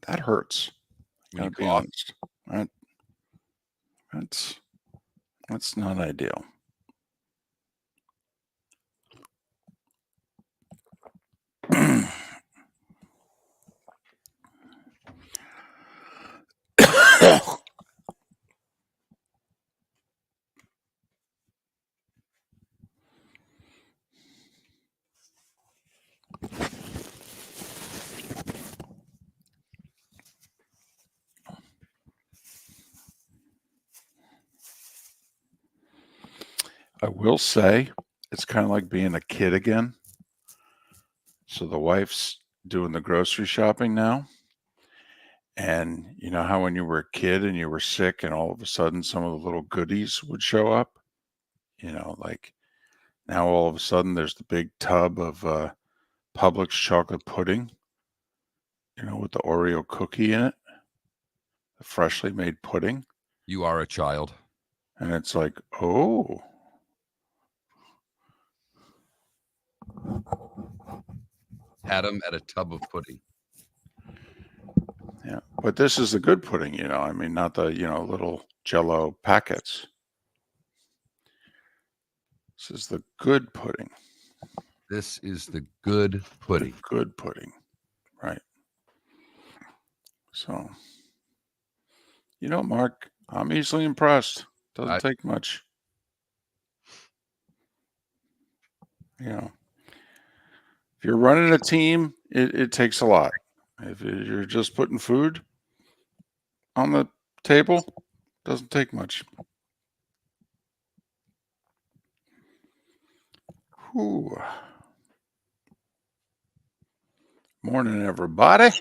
That hurts. When you Gotta be cough. honest. That's not ideal. I will say it's kind of like being a kid again. So the wife's doing the grocery shopping now. And you know how when you were a kid and you were sick and all of a sudden some of the little goodies would show up? You know, like now all of a sudden there's the big tub of Publix chocolate pudding, you know, with the Oreo cookie in it, the freshly made pudding. You are a child. And it's like, oh. Had them at a tub of pudding. Yeah, but this is the good pudding, you know. I mean, not the, you know, little Jell-O packets. This is the good pudding. This is the good pudding. The good pudding, right. So, you know, Mark, I'm easily impressed. Doesn't take much. You know, if you're running a team, it takes a lot. If you're just putting food on the table, doesn't take much. Whew. Morning, everybody.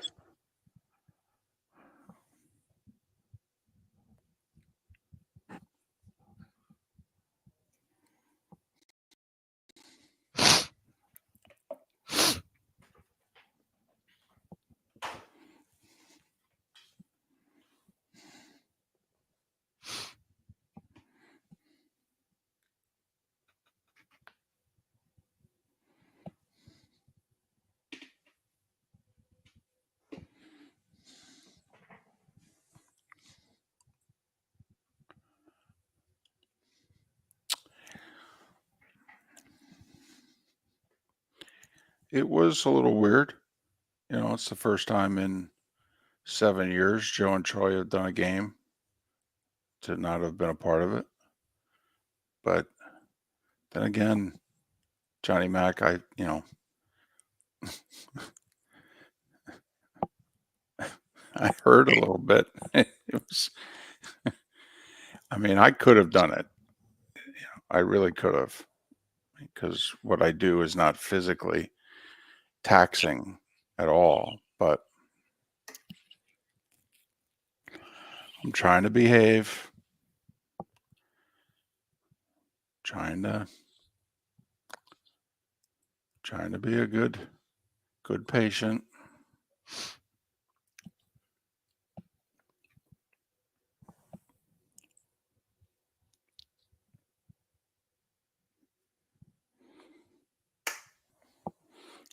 It was a little weird. You know, it's the first time in 7 years Joe and Troy have done a game to not have been a part of it. But then again, Johnny Mac, I heard a little bit. It was, I mean, I could have done it. I really could have, because what I do is not physically taxing at all, but I'm trying to behave, trying to be a good patient.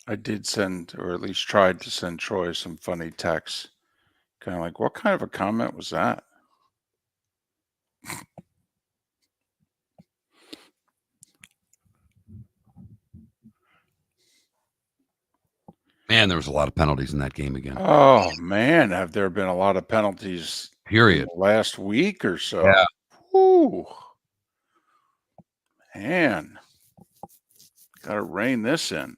I did send, or at least tried to send Troy some funny texts. Kind of like, what kind of a comment was that? Man, there was a lot of penalties in that game again. Oh, man, have there been a lot of penalties Period. last week or so? Yeah. Whew. Man, got to rein this in.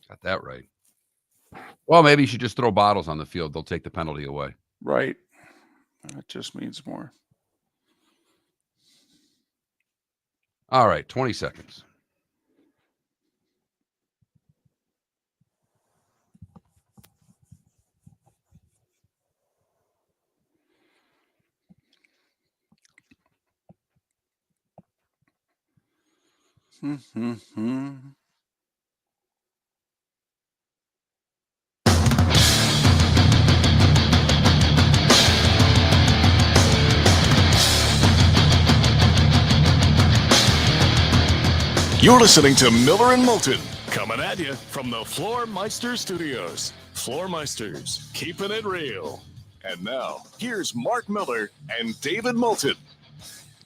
Got that right. Well, maybe you should just throw bottles on the field. They'll take the penalty away. Right. That just means more. All right, 20 seconds. You're listening to Miller and Moulton, coming at you from the Floor Meister Studios. Floormeisters, keeping it real. And now, here's Mark Miller and David Moulton.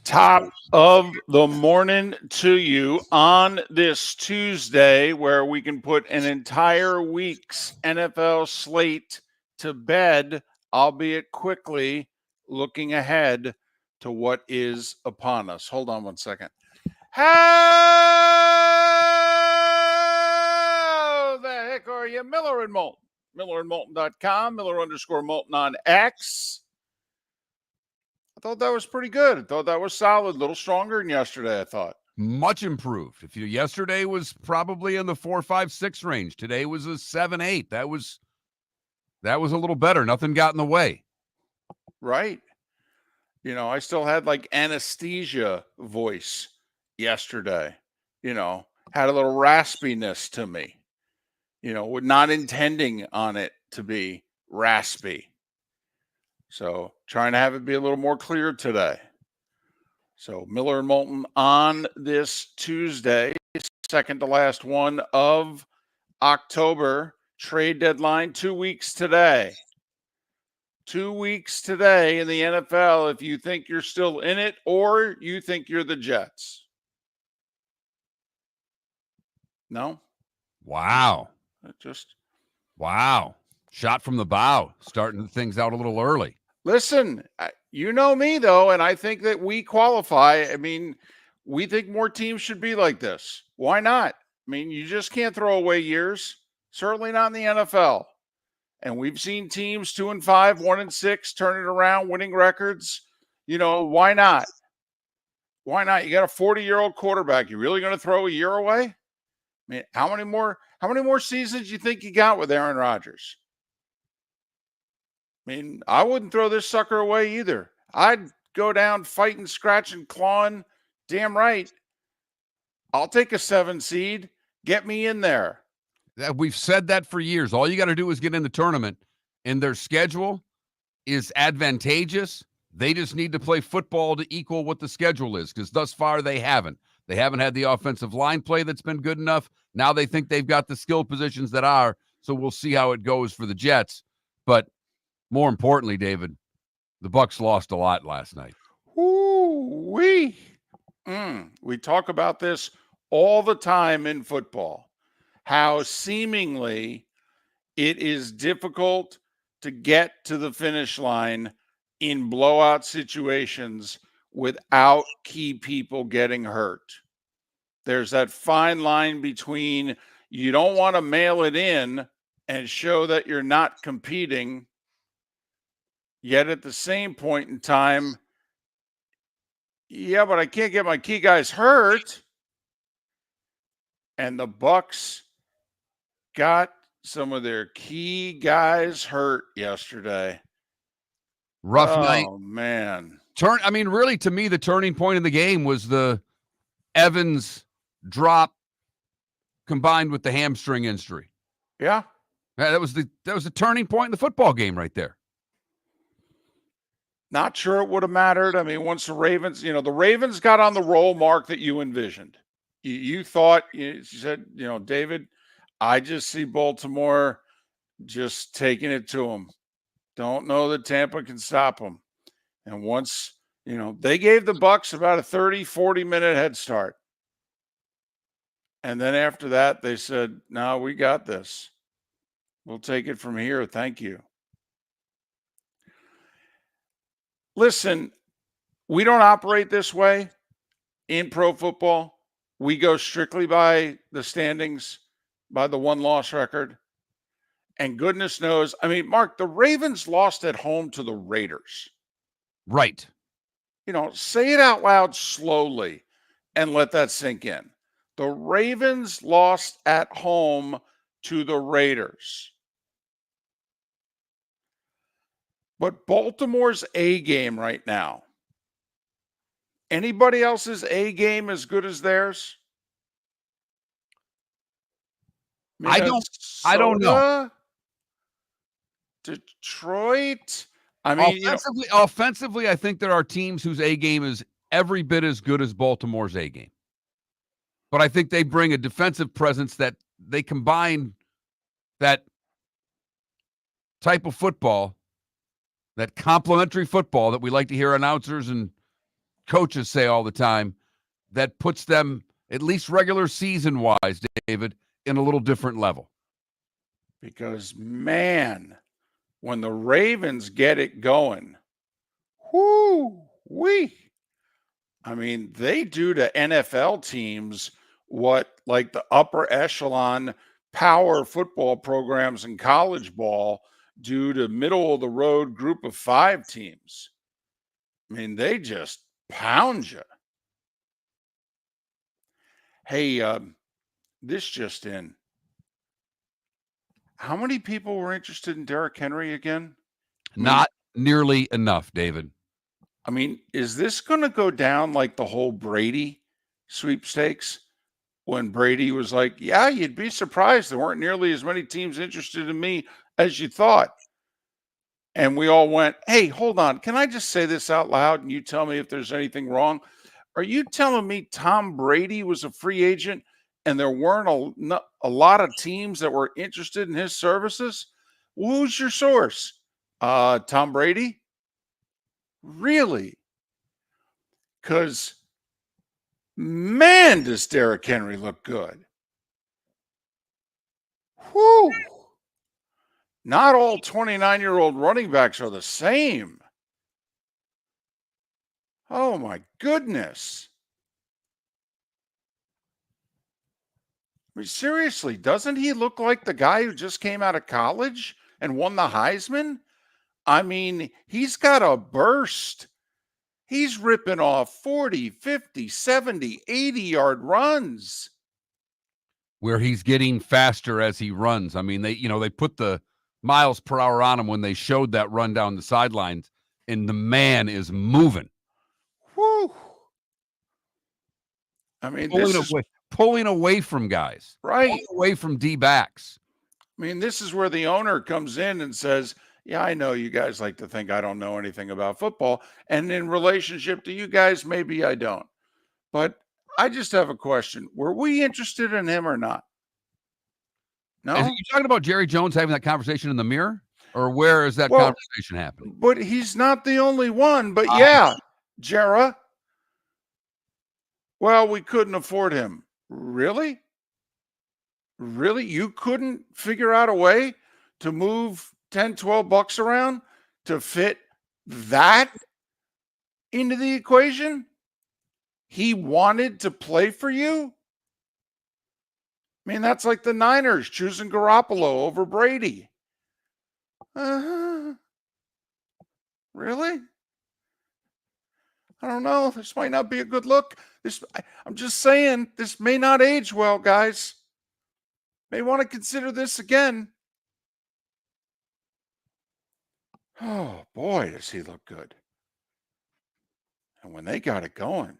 Top of the morning to you on this Tuesday, where we can put an entire week's NFL slate to bed, albeit quickly, looking ahead to what is upon us. Hold on one second. How the heck are you? Miller and Moulton. MillerandMoulton.com, Miller_Moulton on X. I thought that was pretty good. I thought that was solid. A little stronger than yesterday, I thought. Much improved. Yesterday was probably in the 4, 5, 6 range. Today was a 7, 8. That was a little better. Nothing got in the way. Right. I still had like anesthesia voice yesterday. Had a little raspiness to me. Not intending on it to be raspy. So trying to have it be a little more clear today. So Miller and Moulton on this Tuesday, second to last one of October. Trade deadline 2 weeks today. 2 weeks today in the NFL if you think you're still in it or you think you're the Jets. No? Wow. Wow. Shot from the bow, starting things out a little early. Listen, you know me, though, and I think that we qualify. I mean, we think more teams should be like this. Why not? I mean, you just can't throw away years. Certainly not in the NFL. And we've seen teams 2 and 5, 1 and 6, turn it around, winning records. Why not? Why not? You got a 40-year-old quarterback. You really going to throw a year away? I mean, how many more seasons do you think you got with Aaron Rodgers? I mean, I wouldn't throw this sucker away either. I'd go down fighting, scratching, clawing. Damn right. I'll take a 7 seed. Get me in there. We've said that for years. All you got to do is get in the tournament, and their schedule is advantageous. They just need to play football to equal what the schedule is, because thus far they haven't. They haven't had the offensive line play that's been good enough. Now they think they've got the skill positions that are, so we'll see how it goes for the Jets. But more importantly, David, the Bucs lost a lot last night. Ooh-wee. We talk about this all the time in football, how seemingly it is difficult to get to the finish line in blowout situations without key people getting hurt. There's that fine line between you don't want to mail it in and show that you're not competing, yet at the same point in time, yeah, but I can't get my key guys hurt. And the Bucs got some of their key guys hurt yesterday. Rough night. Oh, man. Really, to me, the turning point in the game was the Evans drop combined with the hamstring injury. Yeah. That was the turning point in the football game right there. Not sure it would have mattered. I mean, once the Ravens got on the roll, Mark, that you envisioned. You thought, you said, David, I just see Baltimore just taking it to them. Don't know that Tampa can stop them. And once, they gave the Bucs about a 30, 40-minute head start. And then after that, they said, no, we got this. We'll take it from here. Thank you. Listen, we don't operate this way in pro football. We go strictly by the standings, by the one-loss record. And goodness knows, Mark, the Ravens lost at home to the Raiders. Right. Say it out loud slowly and let that sink in. The Ravens lost at home to the Raiders. But Baltimore's A game right now, anybody else's A game as good as theirs? I don't know. Detroit. Offensively, I think there are teams whose A game is every bit as good as Baltimore's A game. But I think they bring a defensive presence that they combine that type of football, that complementary football that we like to hear announcers and coaches say all the time, that puts them, at least regular season-wise, David, in a little different level. Because, man, when the Ravens get it going, whoo-wee. I mean, they do to NFL teams what, like, the upper echelon power football programs in college ball do to middle-of-the-road group of 5 teams. I mean, they just pound you. Hey, this just in. How many people were interested in Derrick Henry again? Not nearly enough, David. I mean, is this going to go down like the whole Brady sweepstakes when Brady was like, yeah, you'd be surprised there weren't nearly as many teams interested in me as you thought. And we all went, hey, hold on. Can I just say this out loud and you tell me if there's anything wrong? Are you telling me Tom Brady was a free agent and there weren't a lot of teams that were interested in his services? Who's your source? Tom Brady? Really? Because, man, does Derrick Henry look good. Whew. Not all 29-year-old running backs are the same. Oh, my goodness. I mean, seriously, doesn't he look like the guy who just came out of college and won the Heisman? I mean, he's got a burst. He's ripping off 40, 50, 70, 80-yard runs. Where he's getting faster as he runs. I mean, they put the miles per hour on him when they showed that run down the sidelines, and the man is moving. Whew. I mean, pulling away from guys. Right. Pulling away from D-backs. I mean, this is where the owner comes in and says, yeah, I know you guys like to think I don't know anything about football. And in relationship to you guys, maybe I don't. But I just have a question. Were we interested in him or not? No? Are you talking about Jerry Jones having that conversation in the mirror? Or where is that conversation happening? But he's not the only one. But yeah, Jera. Well, we couldn't afford him. Really? Really? You couldn't figure out a way to move 10, 12 bucks around to fit that into the equation? He wanted to play for you? I mean, that's like the Niners choosing Garoppolo over Brady. Really? I don't know. This might not be a good look. I'm just saying, this may not age well, guys. May want to consider this again. Oh, boy, does he look good. And when they got it going,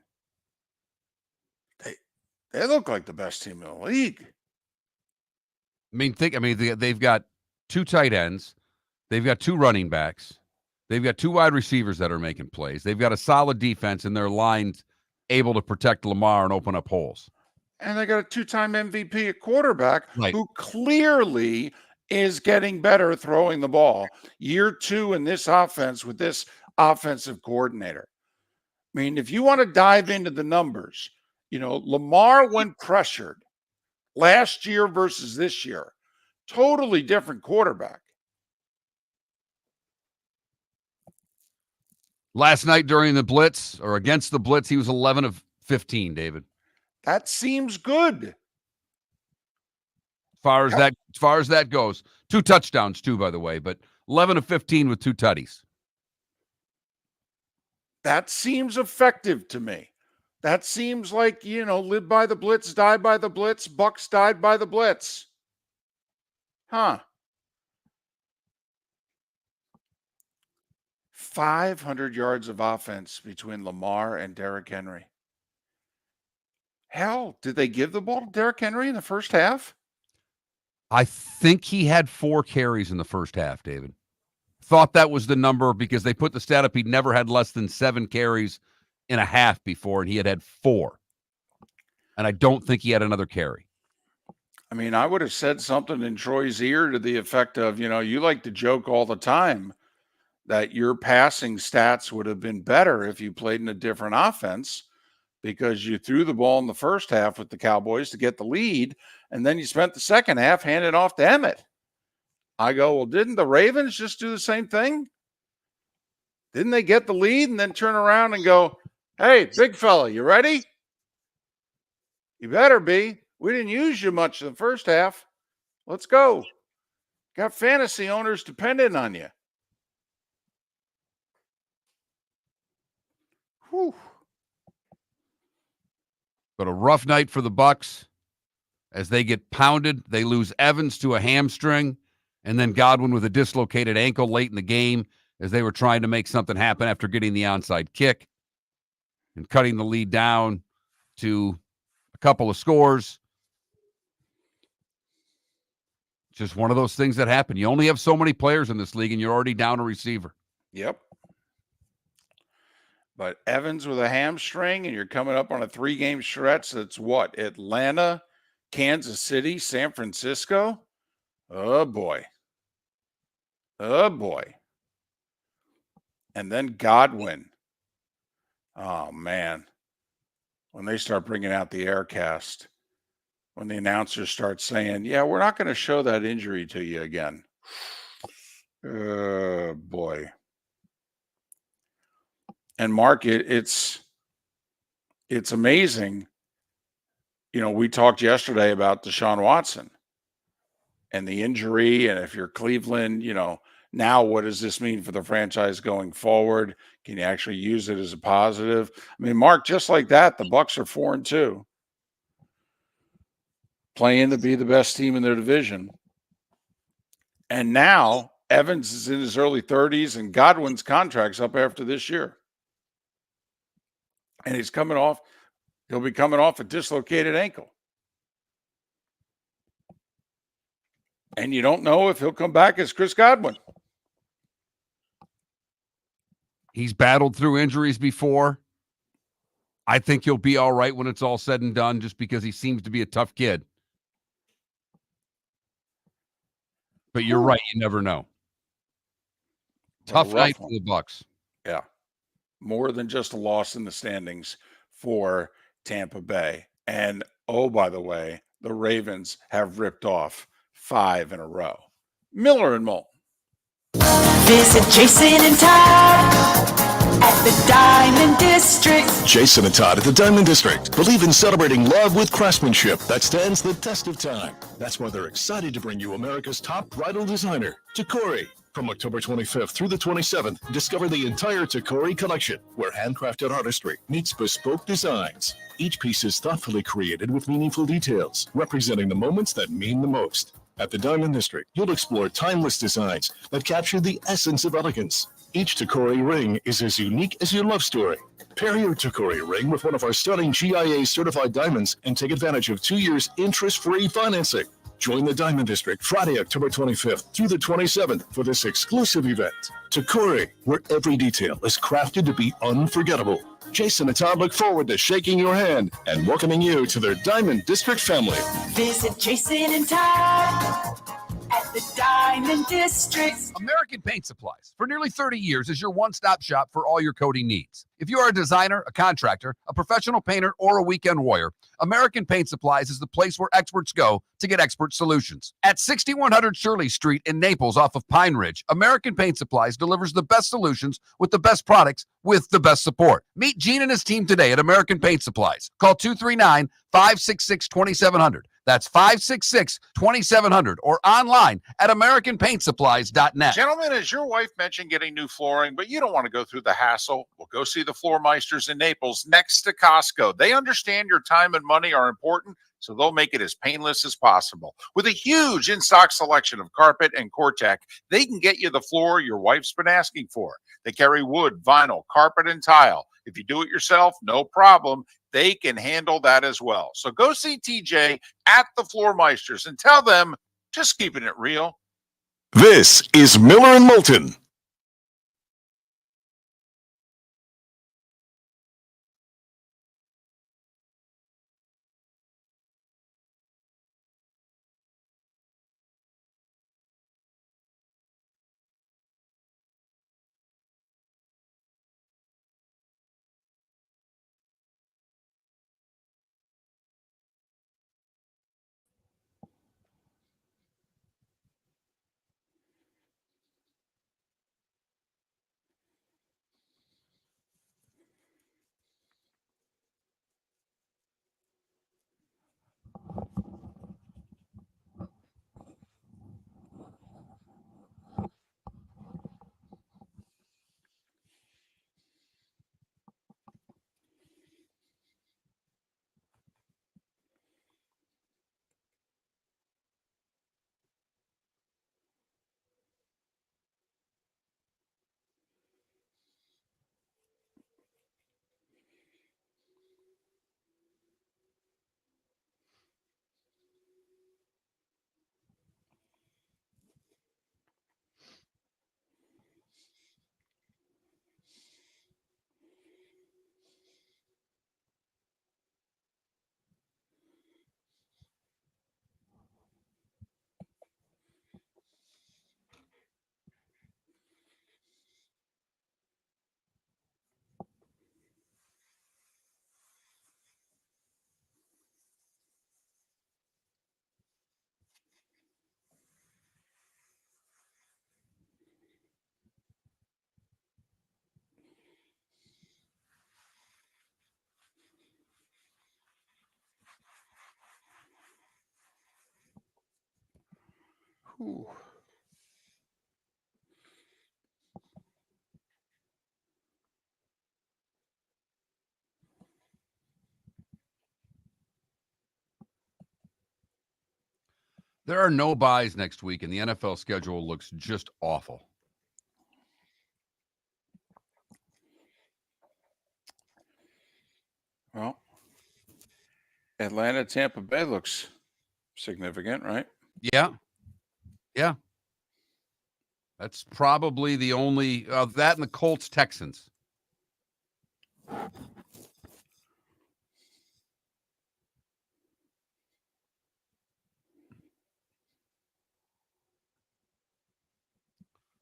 they look like the best team in the league. They've got 2 tight ends. They've got 2 running backs. They've got 2 wide receivers that are making plays. They've got a solid defense, and their line's able to protect Lamar and open up holes. And they got a 2-time MVP at quarterback right, who clearly is getting better throwing the ball. Year 2 in this offense with this offensive coordinator. I mean, if you want to dive into the numbers, Lamar, when pressured last year versus this year, totally different quarterback. Last night during the blitz or against the blitz, he was 11 of 15, David. That seems good. As far as that goes. 2 touchdowns too, by the way, but 11 of 15 with 2 tutties. That seems effective to me. That seems like, live by the blitz, die by the blitz. Bucks died by the blitz. Huh. 500 yards of offense between Lamar and Derrick Henry. Hell, did they give the ball to Derrick Henry in the first half? I think he had 4 carries in the first half, David. Thought that was the number because they put the stat up. He'd never had less than 7 carries in a half before, and he had 4. And I don't think he had another carry. I mean, I would have said something in Troy's ear to the effect of, you like to joke all the time that your passing stats would have been better if you played in a different offense because you threw the ball in the first half with the Cowboys to get the lead, and then you spent the second half handing off to Emmett. I go, well, didn't the Ravens just do the same thing? Didn't they get the lead and then turn around and go, hey, big fella, you ready? You better be. We didn't use you much in the first half. Let's go. Got fantasy owners dependent on you. Whew. But a rough night for the Bucs as they get pounded. They lose Evans to a hamstring, and then Godwin with a dislocated ankle late in the game as they were trying to make something happen after getting the onside kick and cutting the lead down to a couple of scores. Just one of those things that happen. You only have so many players in this league, and you're already down a receiver. Yep. But Evans with a hamstring, and you're coming up on a 3-game stretch that's what? Atlanta, Kansas City, San Francisco? Oh, boy. Oh, boy. And then Godwin. Oh, man. When they start bringing out the aircast, when the announcers start saying, yeah, we're not going to show that injury to you again. Oh, boy. And Mark, it's amazing. We talked yesterday about Deshaun Watson and the injury. And if you're Cleveland, now what does this mean for the franchise going forward? Can you actually use it as a positive? I mean, Mark, just like that, the Bucs are 4-2, playing to be the best team in their division. And now Evans is in his early 30s and Godwin's contract's up after this year. And he'll be coming off a dislocated ankle. And you don't know if he'll come back as Chris Godwin. He's battled through injuries before. I think he'll be all right when it's all said and done just because he seems to be a tough kid. But you're right, you never know. Tough night for the Bucs. Yeah. More than just a loss in the standings for Tampa Bay. And, oh, by the way, the Ravens have ripped off 5 in a row. Miller and Moulton. Visit Jason and Todd at the Diamond District. Jason and Todd at the Diamond District believe in celebrating love with craftsmanship that stands the test of time. That's why they're excited to bring you America's top bridal designer, Takori. From October 25th through the 27th, discover the entire Takori collection, where handcrafted artistry meets bespoke designs. Each piece is thoughtfully created with meaningful details, representing the moments that mean the most. At the Diamond District, you'll explore timeless designs that capture the essence of elegance. Each Takori ring is as unique as your love story. Pair your Takori ring with one of our stunning GIA-certified diamonds and take advantage of 2 years interest-free financing. Join the Diamond District Friday, October 25th through the 27th for this exclusive event. Takori, where every detail is crafted to be unforgettable. Jason and Todd look forward to shaking your hand and welcoming you to their Diamond District family. Visit Jason and Todd at the Diamond District. American Paint Supplies, for nearly 30 years, is your one-stop shop for all your coating needs. If you are a designer, a contractor, a professional painter, or a weekend warrior, American Paint Supplies is the place where experts go to get expert solutions. At 6100 Shirley Street in Naples off of Pine Ridge, American Paint Supplies delivers the best solutions with the best products with the best support. Meet Gene and his team today at American Paint Supplies. Call 239-566-2700. That's 566-2700 or online at AmericanPaintSupplies.net. Gentlemen, as your wife mentioned getting new flooring, but you don't want to go through the hassle, well, go see the Floor Meisters in Naples next to Costco. They understand your time and money are important, so they'll make it as painless as possible. With a huge in-stock selection of carpet and Cortec, they can get you the floor your wife's been asking for. They carry wood, vinyl, carpet, and tile. If you do it yourself, no problem. They can handle that as well. So go see TJ at the Floor Meisters and tell them, just keeping it real. This is Miller and Moulton. Whew. There are no buys next week, and the NFL schedule looks just awful. Well, Atlanta, Tampa Bay looks significant, right? Yeah. Yeah. That's probably the only that and the Colts Texans.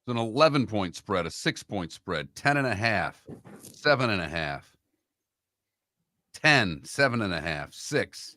It's an 11-point spread, a 6-point spread, 10.5, 7.5, 10, 7.5, 6.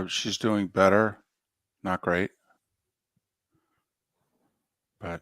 She's doing better. Not great. But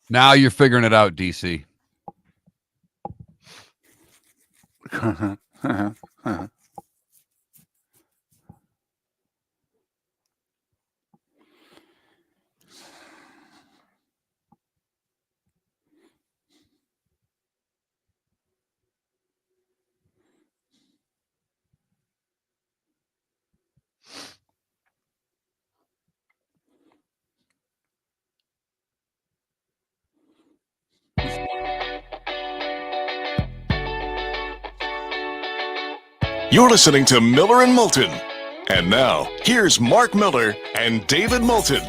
Now you're figuring it out, DC. You're listening to Miller and Moulton. And now, here's Mark Miller and David Moulton.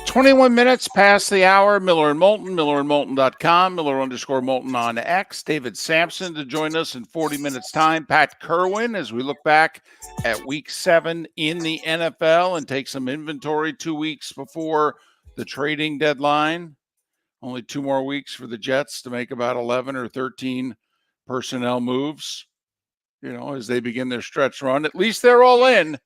21 minutes past the hour. Miller and Moulton, millerandmoulton.com, Miller_Moulton on X. David Samson to join us in 40 minutes time. Pat Kirwan as we look back at week 7 in the NFL and take some inventory 2 weeks before the trading deadline. Only 2 more weeks for the Jets to make about 11 or 13 personnel moves, as they begin their stretch run. At least they're all in.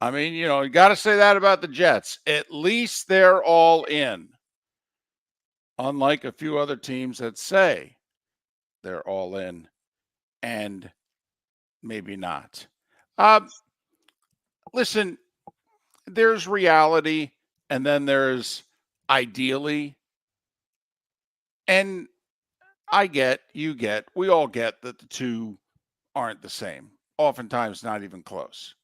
I mean, you got to say that about the Jets. At least they're all in. Unlike a few other teams that say they're all in and maybe not. Listen, there's reality and then there's ideally. And we all get that the two aren't the same. Oftentimes not even close.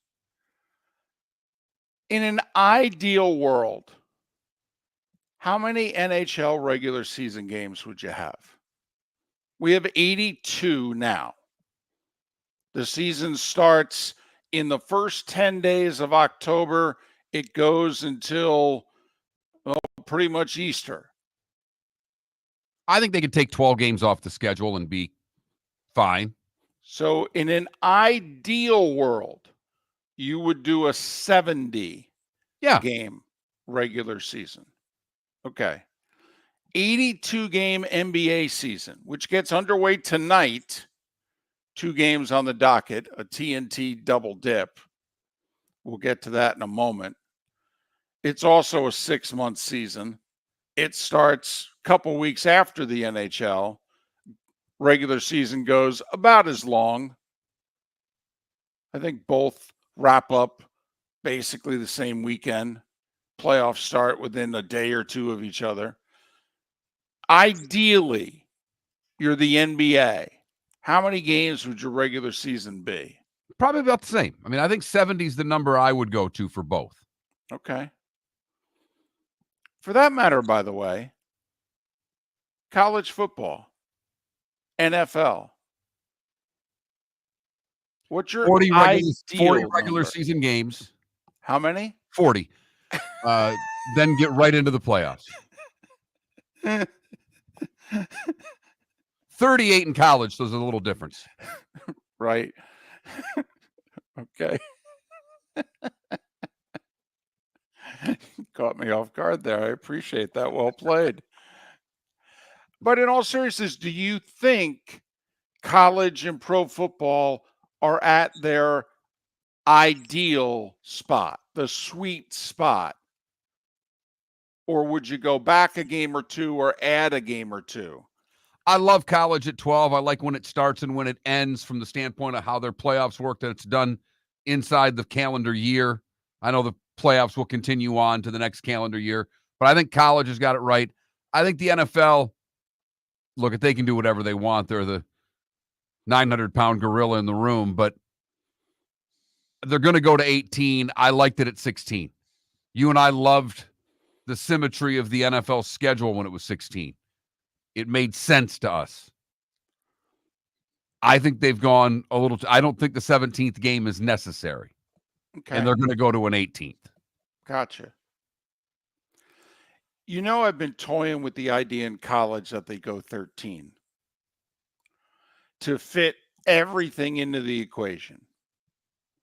In an ideal world, how many NHL regular season games would you have? We have 82 now. The season starts in the first 10 days of October. It goes until pretty much Easter. I think they could take 12 games off the schedule and be fine. So in an ideal world, you would do a 70 game regular season. Okay. 82 game NBA season, which gets underway tonight. 2 games on the docket, a TNT double dip. We'll get to that in a moment. It's also a 6-month season. It starts a couple weeks after the NHL. Regular season goes about as long. I think both wrap up basically the same weekend. Playoffs start within a day or two of each other. Ideally, you're the NBA. How many games would your regular season be? Probably about the same. I mean, I think 70 is the number I would go to for both. Okay. For that matter, by the way, college football, NFL. What's your 40 ideal regular number? season games. How many? 40. Then get right into the playoffs. 38 in college, so there's a little difference. Right. Okay. Caught me off guard there. I appreciate that. Well played. But in all seriousness, do you think college and pro football are at their ideal spot, the sweet spot? Or would you go back a game or two or add a game or two? I love college at 12. I like when it starts and when it ends from the standpoint of how their playoffs work, that it's done inside the calendar year. I know the playoffs will continue on to the next calendar year, but I think college has got it right. I think the NFL, look, if they can do whatever they want, they're the 900-pound gorilla in the room, but they're going to go to 18. I liked it at 16. You and I loved the symmetry of the NFL schedule when it was 16. It made sense to us. I think they've gone a little. I don't think the 17th game is necessary. Okay. And they're going to go to an 18th. Gotcha. You know, I've been toying with the idea in college that they go 13 to fit everything into the equation,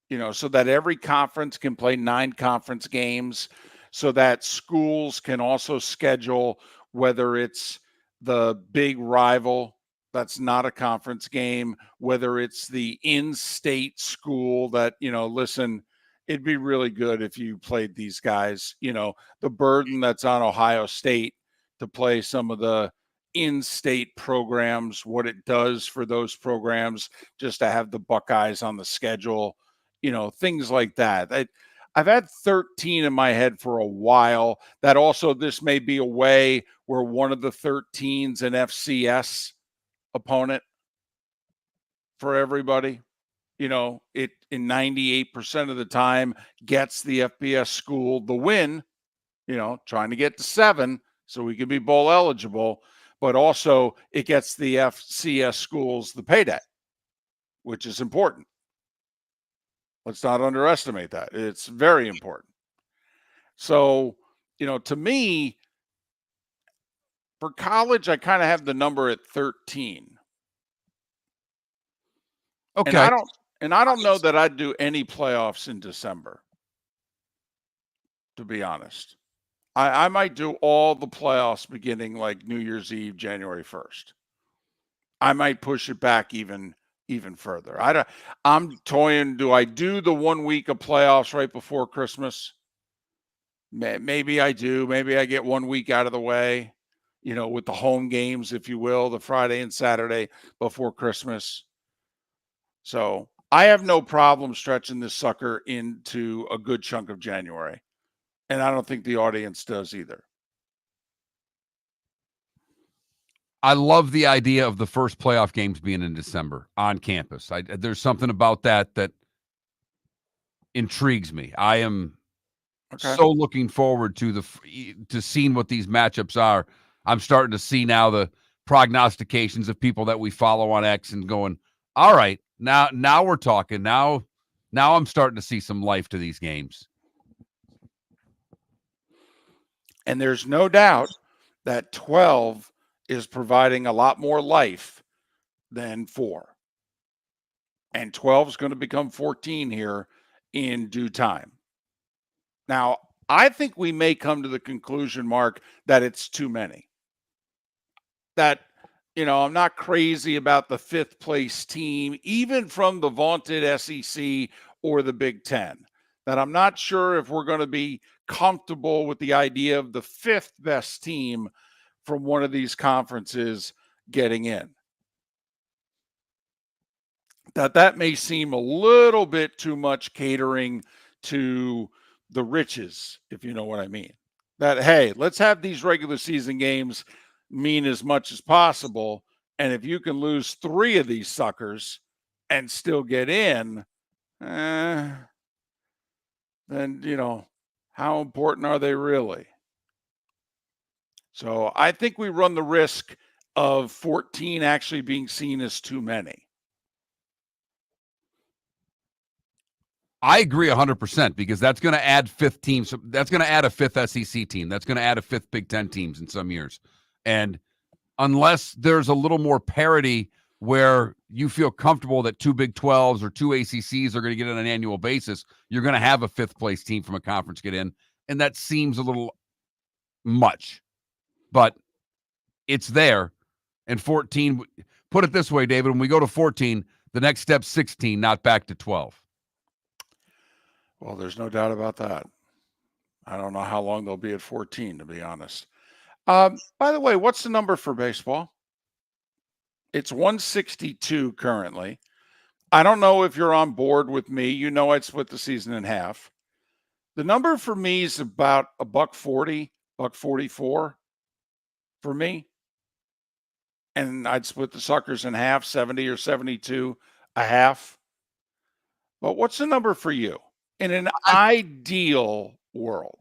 you know, so that every conference can play 9 conference games, so that schools can also schedule whether it's the big rival that's not a conference game, whether it's the in-state school that, you know, listen, it'd be really good if you played these guys, you know, the burden that's on Ohio State to play some of the in-state programs, what it does for those programs just to have the Buckeyes on the schedule, you know, things like that. I've had 13 in my head for a while. That also, this may be a way where one of the 13's an FCS opponent for everybody. You know, it in 98% of the time gets the FBS school the win, you know, trying to get to 7 so we can be bowl eligible, but also it gets the FCS schools the payday, which is important. Let's not underestimate that. It's very important. So, you know, to me, for college, I kind of have the number at 13. Okay. And I don't know that I'd do any playoffs in December, to be honest. I might do all the playoffs beginning like New Year's Eve, January 1st. I might push it back even further. I'm toying, do I do the 1 week of playoffs right before Christmas? Maybe I do. Maybe I get 1 week out of the way, you know, with the home games, if you will, the Friday and Saturday before Christmas. So I have no problem stretching this sucker into a good chunk of January. And I don't think the audience does either. I love the idea of the first playoff games being in December on campus. There's something about that intrigues me. I am so looking forward to seeing what these matchups are. I'm starting to see now the prognostications of people that we follow on X and going, all right, now we're talking. Now I'm starting to see some life to these games. And there's no doubt that 12 is providing a lot more life than 4. And 12 is going to become 14 here in due time. Now, I think we may come to the conclusion, Mark, that it's too many. That, you know, I'm not crazy about the 5th place team, even from the vaunted SEC or the Big Ten. That I'm not sure if we're going to be comfortable with the idea of the fifth best team from one of these conferences getting in. That may seem a little bit too much catering to the riches, if you know what I mean. That, hey, let's have these regular season games mean as much as possible. And if you can lose 3 of these suckers and still get in, then, how important are they really? So I think we run the risk of 14 actually being seen as too many. I agree 100% because that's going to add 5th teams. That's going to add a 5th SEC team. That's going to add a 5th Big Ten teams in some years. And unless there's a little more parity where you feel comfortable that 2 Big 12s or 2 ACCs are going to get on an annual basis, you're going to have a 5th place team from a conference get in. And that seems a little much, but it's there. And 14, put it this way, David, when we go to 14, the next step's 16, not back to 12. Well, there's no doubt about that. I don't know how long they'll be at 14, to be honest. By the way, what's the number for baseball? It's 162 currently. I don't know if you're on board with me. You know I'd split the season in half. The number for me is about $1.40, $1.44 for me. And I'd split the suckers in half, 70 or 72 a half. But what's the number for you? In an ideal world.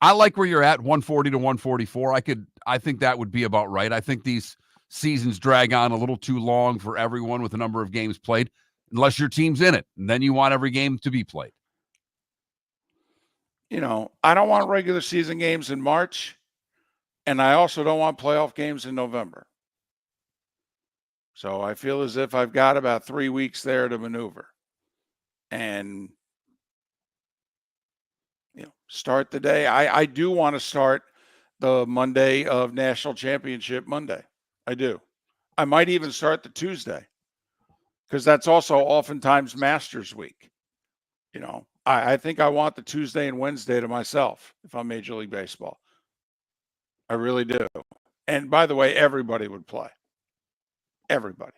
I like where you're at, 140 to 144. I think that would be about right. I think these seasons drag on a little too long for everyone with the number of games played, unless your team's in it. And then you want every game to be played. I don't want regular season games in March, and I also don't want playoff games in November. So I feel as if I've got about 3 weeks there to maneuver. And start the day. I do want to start the Monday of National Championship Monday. I do. I might even start the Tuesday because that's also oftentimes Masters Week. I think I want the Tuesday and Wednesday to myself if I'm Major League Baseball. I really do. And by the way, everybody would play. Everybody.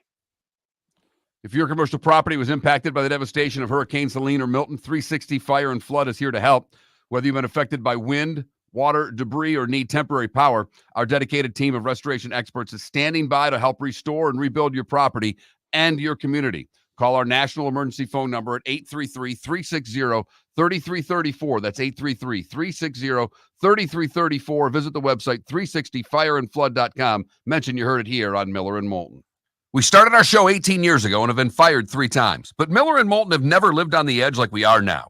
If your commercial property was impacted by the devastation of Hurricanes Helene or Milton, 360 Fire and Flood is here to help. Whether you've been affected by wind, water, debris, or need temporary power, our dedicated team of restoration experts is standing by to help restore and rebuild your property and your community. Call our national emergency phone number at 833-360-3334. That's 833-360-3334. Visit the website 360fireandflood.com. Mention you heard it here on Miller and Moulton. We started our show 18 years ago and have been fired 3 times, but Miller and Moulton have never lived on the edge like we are now.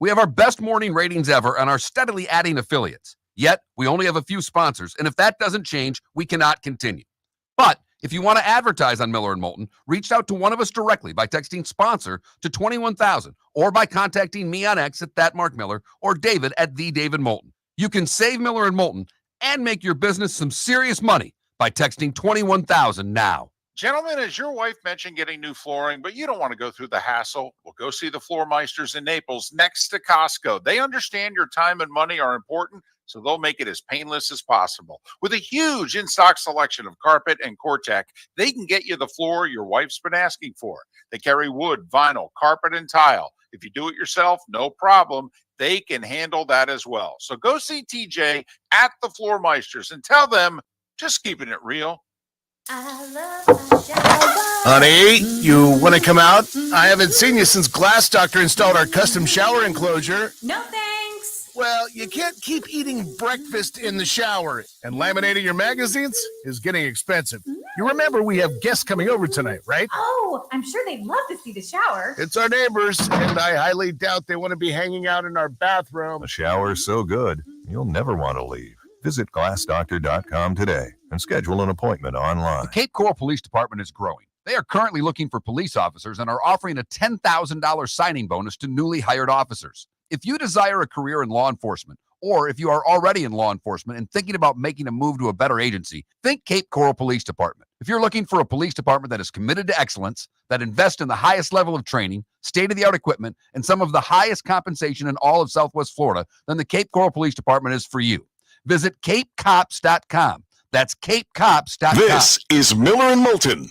We have our best morning ratings ever and are steadily adding affiliates. Yet, we only have a few sponsors, and if that doesn't change, we cannot continue. But if you want to advertise on Miller & Moulton, reach out to one of us directly by texting sponsor to 21,000 or by contacting me on X at @MarkMiller or David at @TheDavidMoulton. You can save Miller & Moulton and make your business some serious money by texting 21,000 now. Gentlemen, as your wife mentioned getting new flooring, but you don't want to go through the hassle, well, go see the Floor Meisters in Naples next to Costco. They understand your time and money are important, so they'll make it as painless as possible. With a huge in-stock selection of carpet and Cortec, they can get you the floor your wife's been asking for. They carry wood, vinyl, carpet, and tile. If you do it yourself, no problem. They can handle that as well. So go see TJ at the Floor Meisters and tell them, just keeping it real. I love my shower. Honey, you want to come out? I haven't seen you since Glass Doctor installed our custom shower enclosure. No thanks. Well, you can't keep eating breakfast in the shower, and laminating your magazines is getting expensive. You remember we have guests coming over tonight, right? Oh, I'm sure they'd love to see the shower. It's our neighbors, and I highly doubt they want to be hanging out in our bathroom. The shower's so good, you'll never want to leave. Visit glassdoctor.com today and schedule an appointment online. The Cape Coral Police Department is growing. They are currently looking for police officers and are offering a $10,000 signing bonus to newly hired officers. If you desire a career in law enforcement Or if you are already in law enforcement and thinking about making a move to a better agency, think Cape Coral Police Department. If you're looking for a police department that is committed to excellence, that invests in the highest level of training, state-of-the-art equipment, and some of the highest compensation in all of Southwest Florida, then the Cape Coral Police Department is for you. Visit capecops.com. That's capecops.com. This is Miller and Moulton.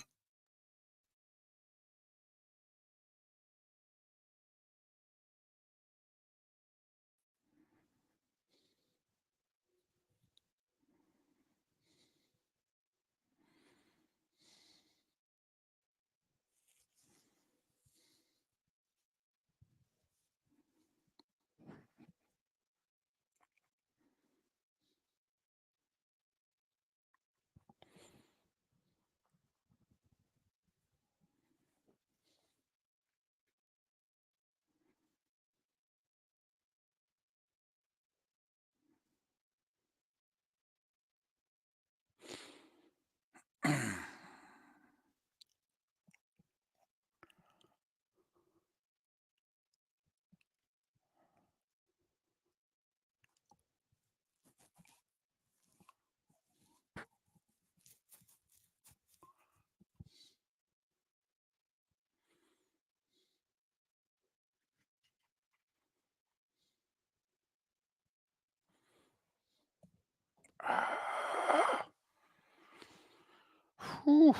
Whew.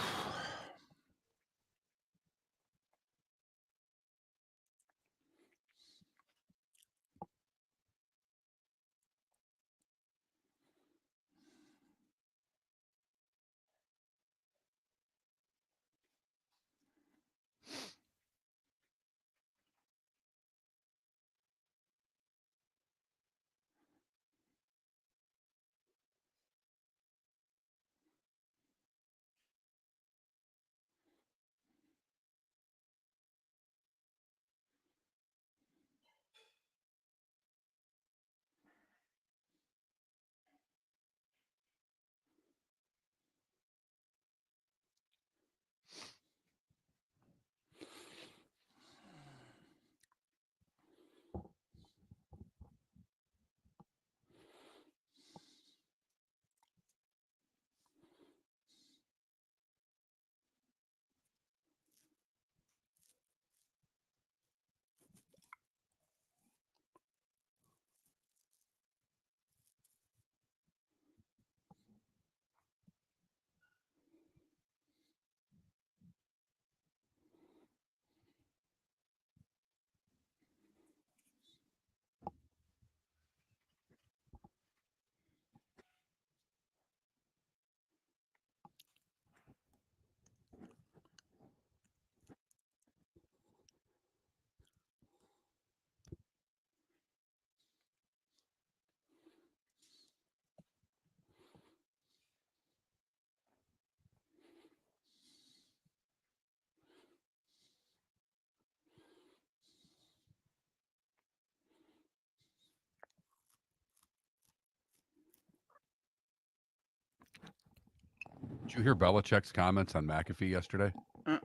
Did you hear Belichick's comments on McAfee yesterday? Uh-uh.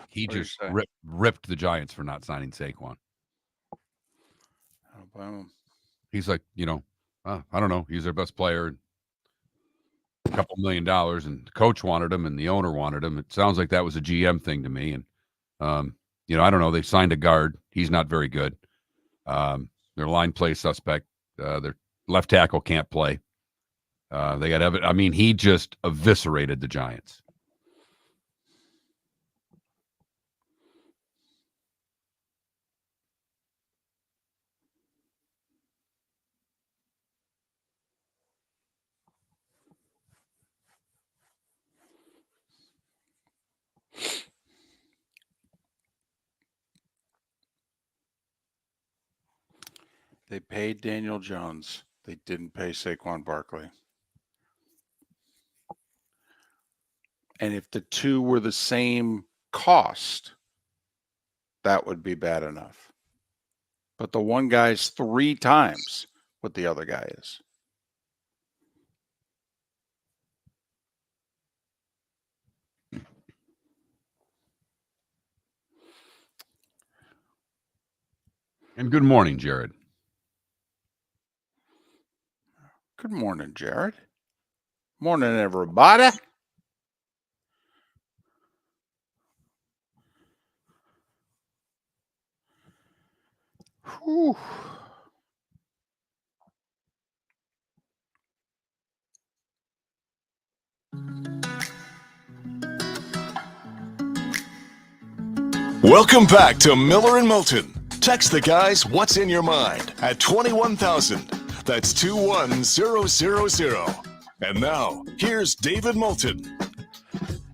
He What'd he just say? ripped the Giants for not signing Saquon. I don't blame him. He's like, I don't know. He's their best player. A couple $1 million, and the coach wanted him, and the owner wanted him. It sounds like that was a GM thing to me. And I don't know. They signed a guard. He's not very good. Their line play suspect. Their left tackle can't play. They got Evan. I mean, he just eviscerated the Giants. They paid Daniel Jones. They didn't pay Saquon Barkley. And if the two were the same cost, that would be bad enough. But the one guy's 3 times what the other guy is. And good morning, Jared. Good morning, Jared. Morning, everybody. Whew. Welcome back to Miller and Moulton. Text the guys what's in your mind at 21,000. That's 21000. And now, here's David Moulton.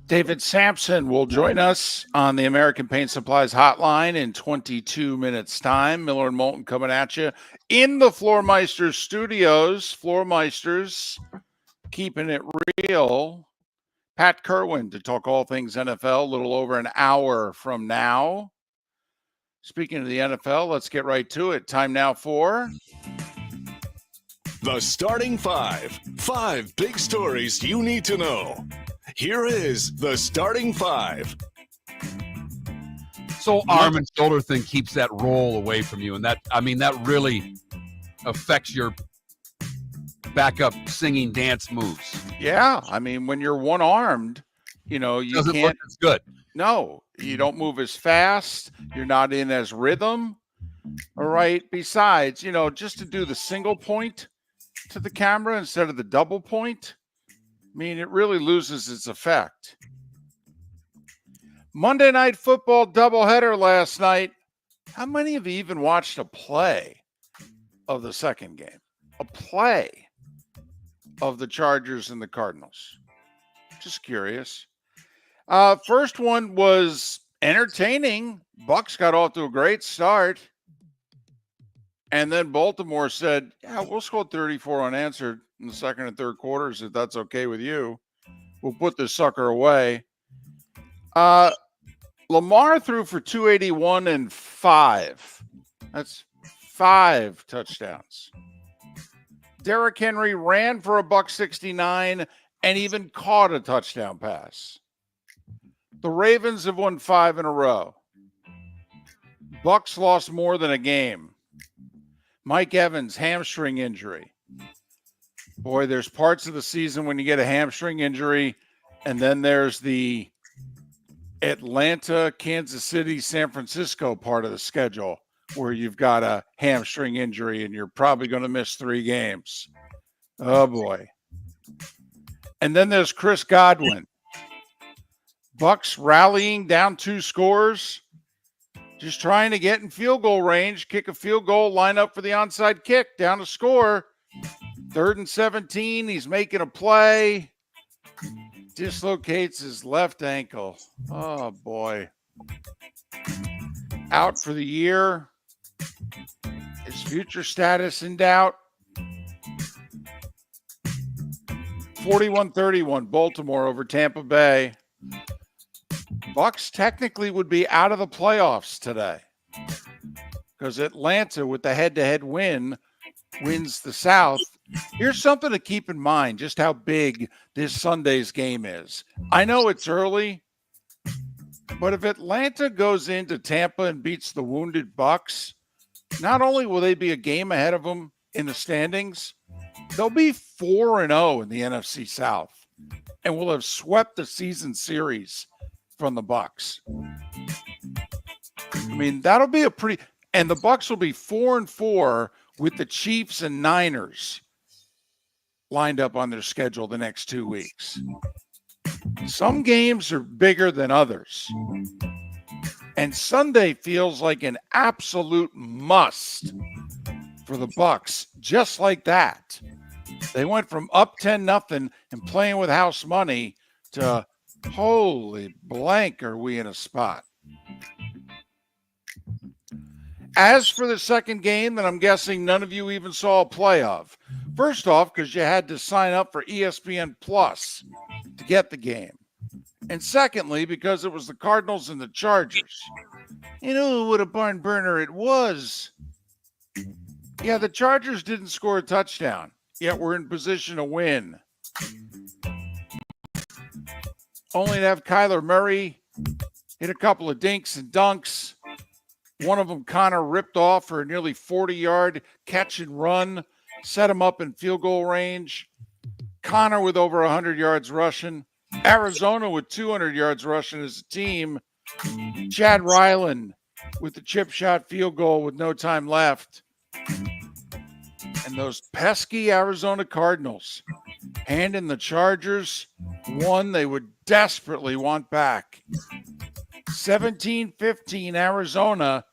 David Samson will join us on the American Paint Supplies hotline in 22 minutes' time. Miller and Moulton coming at you in the Floormeisters studios. Floormeisters keeping it real. Pat Kirwan to talk all things NFL a little over an hour from now. Speaking of the NFL, let's get right to it. Time now for The Starting Five. 5 big stories you need to know. Here is the Starting Five. So arm and shoulder thing keeps that roll away from you, and that really affects your backup singing dance moves. Yeah, I mean, when you're one-armed, you Doesn't can't. look as good. No, you don't move as fast. You're not in as rhythm. All right. Besides, just to do the single point to the camera instead of the double point, I mean, it really loses its effect. Monday Night Football doubleheader last night. How many of you even watched a play of the second game? A play of the Chargers and the Cardinals? Just curious. First one was entertaining. Bucks got off to a great start. And then Baltimore said, yeah, we'll score 34 unanswered in the second and third quarters if that's okay with you. We'll put this sucker away. Lamar threw for 281 and 5. That's 5 touchdowns. Derrick Henry ran for $169 and even caught a touchdown pass. The Ravens have won 5 in a row. Bucks lost more than a game. Mike Evans, hamstring injury. Boy, there's parts of the season when you get a hamstring injury, and then there's the Atlanta, Kansas City, San Francisco part of the schedule where you've got a hamstring injury and you're probably going to miss 3 games. Oh, boy. And then there's Chris Godwin. Bucks rallying down 2 scores, just trying to get in field goal range, kick a field goal, line up for the onside kick, down to score. 3rd and 17, he's making a play. Dislocates his left ankle. Oh, boy. Out for the year. His future status in doubt. 41-31, Baltimore over Tampa Bay. Bucks technically would be out of the playoffs today because Atlanta, with the head-to-head win, wins the South. Here's something to keep in mind, just how big this Sunday's game is. I know it's early, but if Atlanta goes into Tampa and beats the wounded Bucks, not only will they be a game ahead of them in the standings, they'll be 4-0 in the NFC South and will have swept the season series from the Bucks. I mean, that'll be a pretty, and the Bucks will be 4-4 with the Chiefs and Niners lined up on their schedule the next 2 weeks. Some games are bigger than others. And Sunday feels like an absolute must for the Bucks, just like that. They went from up 10-0 and playing with house money to holy blank, are we in a spot? As for the second game that I'm guessing none of you even saw a play of, first off, because you had to sign up for ESPN Plus to get the game. And secondly, because it was the Cardinals and the Chargers. You know what a barn burner it was. Yeah, the Chargers didn't score a touchdown, yet we're in position to win. Only to have Kyler Murray hit a couple of dinks and dunks. One of them kind of ripped off for a nearly 40-yard catch and run set him up in field goal range. Connor with over 100 yards rushing. Arizona with 200 yards rushing as a team. Chad Ryland with the chip shot field goal with no time left. And those pesky Arizona Cardinals handing the Chargers one they would desperately want back. 17-15 Arizona.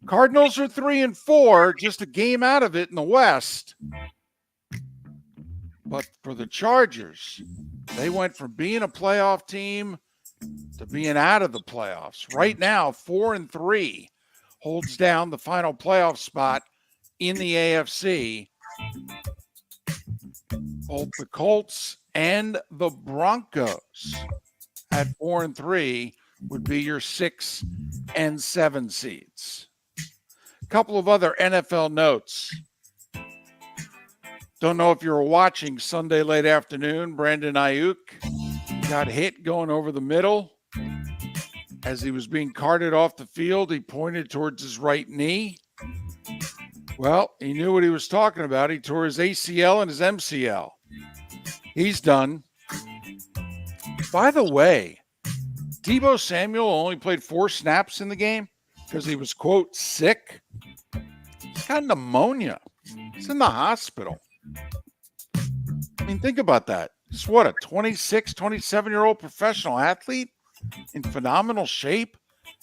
Cardinals are 3-4, just a game out of it in the West. But for the Chargers, they went from being a playoff team to being out of the playoffs. Right now, 4-3 holds down the final playoff spot in the AFC. Both the Colts and the Broncos at 4-3 would be your 6 and 7 seeds. A couple of other NFL notes. Don't know if you were watching Sunday late afternoon. Brandon Ayuk got hit going over the middle. As he was being carted off the field, he pointed towards his right knee. Well, he knew what he was talking about. He tore his ACL and his MCL. He's done. By the way, Deebo Samuel only played 4 snaps in the game because he was, quote, sick. He's got pneumonia. He's in the hospital. I mean, think about that. He's what, a 26, 27-year-old professional athlete in phenomenal shape,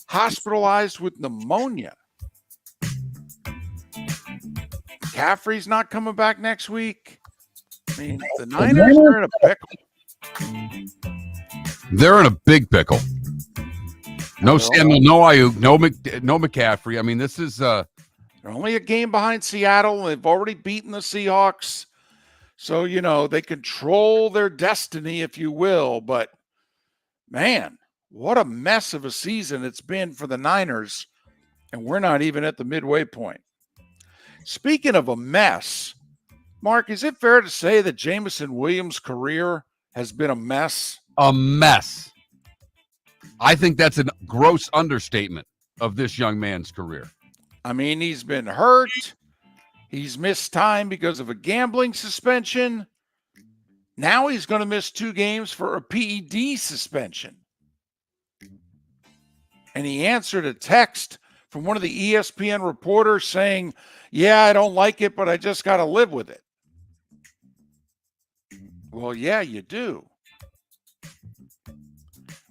hospitalized with pneumonia. McCaffrey's not coming back next week. I mean, the Niners are in a pickle. They're in a big pickle. No Samuel, no Ayuk, no McCaffrey. I mean, this is they're only a game behind Seattle. They've already beaten the Seahawks. So, you know, they control their destiny, if you will. But, man, what a mess of a season it's been for the Niners. And we're not even at the midway point. Speaking of a mess, Mark, is it fair to say that Jameson Williams' career has been a mess? a mess. I think that's a gross understatement of this young man's career. I mean, he's been hurt. He's missed time because of a gambling suspension. Now he's going to miss 2 games for a PED suspension. And he answered a text from one of the ESPN reporters saying, yeah, I don't like it, but I just got to live with it. Well, yeah, you do.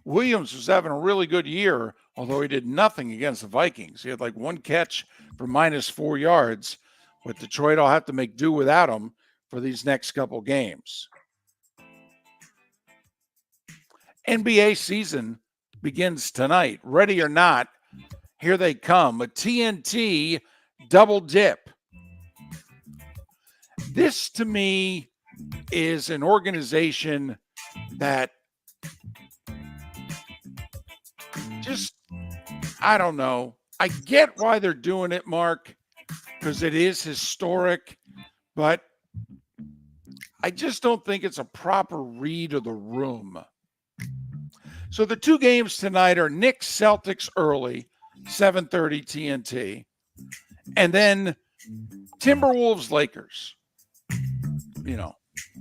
Williams was having a really good year, although he did nothing against the Vikings. He had like 1 catch for -4 yards. But Detroit will have to make do without him for these next couple games. NBA season begins tonight. Ready or not, here they come. A TNT double dip. This, to me, is an organization that just, I don't know. I get why they're doing it, Mark, because it is historic, but I just don't think it's a proper read of the room. So the 2 games tonight are Knicks Celtics early, 7:30 TNT, and then Timberwolves Lakers. You know,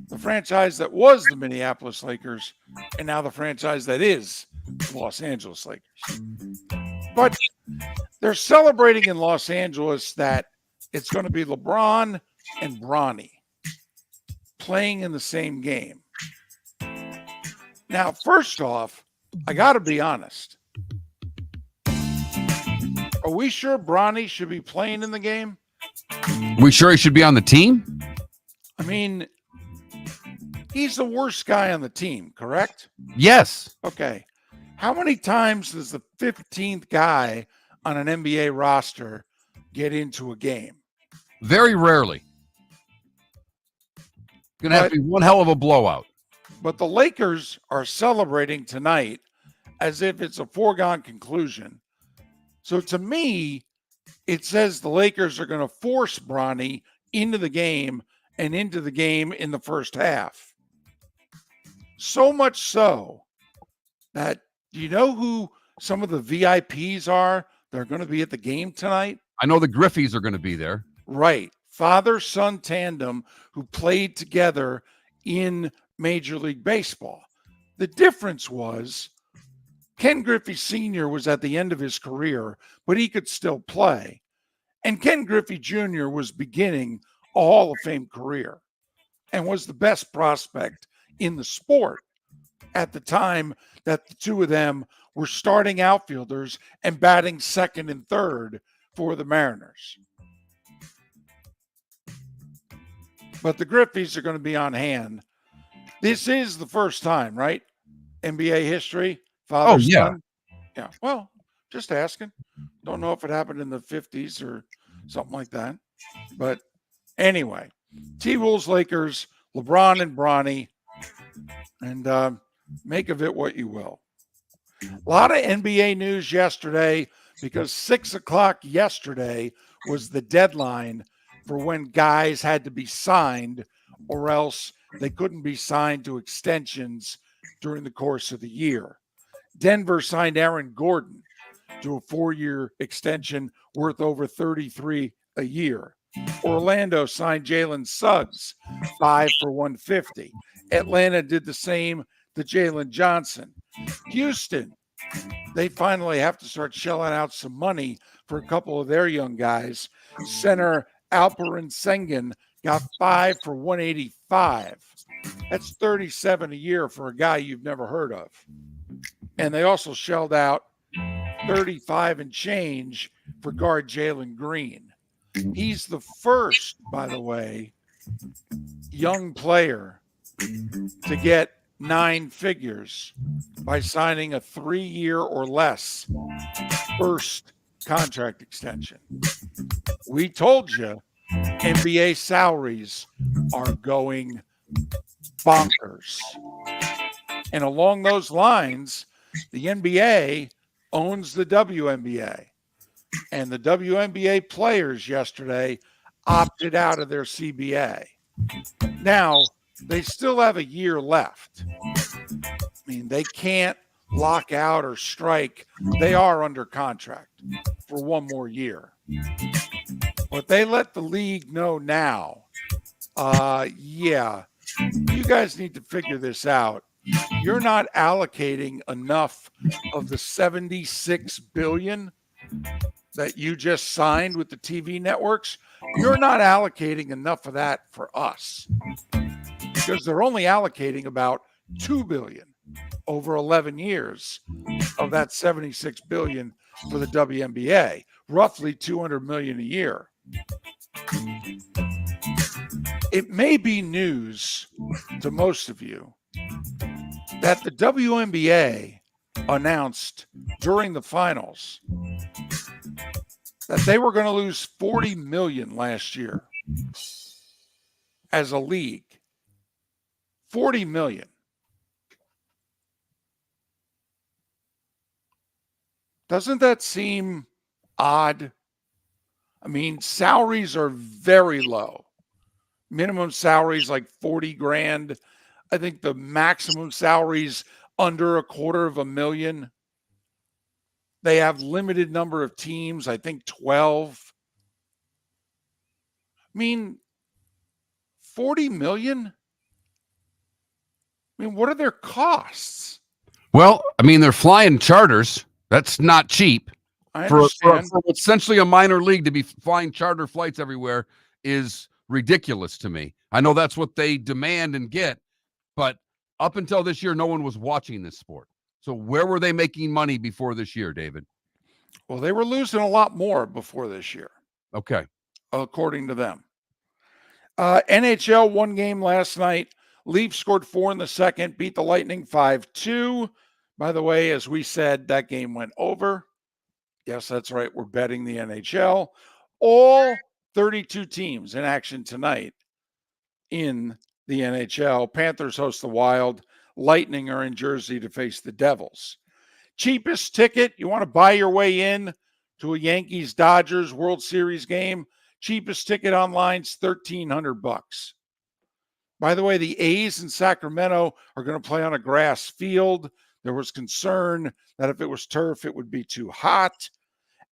the franchise that was the Minneapolis Lakers and now the franchise that is the Los Angeles Lakers. But they're celebrating in Los Angeles that it's going to be LeBron and Bronny playing in the same game. Now, first off, I got to be honest. Are we sure Bronny should be playing in the game? We sure he should be on the team? I mean, he's the worst guy on the team, correct? Yes. Okay. How many times does the 15th guy on an NBA roster get into a game? Very rarely. Going to have to be one hell of a blowout. But the Lakers are celebrating tonight as if it's a foregone conclusion. So to me, it says the Lakers are going to force Bronny into the game and into the game in the first half. So much so that, do you know who some of the VIPs are that are going to be at the game tonight? I know the Griffies are going to be there. Right. father-son tandem who played together in Major League Baseball. The difference was Ken Griffey Sr. was at the end of his career, but he could still play. And Ken Griffey Jr. was beginning a Hall of Fame career and was the best prospect in the sport at the time that the two of them were starting outfielders and batting second and third for the Mariners. But the Griffeys are going to be on hand. This is the first time, right? NBA history, father, son. Yeah. Well, just asking. Don't know if it happened in the 50s or something like that. But anyway, T-Wolves, Lakers, LeBron and Bronny, and make of it what you will. A lot of NBA news yesterday because 6 o'clock yesterday was the deadline for when guys had to be signed, or else they couldn't be signed to extensions during the course of the year. Denver signed Aaron Gordon to a 4-year extension worth over $33 a year. Orlando signed Jalen Suggs, 5 for $150. Atlanta did the same to Jalen Johnson. Houston, they finally have to start shelling out some money for a couple of their young guys. Center Alperen Sengun got 5 for $185. That's $37 a year for a guy you've never heard of. And they also shelled out 35 and change for guard Jalen Green. He's the first, by the way, young player to get 9 figures by signing a 3-year or less first contract extension. We told you NBA salaries are going bonkers. And along those lines, the NBA owns the WNBA. And the WNBA players yesterday opted out of their CBA. Now, they still have a year left. I mean, they can't lock out or strike. They are under contract for 1 more year. But they let the league know now, yeah, you guys need to figure this out. You're not allocating enough of the $76 billion that you just signed with the TV networks. You're not allocating enough of that for us because they're only allocating about $2 billion over 11 years of that $76 billion for the WNBA, roughly $200 million a year. It may be news to most of you that the WNBA announced during the finals that they were going to lose $40 million last year as a league. $40 million. Doesn't that seem odd? I mean, salaries are very low. Minimum salaries like 40 grand. I think the maximum salaries under $250,000. They have limited number of teams, I think 12. I mean, $40 million? I mean, what are their costs? Well, I mean, they're flying charters. That's not cheap. I For understand. essentially a minor league to be flying charter flights everywhere is ridiculous to me. I know that's what they demand and get, but up until this year, no one was watching this sport. So where were they making money before this year, David? Well, they were losing a lot more before this year, Okay. according to them. NHL 1 game last night. Leafs scored 4 in the second, beat the Lightning 5-2. By the way, as we said, that game went over. Yes, that's right. We're betting the NHL. All 32 teams in action tonight in the NHL. Panthers host the Wild. Lightning are in Jersey to face the Devils. Cheapest ticket, you want to buy your way in to a Yankees-Dodgers World Series game? Cheapest ticket online is $1,300. By the way, the A's in Sacramento are going to play on a grass field. There was concern that if it was turf, it would be too hot.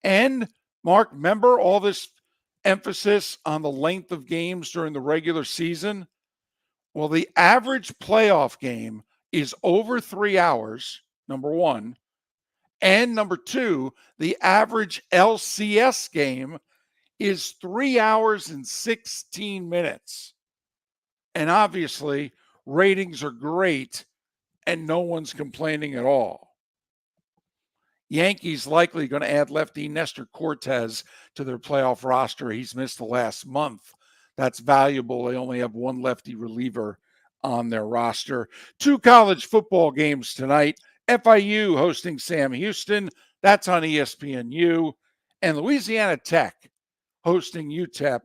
And, Mark, remember all this emphasis on the length of games during the regular season. Well, the average playoff game is over 3 hours, number one. And number two, the average LCS game is 3 hours and 16 minutes. And obviously, ratings are great and no one's complaining at all. Yankees likely going to add lefty Nestor Cortez to their playoff roster. He's missed the last month. That's valuable. They only have one lefty reliever on their roster. 2 college football games tonight. FIU hosting Sam Houston. That's on ESPNU. And Louisiana Tech hosting UTEP.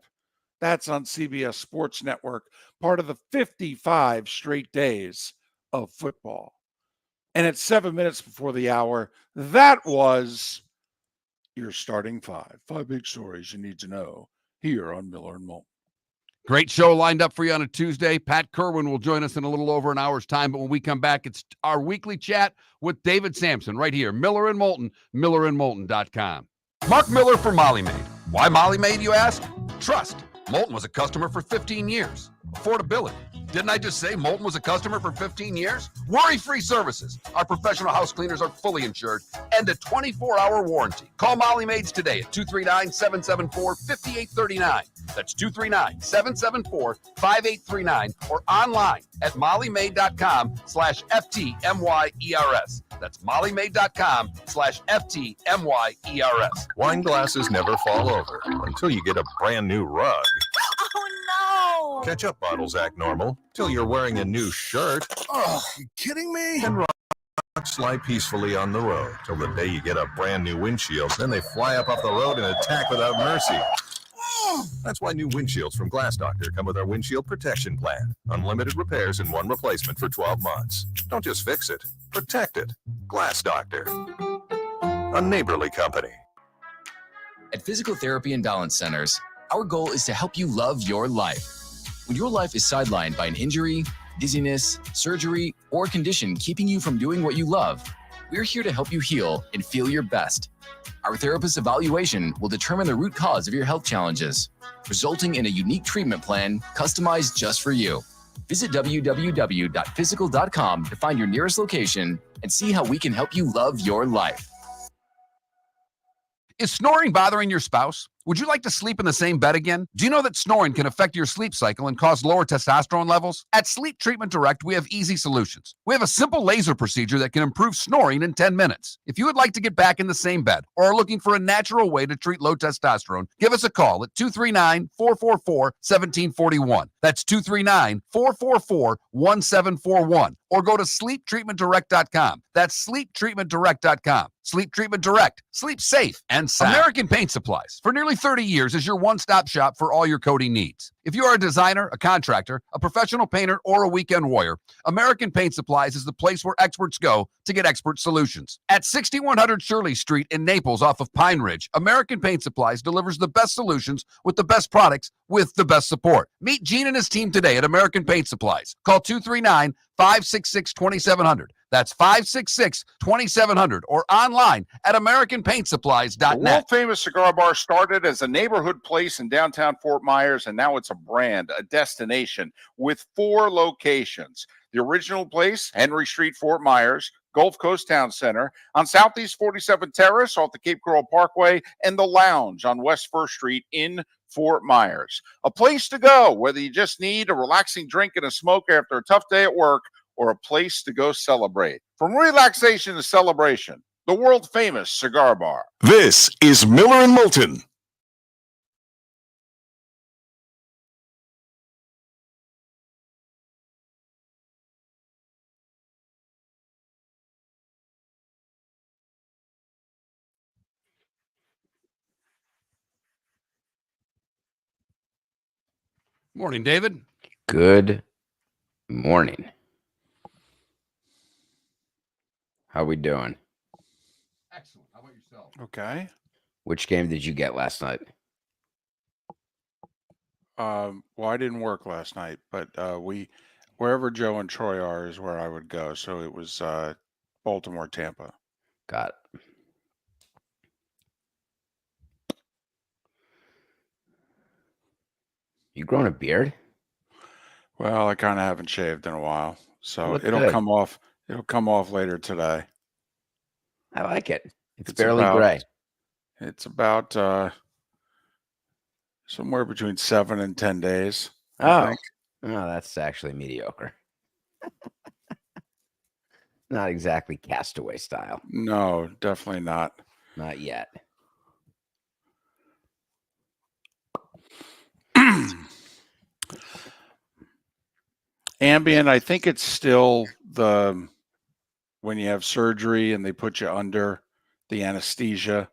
That's on CBS Sports Network, part of the 55 straight days of football. And at 7 minutes before the hour, that was your starting five. 5 big stories you need to know here on Miller and Moulton. Great show lined up for you on a Tuesday. Pat Kirwan will join us in a little over an hour's time, but when we come back, it's our weekly chat with David Samson right here, Miller and Moulton, millerandmoulton.com. Mark Miller for Molly Maid. Why Molly Maid, you ask? Trust. Moulton was a customer for 15 years. Affordability. Didn't I just say Moulton was a customer for 15 years? Worry-free services. Our professional house cleaners are fully insured and a 24-hour warranty. Call Molly Maids today at 239-774-5839. That's 239-774-5839 or online at mollymaid.com/FTMYERS. That's mollymaid.com/FTMYERS. Wine glasses never fall over until you get a brand new rug. Oh, no! Ketchup bottles act normal till you're wearing a new shirt. Oh, you kidding me? And rocks slide peacefully on the road till the day you get a brand new windshield. Then they fly up off the road and attack without mercy. That's why new windshields from Glass Doctor come with our windshield protection plan. Unlimited repairs and one replacement for 12 months. Don't just fix it, protect it. Glass Doctor, a neighborly company. At Physical Therapy and Balance Centers, our goal is to help you love your life. When your life is sidelined by an injury, dizziness, surgery, or condition keeping you from doing what you love, we're here to help you heal and feel your best. Our therapist evaluation will determine the root cause of your health challenges, resulting in a unique treatment plan customized just for you. Visit www.physical.com to find your nearest location and see how we can help you love your life. Is snoring bothering your spouse? Would you like to sleep in the same bed again? Do you know that snoring can affect your sleep cycle and cause lower testosterone levels? At Sleep Treatment Direct, we have easy solutions. We have a simple laser procedure that can improve snoring in 10 minutes. If you would like to get back in the same bed or are looking for a natural way to treat low testosterone, give us a call at 239-444-1741. That's 239-444-1741. Or go to sleeptreatmentdirect.com. That's sleeptreatmentdirect.com. Sleep Treatment Direct. Sleep safe and sound. American Paint Supplies, for nearly 30 years, is your one-stop shop for all your coating needs. If you are a designer, a contractor, a professional painter, or a weekend warrior, American Paint Supplies is the place where experts go to get expert solutions. At 6100 Shirley Street in Naples off of Pine Ridge, American Paint Supplies delivers the best solutions with the best products with the best support. Meet Gene and his team today at American Paint Supplies. Call 239-566-2700. That's 566-2700 or online at AmericanPaintSupplies.net. The world-famous cigar bar started as a neighborhood place in downtown Fort Myers, and now it's a brand, a destination with 4 locations. The original place, Henry Street, Fort Myers, Gulf Coast Town Center, on Southeast 47th Terrace off the Cape Coral Parkway, and the Lounge on West 1st Street in Fort Myers. A place to go, whether you just need a relaxing drink and a smoke after a tough day at work, or a place to go celebrate. From relaxation to celebration, the world-famous cigar bar. This is Miller and Moulton. Morning, David. Good morning. How we doing? Excellent. How about yourself? Okay. Which game did you get last night? Well, I didn't work last night, but wherever Joe and Troy are is where I would go. So it was Baltimore, Tampa. Got it. You growing a beard? Well, I kind of haven't shaved in a while, so Look it'll good. come off. It'll come off later today. I like it. It's It's barely about gray. it's about somewhere between 7 and 10 days, I Oh, think. that's actually mediocre. Not exactly Castaway style. No, definitely not. Not yet. Ambien, I think it's still the when you have surgery and they put you under the anesthesia.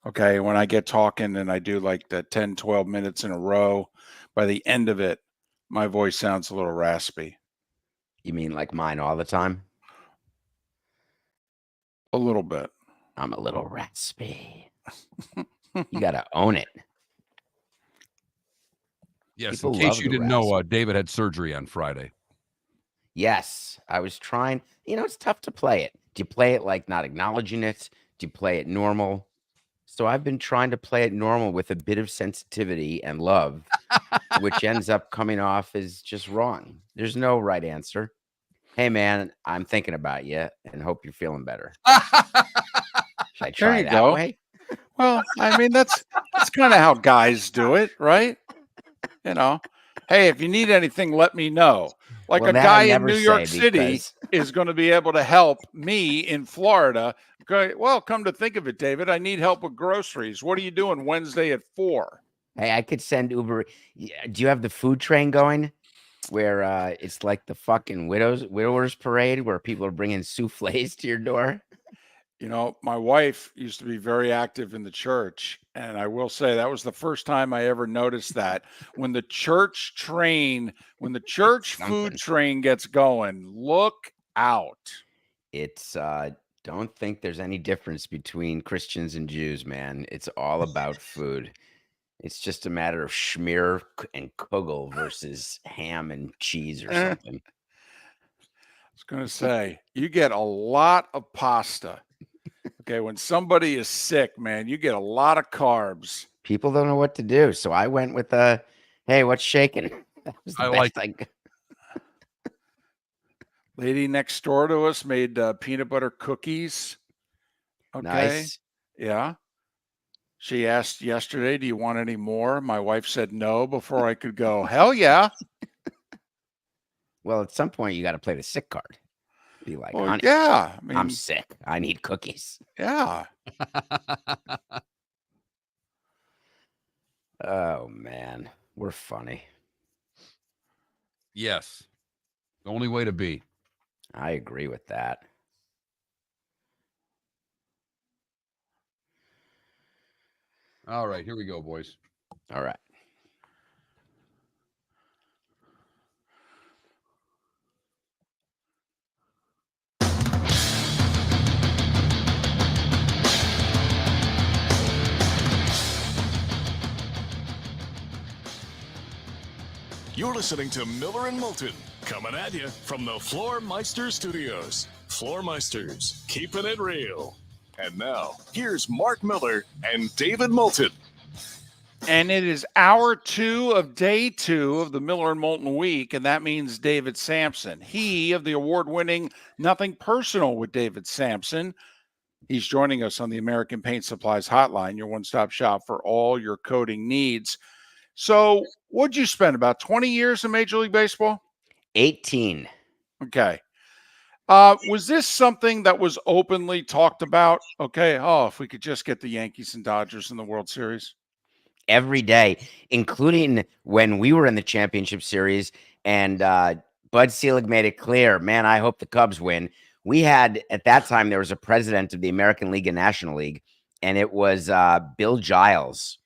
Okay, when I get talking and I do like the 10, 12 minutes in a row, by the end of it, my voice sounds a little raspy. You mean like mine all the time? A little bit. I'm a little raspy. You got to own it. Yes, People in case love you the didn't know, rasp. David had surgery on Friday. Yes, I was trying. It's tough to play it. Do you play it like not acknowledging it? Do you play it normal? So I've been trying to play it normal with a bit of sensitivity and love, which ends up coming off as just wrong. There's no right answer. Hey, man, I'm thinking about you and hope you're feeling better. Should I try you that go. way? Well, I mean, that's kind of how guys do it, right? Hey, if you need anything, let me know. Like Well, a that I guy in never New say York City because- is going to be able to help me in Florida. Okay, well, come to think of it, David, I need help with groceries. What are you doing Wednesday at 4? Hey, I could send Uber. Do you have the food train going? Where it's like the fucking widowers parade where people are bringing souffles to your door? My wife used to be very active in the church, and I will say that was the first time I ever noticed that when the church food train gets going, look out. It's don't think there's any difference between Christians and Jews, man. It's all about food. It's just a matter of schmear and kugel versus ham and cheese or something. I was going to say, you get a lot of pasta. Okay, when somebody is sick, man, you get a lot of carbs. People don't know what to do, so I went with hey, what's shaking? That was the I best like Lady next door to us made peanut butter cookies. Okay. Nice. Yeah. She asked yesterday, do you want any more? My wife said no before I could go, hell yeah. Well, at some point, you got to play the sick card. Be like, Well, honey, yeah. I mean, I'm sick. I need cookies. yeah. Oh, man. We're funny. Yes. The only way to be. I agree with that. All right, here we go, boys. All right. You're listening to Miller and Moulton, coming at you from the Floormeister Studios. Floormeisters, keeping it real. And now, here's Mark Miller and David Moulton. And it is hour 2 of day 2 of the Miller and Moulton week, and that means David Samson. He of the award-winning Nothing Personal with David Samson. He's joining us on the American Paint Supplies Hotline, your one-stop shop for all your coating needs. So what'd you spend, about 20 years in Major League Baseball? 18. Okay. Was this something that was openly talked about? Okay, if we could just get the Yankees and Dodgers in the World Series. Every day, including when we were in the championship series and Bud Selig made it clear, man, I hope the Cubs win. We had, at that time, there was a president of the American League and National League, and it was Bill Giles.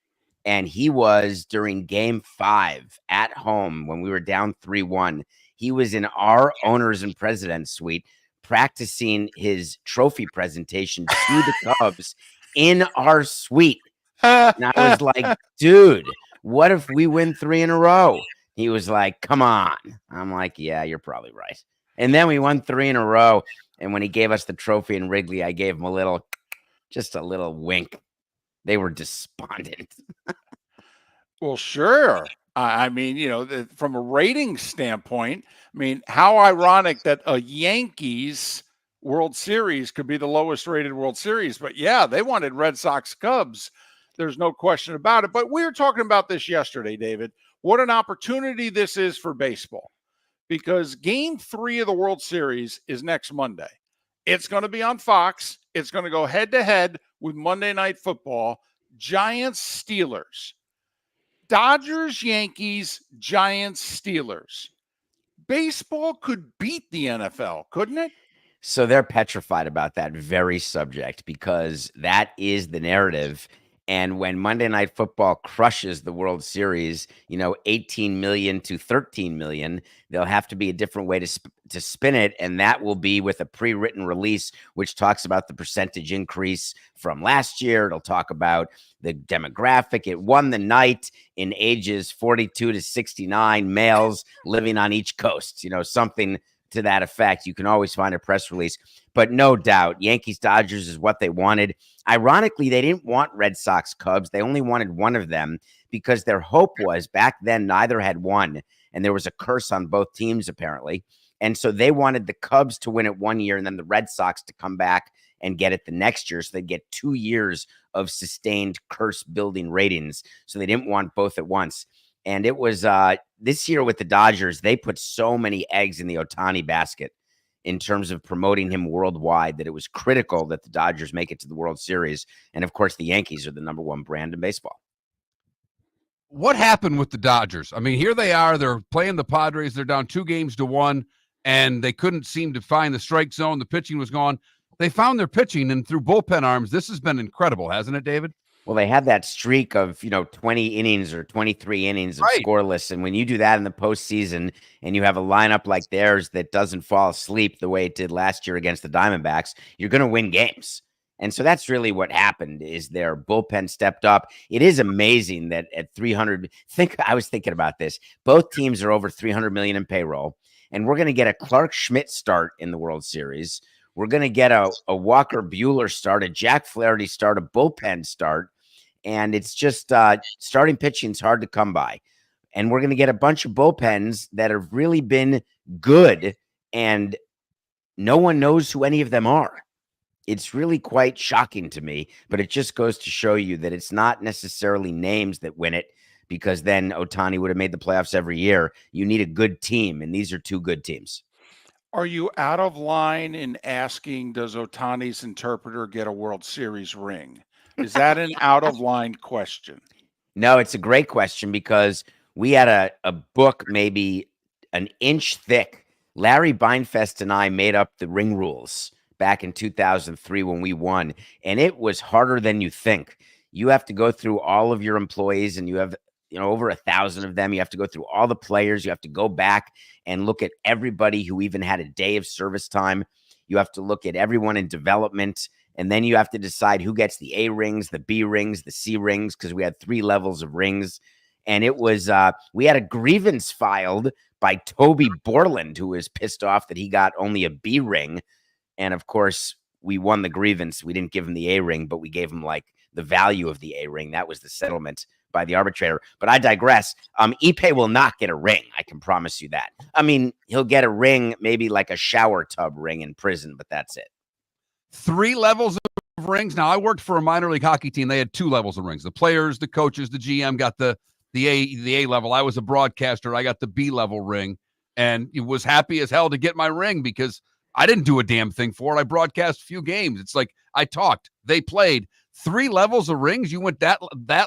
And he was during game 5 at home when we were down 3-1. He was in our owners and president's suite practicing his trophy presentation to the Cubs in our suite. And I was like, dude, what if we win 3 in a row? He was like, come on. I'm like, yeah, you're probably right. And then we won 3 in a row. And when he gave us the trophy in Wrigley, I gave him just a little wink. They were despondent. Well, sure. I mean, from a ratings standpoint, I mean, how ironic that a Yankees World Series could be the lowest rated World Series. But yeah, they wanted Red Sox Cubs. There's no question about it. But we were talking about this yesterday, David. What an opportunity this is for baseball, because game 3 of the World Series is next Monday. It's going to be on Fox. It's going to go head to head with Monday Night Football. Giants, Steelers. Dodgers, Yankees, Giants, Steelers. Baseball could beat the NFL, couldn't it? So they're petrified about that very subject because that is the narrative. And when Monday Night Football crushes the World Series, 18 million to 13 million, there'll have to be a different way to spin it. And that will be with a pre-written release, which talks about the percentage increase from last year. It'll talk about the demographic. It won the night in ages 42 to 69 males living on each coast, something to that effect. You can always find a press release, but no doubt Yankees Dodgers is what they wanted. Ironically, they didn't want Red Sox Cubs. They only wanted one of them because their hope was back then neither had won, and there was a curse on both teams apparently. And so they wanted the Cubs to win it one year and then the Red Sox to come back and get it the next year. So they'd get 2 years of sustained curse building ratings. So they didn't want both at once. And it was this year with the Dodgers, they put so many eggs in the Ohtani basket in terms of promoting him worldwide that it was critical that the Dodgers make it to the World Series. And of course, the Yankees are the number one brand in baseball. What happened with the Dodgers? I mean, here they are. They're playing the Padres. They're down 2-1, and they couldn't seem to find the strike zone. The pitching was gone. They found their pitching, and through bullpen arms, this has been incredible, hasn't it, David? Well, they had that streak of, 20 innings or 23 innings of scoreless. And when you do that in the postseason and you have a lineup like theirs that doesn't fall asleep the way it did last year against the Diamondbacks, you're going to win games. And so that's really what happened is their bullpen stepped up. It is amazing that at 300, I was thinking about this. Both teams are over 300 million in payroll. And we're going to get a Clark Schmidt start in the World Series. We're going to get a Walker Buehler start, a Jack Flaherty start, a bullpen start. And it's just starting pitching is hard to come by. And we're going to get a bunch of bullpens that have really been good, and no one knows who any of them are. It's really quite shocking to me, but it just goes to show you that it's not necessarily names that win it, because then Ohtani would have made the playoffs every year. You need a good team, and these are two good teams. Are you out of line in asking, does Ohtani's interpreter get a World Series ring? Is that an out-of-line question? No, it's a great question because we had a book maybe an inch thick. Larry Beinfest and I made up the ring rules back in 2003 when we won, and it was harder than you think. You have to go through all of your employees, and you have over 1,000 of them. You have to go through all the players. You have to go back and look at everybody who even had a day of service time. You have to look at everyone in development. And then you have to decide who gets the A rings, the B rings, the C rings, because we had 3 levels of rings. And it was, we had a grievance filed by Toby Borland, who was pissed off that he got only a B ring. And of course, we won the grievance. We didn't give him the A ring, but we gave him like the value of the A ring. That was the settlement by the arbitrator. But I digress. Ipe will not get a ring. I can promise you that. I mean, he'll get a ring, maybe like a shower tub ring in prison, but that's it. 3 levels of rings. Now, I worked for a minor league hockey team. They had 2 levels of rings. The players, the coaches, the GM got the A level. I was a broadcaster. I got the B level ring, and was happy as hell to get my ring because I didn't do a damn thing for it. I broadcast a few games. It's like I talked. They played. 3 levels of rings. You went that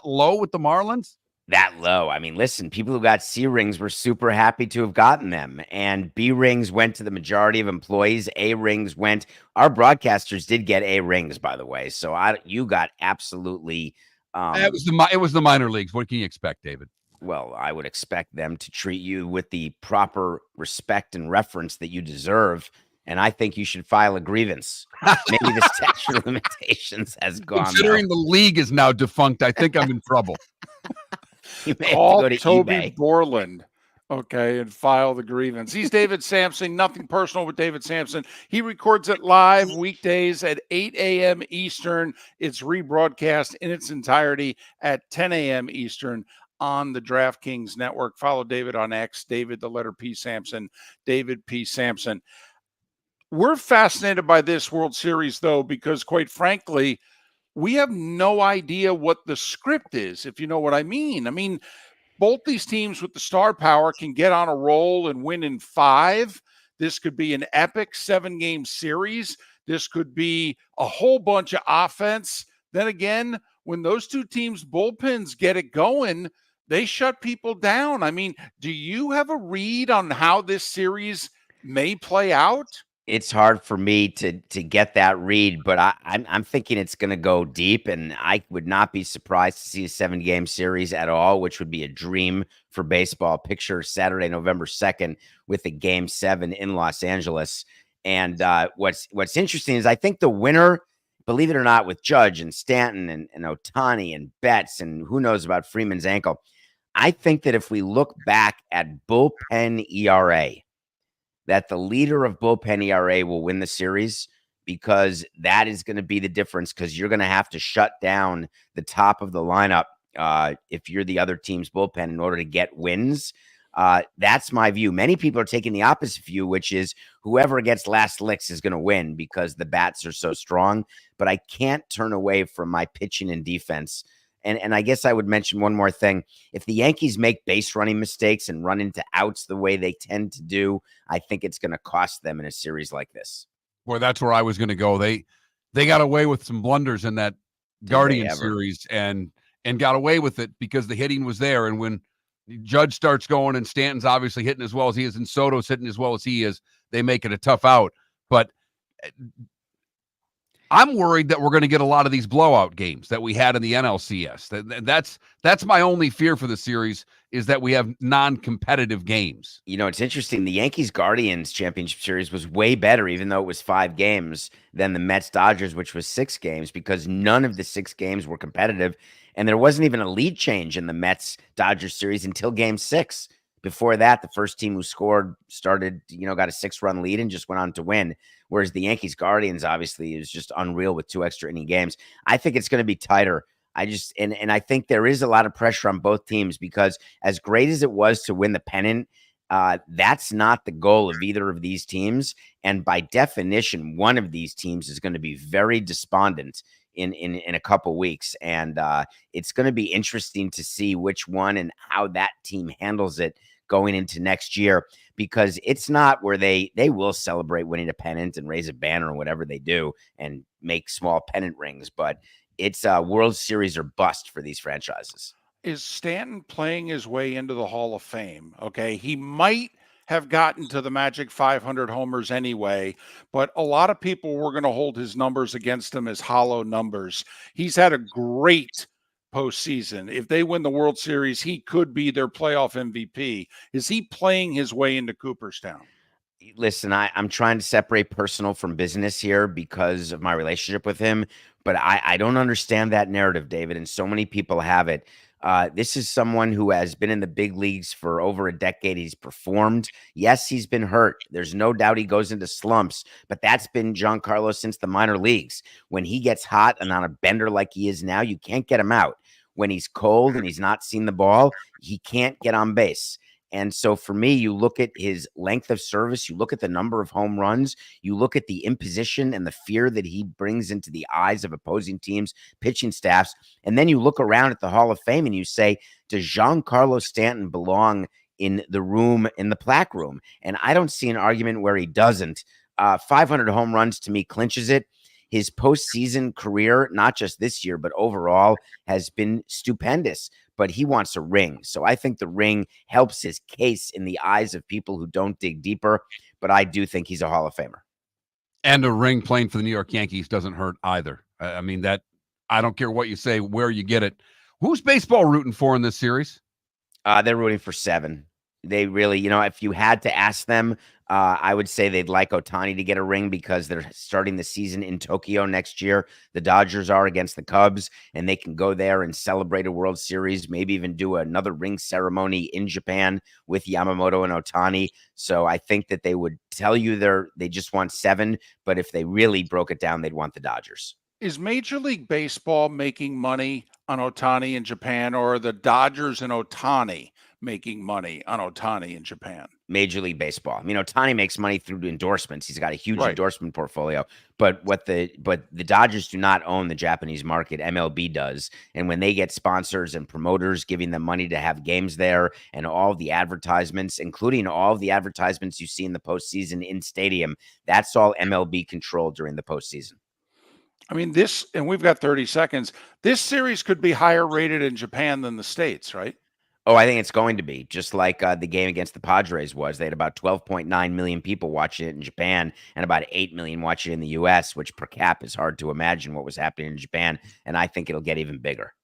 low with the Marlins? That low. I mean, listen, people who got C rings were super happy to have gotten them. And B rings went to the majority of employees. A rings went. Our broadcasters did get A rings, by the way. So you got absolutely. It was the minor leagues. What can you expect, David? Well, I would expect them to treat you with the proper respect and reference that you deserve. And I think you should file a grievance. Maybe the statute of limitations has gone. Considering the league is now defunct, I think I'm in trouble. You may Call have to go to Toby eBay. Borland, okay, and file the grievance. He's David Samson. Nothing personal with David Samson. He records it live weekdays at 8 a.m. Eastern. It's rebroadcast in its entirety at 10 a.m. Eastern on the DraftKings network. Follow David on X, David, the letter P Samson, David P Samson. We're fascinated by this World Series, though, because quite frankly, we have no idea what the script is, if you know what I mean. I mean, both these teams with the star power can get on a roll and win in 5. This could be an epic 7-game series. This could be a whole bunch of offense. Then again, when those two teams' bullpens get it going, they shut people down. I mean, do you have a read on how this series may play out? It's hard for me to get that read, but I'm thinking it's going to go deep, and I would not be surprised to see a 7-game series at all, which would be a dream for baseball. Picture Saturday, November 2nd, with a Game 7 in Los Angeles. And what's interesting is I think the winner, believe it or not, with Judge and Stanton and Ohtani and Betts and who knows about Freeman's ankle, I think that if we look back at bullpen ERA, that the leader of bullpen ERA will win the series, because that is going to be the difference, because you're going to have to shut down the top of the lineup if you're the other team's bullpen in order to get wins. That's my view. Many people are taking the opposite view, which is whoever gets last licks is going to win because the bats are so strong. But I can't turn away from my pitching and defense. And I guess I would mention one more thing. If the Yankees make base running mistakes and run into outs the way they tend to do, I think it's going to cost them in a series like this. Boy, that's where I was going to go. They got away with some blunders in that Guardian series and got away with it because the hitting was there. And when Judge starts going and Stanton's obviously hitting as well as he is and Soto's hitting as well as he is, they make it a tough out. But I'm worried that we're going to get a lot of these blowout games that we had in the NLCS. That's my only fear for the series, is that we have non-competitive games. You know, it's interesting. The Yankees-Guardians championship series was way better, even though it was 5 games, than the Mets-Dodgers, which was 6 games, because none of the 6 games were competitive. And there wasn't even a lead change in the Mets-Dodgers series until Game 6. Before that, the first team who scored got a 6-run lead and just went on to win. Whereas the Yankees-Guardians, obviously, is just unreal with 2 extra inning games. I think it's going to be tighter. I think there is a lot of pressure on both teams, because as great as it was to win the pennant, that's not the goal of either of these teams. And by definition, one of these teams is going to be very despondent in a couple weeks. And it's going to be interesting to see which one and how that team handles it going into next year, because it's not where they will celebrate winning a pennant and raise a banner or whatever they do and make small pennant rings, but it's a World Series or bust for these franchises. Is Stanton playing his way into the Hall of Fame? Okay, he might have gotten to the magic 500 homers anyway, but a lot of people were going to hold his numbers against him as hollow numbers. He's had a great postseason. If they win the World Series, he could be their playoff MVP. Is he playing his way into Cooperstown? Listen, I'm trying to separate personal from business here because of my relationship with him, but I don't understand that narrative, David, and so many people have it. This is someone who has been in the big leagues for over a decade. He's performed. Yes, he's been hurt. There's no doubt he goes into slumps, but that's been Giancarlo since the minor leagues. When he gets hot and on a bender like he is now, you can't get him out. When he's cold and he's not seen the ball, he can't get on base. And so for me, you look at his length of service, you look at the number of home runs, you look at the imposition and the fear that he brings into the eyes of opposing teams' pitching staffs, and then you look around at the Hall of Fame and you say, does Giancarlo Stanton belong in the room, in the plaque room? And I don't see an argument where he doesn't. 500 home runs to me clinches it. His postseason career, not just this year, but overall, has been stupendous. But he wants a ring. So I think the ring helps his case in the eyes of people who don't dig deeper. But I do think he's a Hall of Famer. And a ring playing for the New York Yankees doesn't hurt either. I mean, that I don't care what you say, where you get it. Who's baseball rooting for in this series? They're rooting for 7. They really, if you had to ask them, I would say they'd like Ohtani to get a ring because they're starting the season in Tokyo next year. The Dodgers are against the Cubs, and they can go there and celebrate a World Series, maybe even do another ring ceremony in Japan with Yamamoto and Ohtani. So I think that they would tell you they just want 7, but if they really broke it down, they'd want the Dodgers. Is Major League Baseball making money on Otani in Japan, or are the Dodgers and Otani making money on Otani in Japan? Major League Baseball. I mean, Otani makes money through endorsements. He's got a huge Right. endorsement portfolio. But the Dodgers do not own the Japanese market. MLB does. And when they get sponsors and promoters giving them money to have games there, and all the advertisements, including all the advertisements you see in the postseason in stadium, that's all MLB controlled during the postseason. I mean, this, and we've got 30 seconds. This series could be higher rated in Japan than the States, right? Oh, I think it's going to be just like the game against the Padres was. They had about 12.9 million people watching it in Japan and about 8 million watching it in the U.S., which per cap is hard to imagine what was happening in Japan. And I think it'll get even bigger.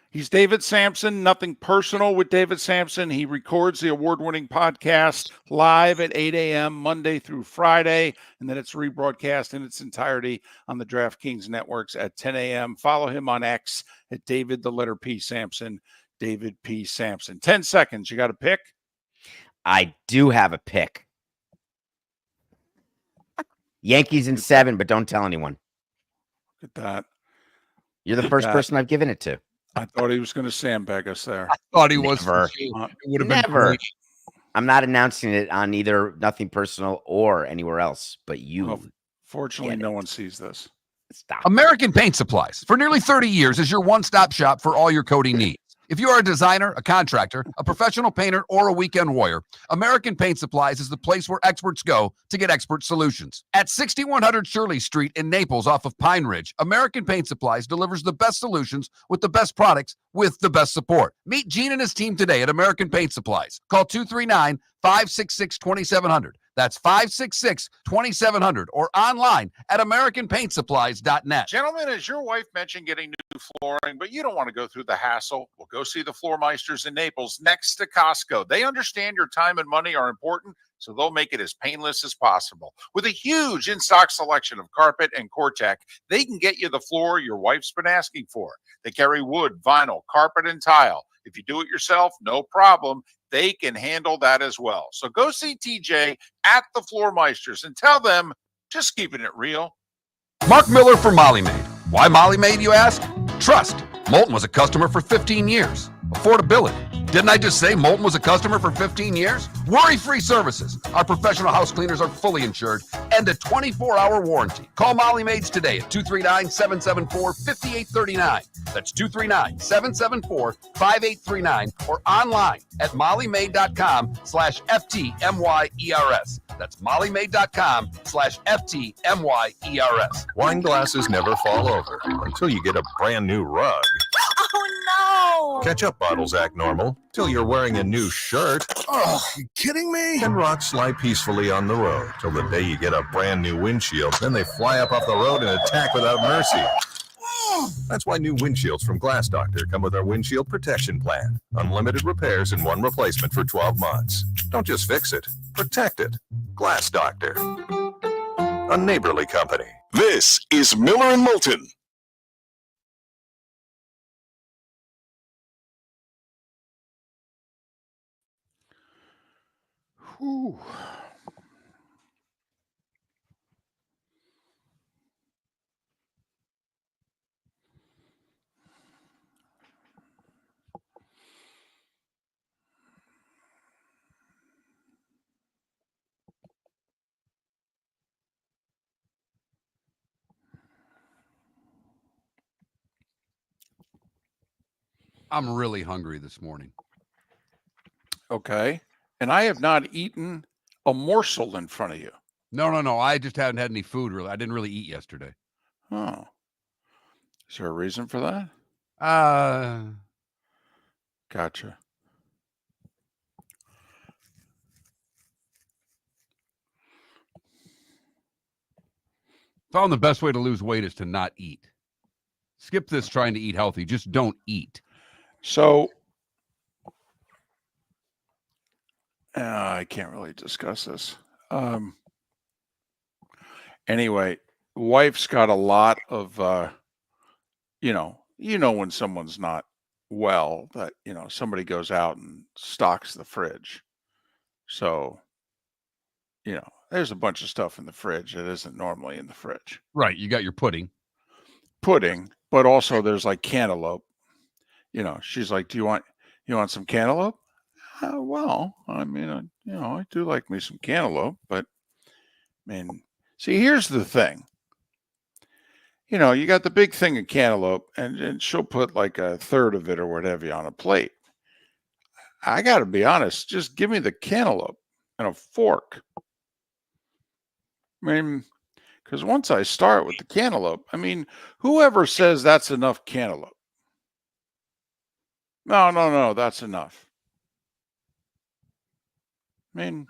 He's David Samson. Nothing personal with David Samson. He records the award-winning podcast live at 8 a.m. Monday through Friday, and then it's rebroadcast in its entirety on the DraftKings networks at 10 a.m. Follow him on X at David the letter P Samson. David P. Samson. 10 seconds. You got a pick? I do have a pick. Yankees in 7, but don't tell anyone. Look at that. You're the first person I've given it to. I thought he was going to sandbag us there. I thought he was. Never. It would have been Never. great. I'm not announcing it on either Nothing Personal or anywhere else, but you. Well, fortunately, no one sees this. Stop. American Paint Supplies, for nearly 30 years, is your one-stop shop for all your coating needs. If you are a designer, a contractor, a professional painter, or a weekend warrior, American Paint Supplies is the place where experts go to get expert solutions. At 6100 Shirley Street in Naples off of Pine Ridge, American Paint Supplies delivers the best solutions with the best products with the best support. Meet Gene and his team today at American Paint Supplies. Call 239-566-2700. That's 566-2700 or online at AmericanPaintSupplies.net. Gentlemen, as your wife mentioned getting new flooring, but you don't want to go through the hassle, well, go see the Floormeisters in Naples next to Costco. They understand your time and money are important, so they'll make it as painless as possible. With a huge in-stock selection of carpet and Cortec, they can get you the floor your wife's been asking for. They carry wood, vinyl, carpet, and tile. If you do it yourself, no problem. They can handle that as well. So go see TJ at the Floormeisters and tell them, just keeping it real. Mark Miller for Molly Maid. Why Molly Maid, you ask? Trust. Moulton was a customer for 15 years. Affordability. Didn't I just say Moulton was a customer for 15 years? Worry-free services. Our professional house cleaners are fully insured and a 24-hour warranty. Call Molly Maids today at 239-774-5839. That's 239-774-5839 or online at mollymaid.com/FTMYERS. That's mollymaid.com/FTMYERS. Wine glasses never fall over until you get a brand new rug. Oh, no. Ketchup bottles act normal till you're wearing a new shirt. Oh, you kidding me? And rocks lie peacefully on the road till the day you get a brand new windshield. Then they fly up off the road and attack without mercy. That's why new windshields from Glass Doctor come with our windshield protection plan. Unlimited repairs and one replacement for 12 months. Don't just fix it, protect it. Glass Doctor. A neighborly company. This is Miller and Moulton. Whew. I'm really hungry this morning. Okay. And I have not eaten a morsel in front of you. No. I just haven't had any food, really. I didn't really eat yesterday. Oh. Is there a reason for that? Gotcha. Found the best way to lose weight is to not eat. Skip this trying to eat healthy. Just don't eat. So I can't really discuss this. Anyway, wife's got a lot of, when someone's not well, that, somebody goes out and stocks the fridge. So, there's a bunch of stuff in the fridge that isn't normally in the fridge. Right. You got your pudding. pudding, but also there's like cantaloupe. She's like, "Do you want some cantaloupe?" Well, I mean, I do like me some cantaloupe, but I mean, see, here's the thing. You got the big thing of cantaloupe, and she'll put like a third of it or whatever on a plate. I got to be honest, just give me the cantaloupe and a fork. I mean, because once I start with the cantaloupe, I mean, whoever says that's enough cantaloupe? No, that's enough. I mean,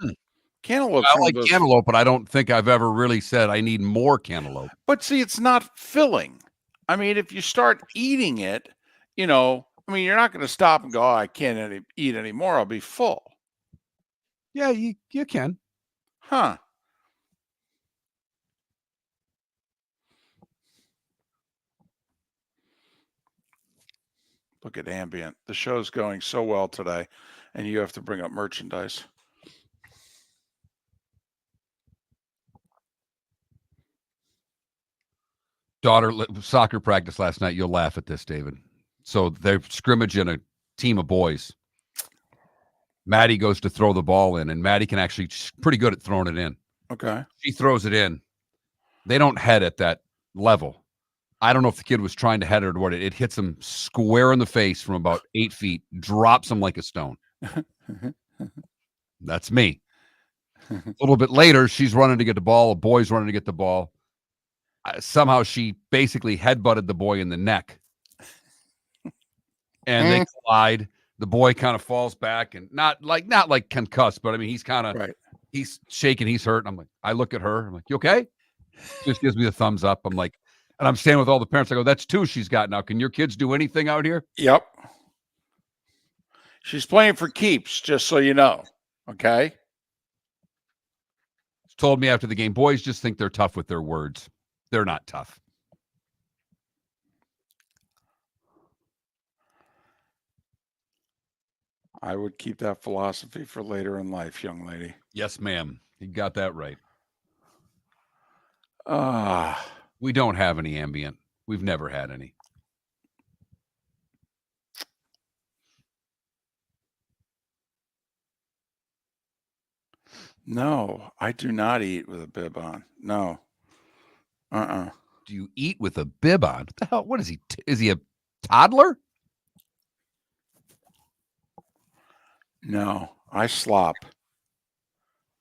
cantaloupe. I like cantaloupe, but I don't think I've ever really said I need more cantaloupe. But see, it's not filling. I mean, if you start eating it, I mean, you're not going to stop and go, "Oh, I can't eat anymore. I'll be full." Yeah, you can. Huh. Look at Ambient. The show's going so well today, and you have to bring up merchandise. Daughter soccer practice last night. You'll laugh at this, David. So they're scrimmaging a team of boys. Maddie goes to throw the ball in, and Maddie can actually, she's pretty good at throwing it in. Okay. She throws it in. They don't head at that level. I don't know if the kid was trying to head it or what. It hits him square in the face from about 8 feet, drops him like a stone. That's me. A little bit later, she's running to get the ball. A boy's running to get the ball. Somehow she basically headbutted the boy in the neck. And they collide. The boy kind of falls back and not like concussed, but I mean, he's kind of, right. He's shaking. He's hurt. And I look at her. I'm like, "You okay?" She just gives me the thumbs up. I'm like, and I'm standing with all the parents. I go, "That's 2 she's got now. Can your kids do anything out here?" Yep. She's playing for keeps, just so you know. Okay. She told me after the game, boys just think they're tough with their words. They're not tough. I would keep that philosophy for later in life, young lady. Yes, ma'am. You got that right. We don't have any Ambient. We've never had any. No, I do not eat with a bib on. No. Do you eat with a bib on? What the hell? What is he? Is he a toddler? No, I slop.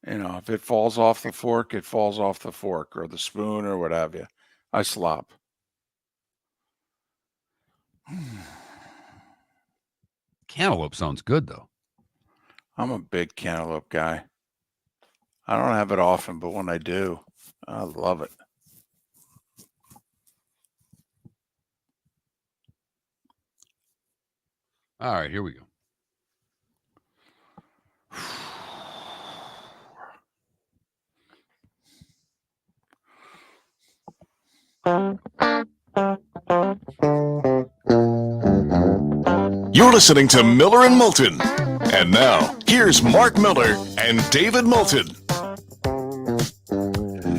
If it falls off the fork, it falls off the fork or the spoon or what have you. I slop. Cantaloupe sounds good, though. I'm a big cantaloupe guy. I don't have it often, but when I do, I love it. All right, here we go. You're listening to Miller and Moulton. And now, here's Mark Miller and David Moulton.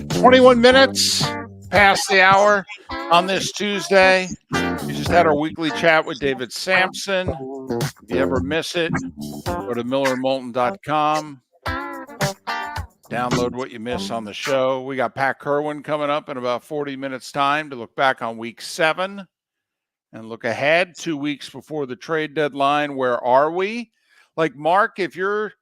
21 minutes past the hour on this Tuesday. We just had our weekly chat with David Samson. If you ever miss it, go to millerandmoulton.com. Download what you miss on the show. We got Pat Kirwan coming up in about 40 minutes time to look back on week 7 and look ahead 2 weeks before the trade deadline. Where are we? Like, Mark, if you're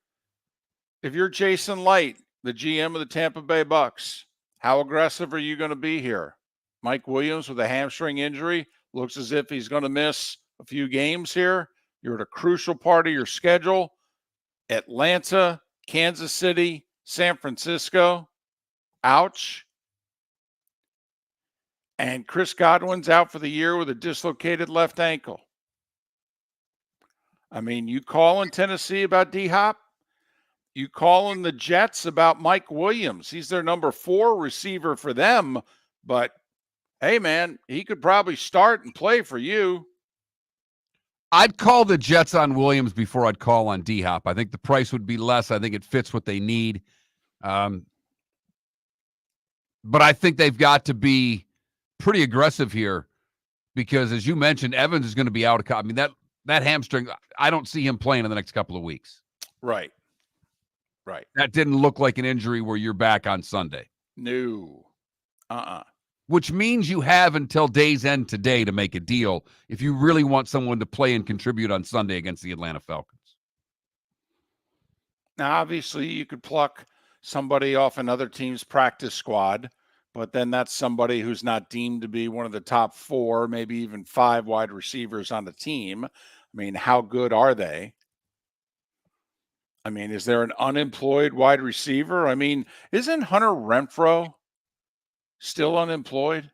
Jason Light, the GM of the Tampa Bay Bucks, how aggressive are you going to be here? Mike Williams with a hamstring injury looks as if he's going to miss a few games here. You're at a crucial part of your schedule. Atlanta, Kansas City, San Francisco. Ouch. And Chris Godwin's out for the year with a dislocated left ankle. I mean, you calling Tennessee about D-Hop? You calling the Jets about Mike Williams? He's their number 4 receiver for them. But, hey, man, he could probably start and play for you. I'd call the Jets on Williams before I'd call on D-Hop. I think the price would be less. I think it fits what they need. But I think they've got to be pretty aggressive here because, as you mentioned, Evans is going to be out. I mean, that hamstring, I don't see him playing in the next couple of weeks. Right. That didn't look like an injury where you're back on Sunday. No. Which means you have until day's end today to make a deal if you really want someone to play and contribute on Sunday against the Atlanta Falcons. Now, obviously, you could pluck somebody off another team's practice squad, but then that's somebody who's not deemed to be one of the top 4, maybe even 5 wide receivers on the team. I mean, how good are they? I mean, is there an unemployed wide receiver? I mean, isn't Hunter Renfrow still unemployed?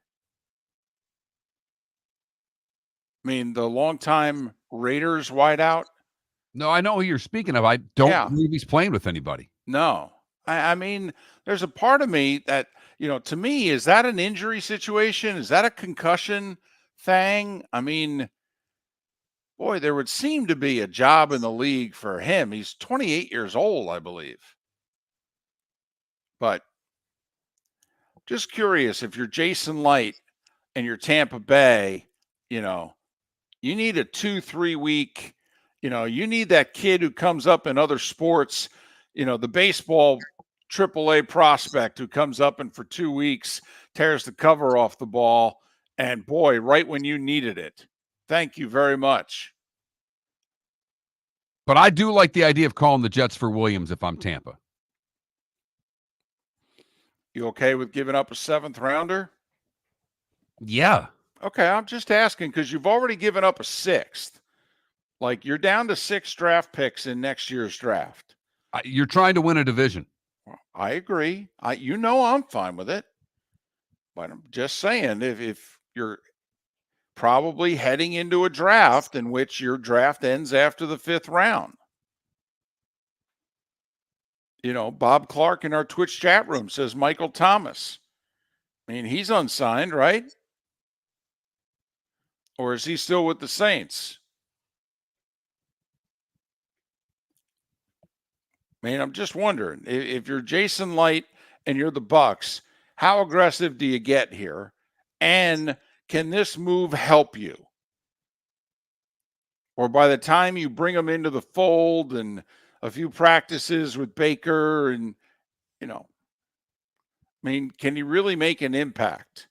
I mean, the longtime Raiders wideout? No, I know who you're speaking of. I don't believe he's playing with anybody. No. I mean, there's a part of me that, to me, is that an injury situation? Is that a concussion thing? I mean, boy, there would seem to be a job in the league for him. He's 28 years old, I believe. But just curious, if you're Jason Light and you're Tampa Bay, you need a 2-3 week, you need that kid who comes up in other sports, the baseball AAA prospect who comes up and for 2 weeks tears the cover off the ball. And boy, right when you needed it. Thank you very much. But I do like the idea of calling the Jets for Williams if I'm Tampa. You okay with giving up a 7th rounder? Yeah. Okay, I'm just asking because you've already given up a 6th. Like, you're down to 6 draft picks in next year's draft. You're trying to win a division. I agree. I'm fine with it. But I'm just saying, if you're probably heading into a draft in which your draft ends after the 5th round. Bob Clark in our Twitch chat room says Michael Thomas. I mean, he's unsigned, right? Or is he still with the Saints? Man, I'm just wondering, if you're Jason Light and you're the Bucks, how aggressive do you get here? And can this move help you? Or by the time you bring them into the fold and a few practices with Baker and, can he really make an impact?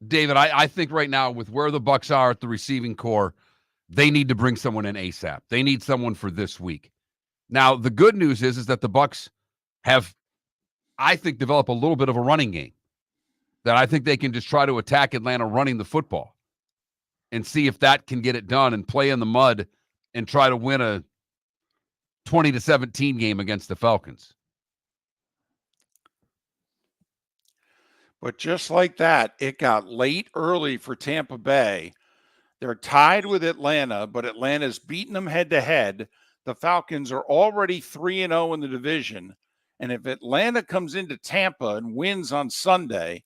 David, I think right now with where the Bucks are at the receiving core, they need to bring someone in ASAP. They need someone for this week. Now, the good news is that the Bucks have, I think, developed a little bit of a running game that I think they can just try to attack Atlanta running the football and see if that can get it done and play in the mud and try to win a 20-17 game against the Falcons. But just like that, it got late early for Tampa Bay. They're tied with Atlanta, but Atlanta's beaten them head-to-head. The Falcons are already 3-0 in the division. And if Atlanta comes into Tampa and wins on Sunday,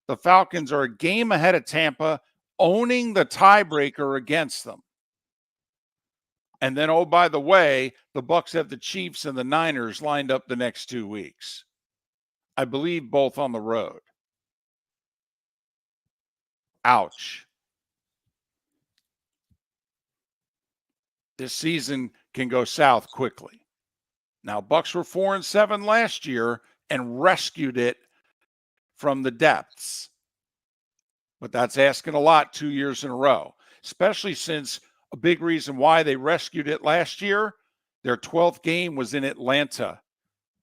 the Falcons are a game ahead of Tampa, owning the tiebreaker against them. And then, oh, by the way, the Bucks have the Chiefs and the Niners lined up the next 2 weeks. I believe both on the road. Ouch. This season can go south quickly. Now, Bucks were 4-7 last year and rescued it from the depths. But that's asking a lot 2 years in a row, especially since a big reason why they rescued it last year, their 12th game was in Atlanta,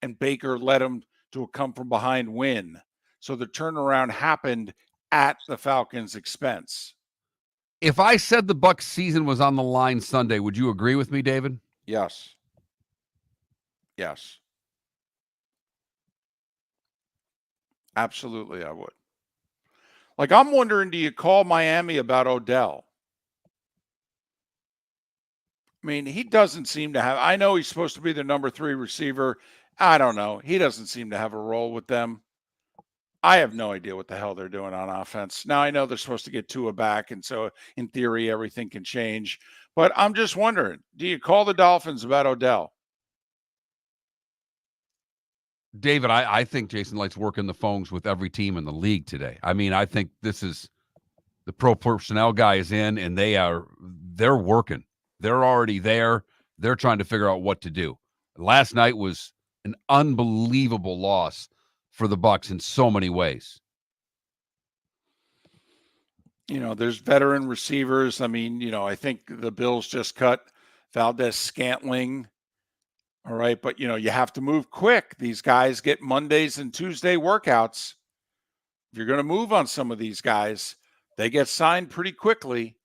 and Baker led them to a come-from-behind win. So the turnaround happened at the Falcons' expense. If I said the Bucs season was on the line Sunday, would you agree with me, David? Yes. Yes. Absolutely, I would. Like, I'm wondering, do you call Miami about Odell? I mean, he doesn't seem to have, I know he's supposed to be the number 3 receiver. I don't know. He doesn't seem to have a role with them. I have no idea what the hell they're doing on offense. Now, I know they're supposed to get Tua back, and so in theory, everything can change. But I'm just wondering, do you call the Dolphins about Odell? David, I think Jason Light's working the phones with every team in the league today. I mean, I think this is the pro personnel guy is in, and they're working. They're already there. They're trying to figure out what to do. Last night was an unbelievable loss for the Bucs in so many ways. There's veteran receivers. I mean, I think the Bills just cut Valdez-Scantling. All right, but you have to move quick. These guys get Mondays and Tuesday workouts. If you're going to move on some of these guys, they get signed pretty quickly.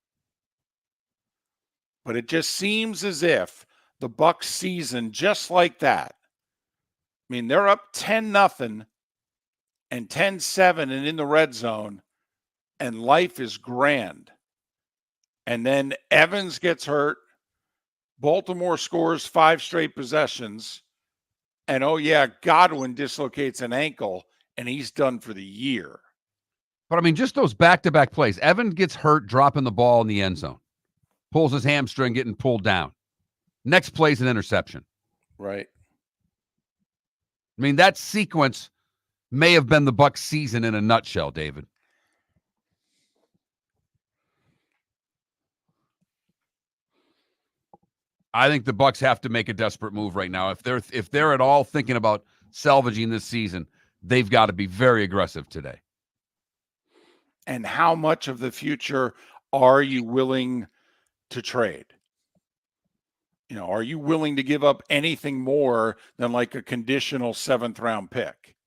But it just seems as if the Bucs season, just like that. I mean, they're up 10-0 and 10-7 and in the red zone, and life is grand. And then Evans gets hurt. Baltimore scores 5 straight possessions. And, oh, yeah, Godwin dislocates an ankle, and he's done for the year. But, I mean, just those back-to-back plays. Evans gets hurt dropping the ball in the end zone. Pulls his hamstring, getting pulled down. Next play's an interception. Right. I mean, that sequence may have been the Bucs season in a nutshell, David. I think the Bucs have to make a desperate move right now. If they're at all thinking about salvaging this season, they've got to be very aggressive today. And how much of the future are you willing to trade? Are you willing to give up anything more than like a conditional 7th round pick?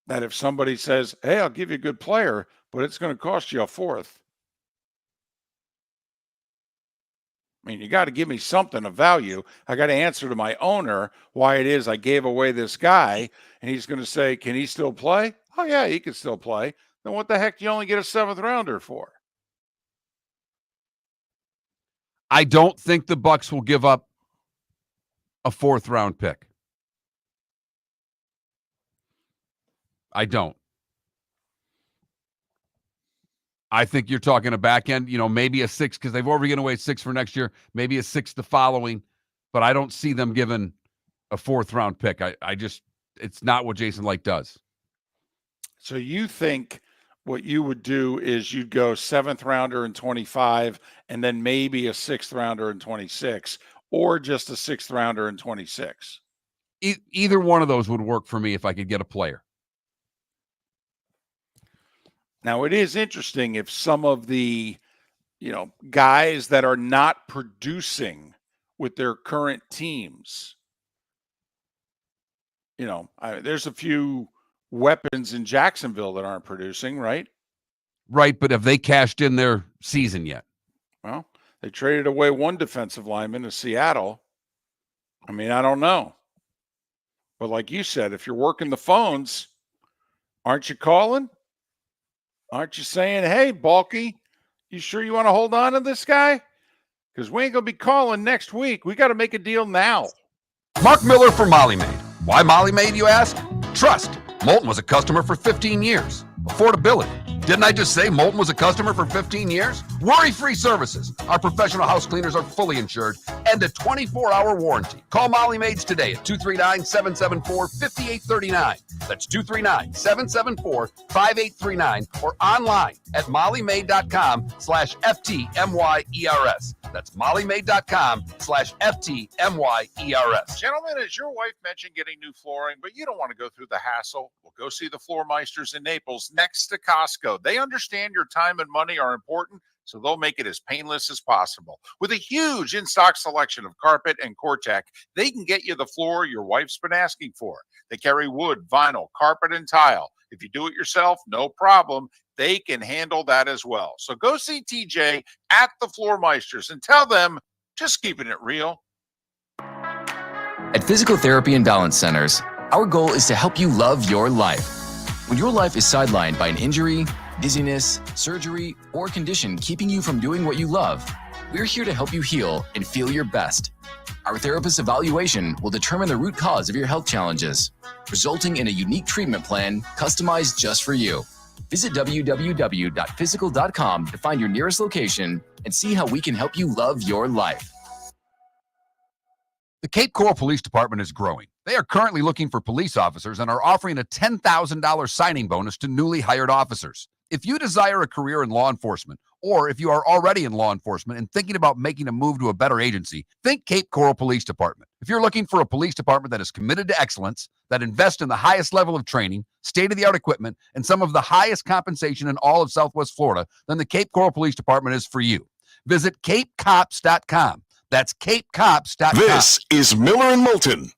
That if somebody says, hey, I'll give you a good player, but it's going to cost you a 4th. I mean, you got to give me something of value. I got to answer to my owner why it is I gave away this guy, and he's going to say, can he still play? Oh, yeah, he can still play. Then what the heck do you only get a 7th rounder for? I don't think the Bucs will give up a 4th round pick. I don't. I think you're talking a back end, maybe a 6 because they've already given away 6 for next year, maybe a 6 the following, but I don't see them giving a 4th round pick. It's not what Jason Light does. So you think what you would do is you'd go 7th rounder in 25 and then maybe a 6th rounder in 26 or just a 6th rounder in 26. Either one of those would work for me if I could get a player. Now, it is interesting if some of the, guys that are not producing with their current teams, there's a few weapons in Jacksonville that aren't producing, right? Right, but have they cashed in their season yet? Well, they traded away one defensive lineman to Seattle. I mean, I don't know. But like you said, if you're working the phones, aren't you calling? Aren't you saying, hey, Balky, you sure you want to hold on to this guy? Because we ain't going to be calling next week. We got to make a deal now. Mark Miller for Molly Maid. Why Molly Maid, you ask? Trust. Moulton was a customer for 15 years. Affordability. Didn't I just say Moulton was a customer for 15 years? Worry-free services. Our professional house cleaners are fully insured and a 24-hour warranty. Call Molly Maids today at 239-774-5839. That's 239-774-5839 or online at mollymaid.com/FTMYERS. That's mollymaid.com/FTMYERS. Gentlemen, as your wife mentioned getting new flooring, but you don't want to go through the hassle, well, go see the Floor Meisters in Naples next to Costco. They understand your time and money are important, so they'll make it as painless as possible. With a huge in-stock selection of carpet and Cortec, they can get you the floor your wife's been asking for. They carry wood, vinyl, carpet, and tile. If you do it yourself, no problem. They can handle that as well. So go see TJ at the Floor Meisters and tell them, just keeping it real. At Physical Therapy and Balance Centers, our goal is to help you love your life. When your life is sidelined by an injury, dizziness, surgery, or condition keeping you from doing what you love, we're here to help you heal and feel your best. Our therapist's evaluation will determine the root cause of your health challenges, resulting in a unique treatment plan customized just for you. Visit www.physical.com to find your nearest location and see how we can help you love your life. The Cape Coral Police Department is growing. They are currently looking for police officers and are offering a $10,000 signing bonus to newly hired officers. If you desire a career in law enforcement, or if you are already in law enforcement and thinking about making a move to a better agency, think Cape Coral Police Department. If you're looking for a police department that is committed to excellence, that invests in the highest level of training, state-of-the-art equipment, and some of the highest compensation in all of Southwest Florida, then the Cape Coral Police Department is for you. Visit capecops.com. That's capecops.com. This is Miller and Moulton.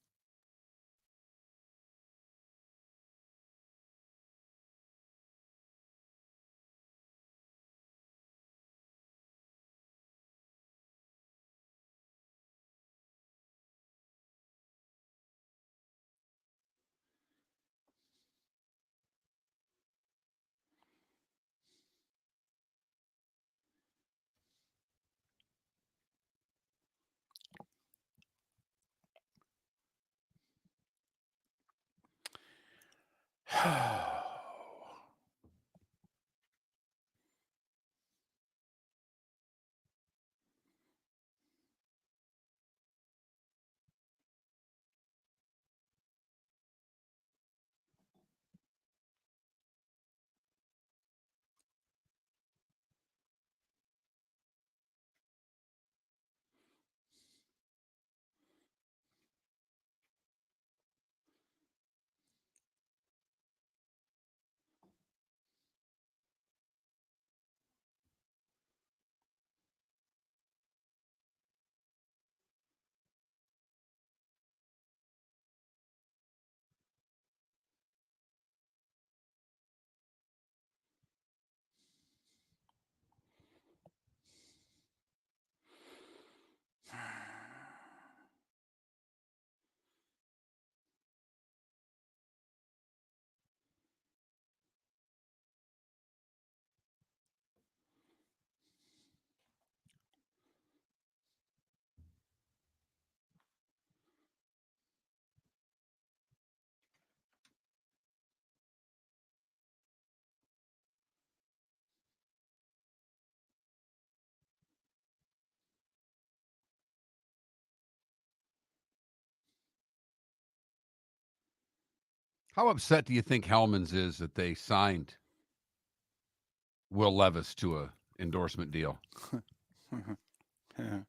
How upset do you think Hellman's is that they signed Will Levis to a endorsement deal? Yeah.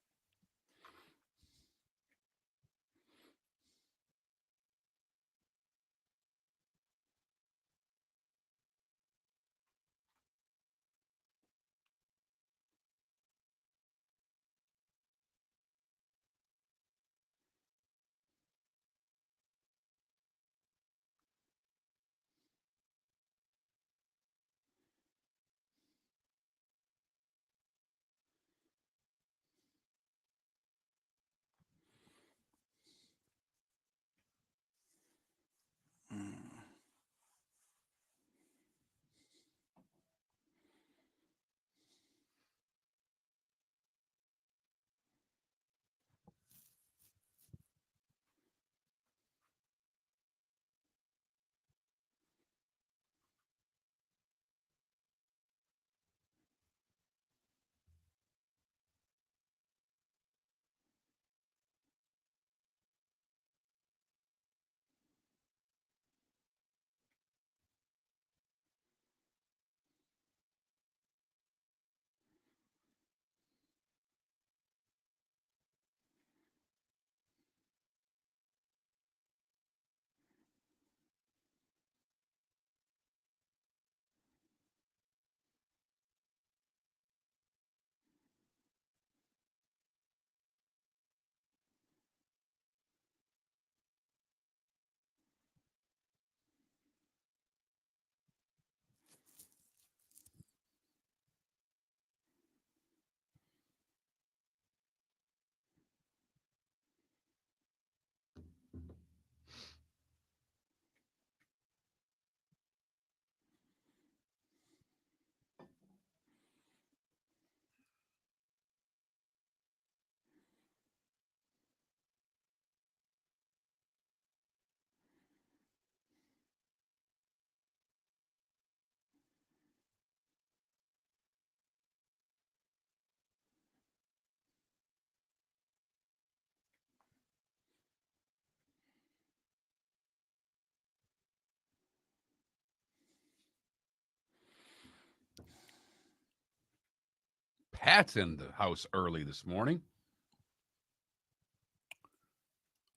Pat's in the house early this morning.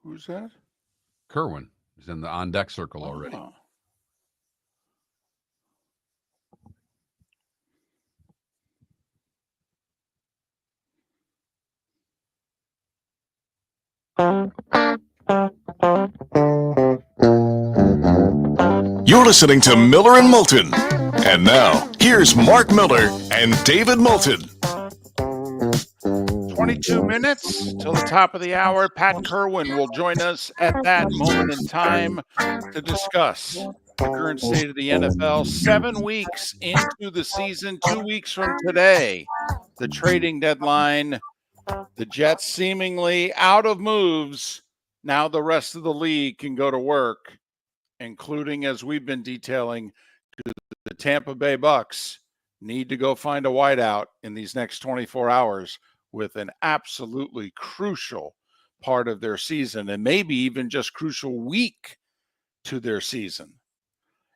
Who's that? Kirwan is in the on deck circle already. Oh. You're listening to Miller and Moulton. And now, here's Mark Miller and David Moulton. 22 minutes till the top of the hour. Pat Kirwan will join us at that moment in time to discuss the current state of the NFL. 7 weeks into the season, 2 weeks from today, the trading deadline. The Jets seemingly out of moves. Now the rest of the league can go to work, including, as we've been detailing, the Tampa Bay Bucks need to go find a wideout in these next 24 hours with an absolutely crucial part of their season, and maybe even just crucial week to their season.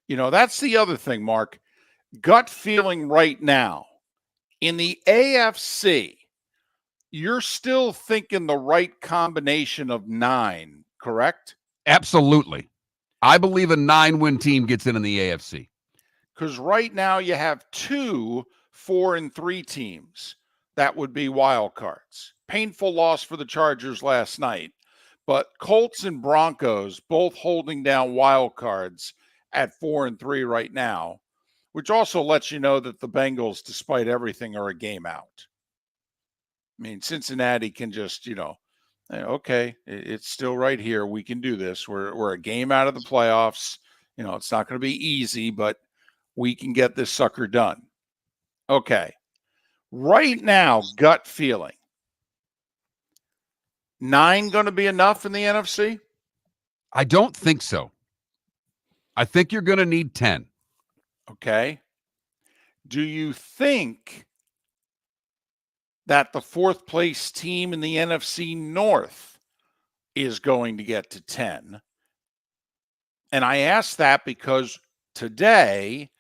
You know, that's the other thing, Mark. Gut feeling right now in the AFC, you're still thinking the right combination of 9, correct? Absolutely. I believe a 9-win team gets in the AFC. Because right now you have 2 4-3 teams that would be wild cards. Painful loss for the Chargers last night, but Colts and Broncos both holding down wild cards at 4-3 right now, which also lets you know that the Bengals, despite everything, are a game out. I mean, Cincinnati can just, okay, it's still right here. We can do this. We're a game out of the playoffs. You know, it's not going to be easy, but we can get this sucker done. Okay. Right now, gut feeling. 9 going to be enough in the NFC? I don't think so. I think you're going to need 10. Okay. Do you think that the 4th place team in the NFC North is going to get to 10? And I ask that because today,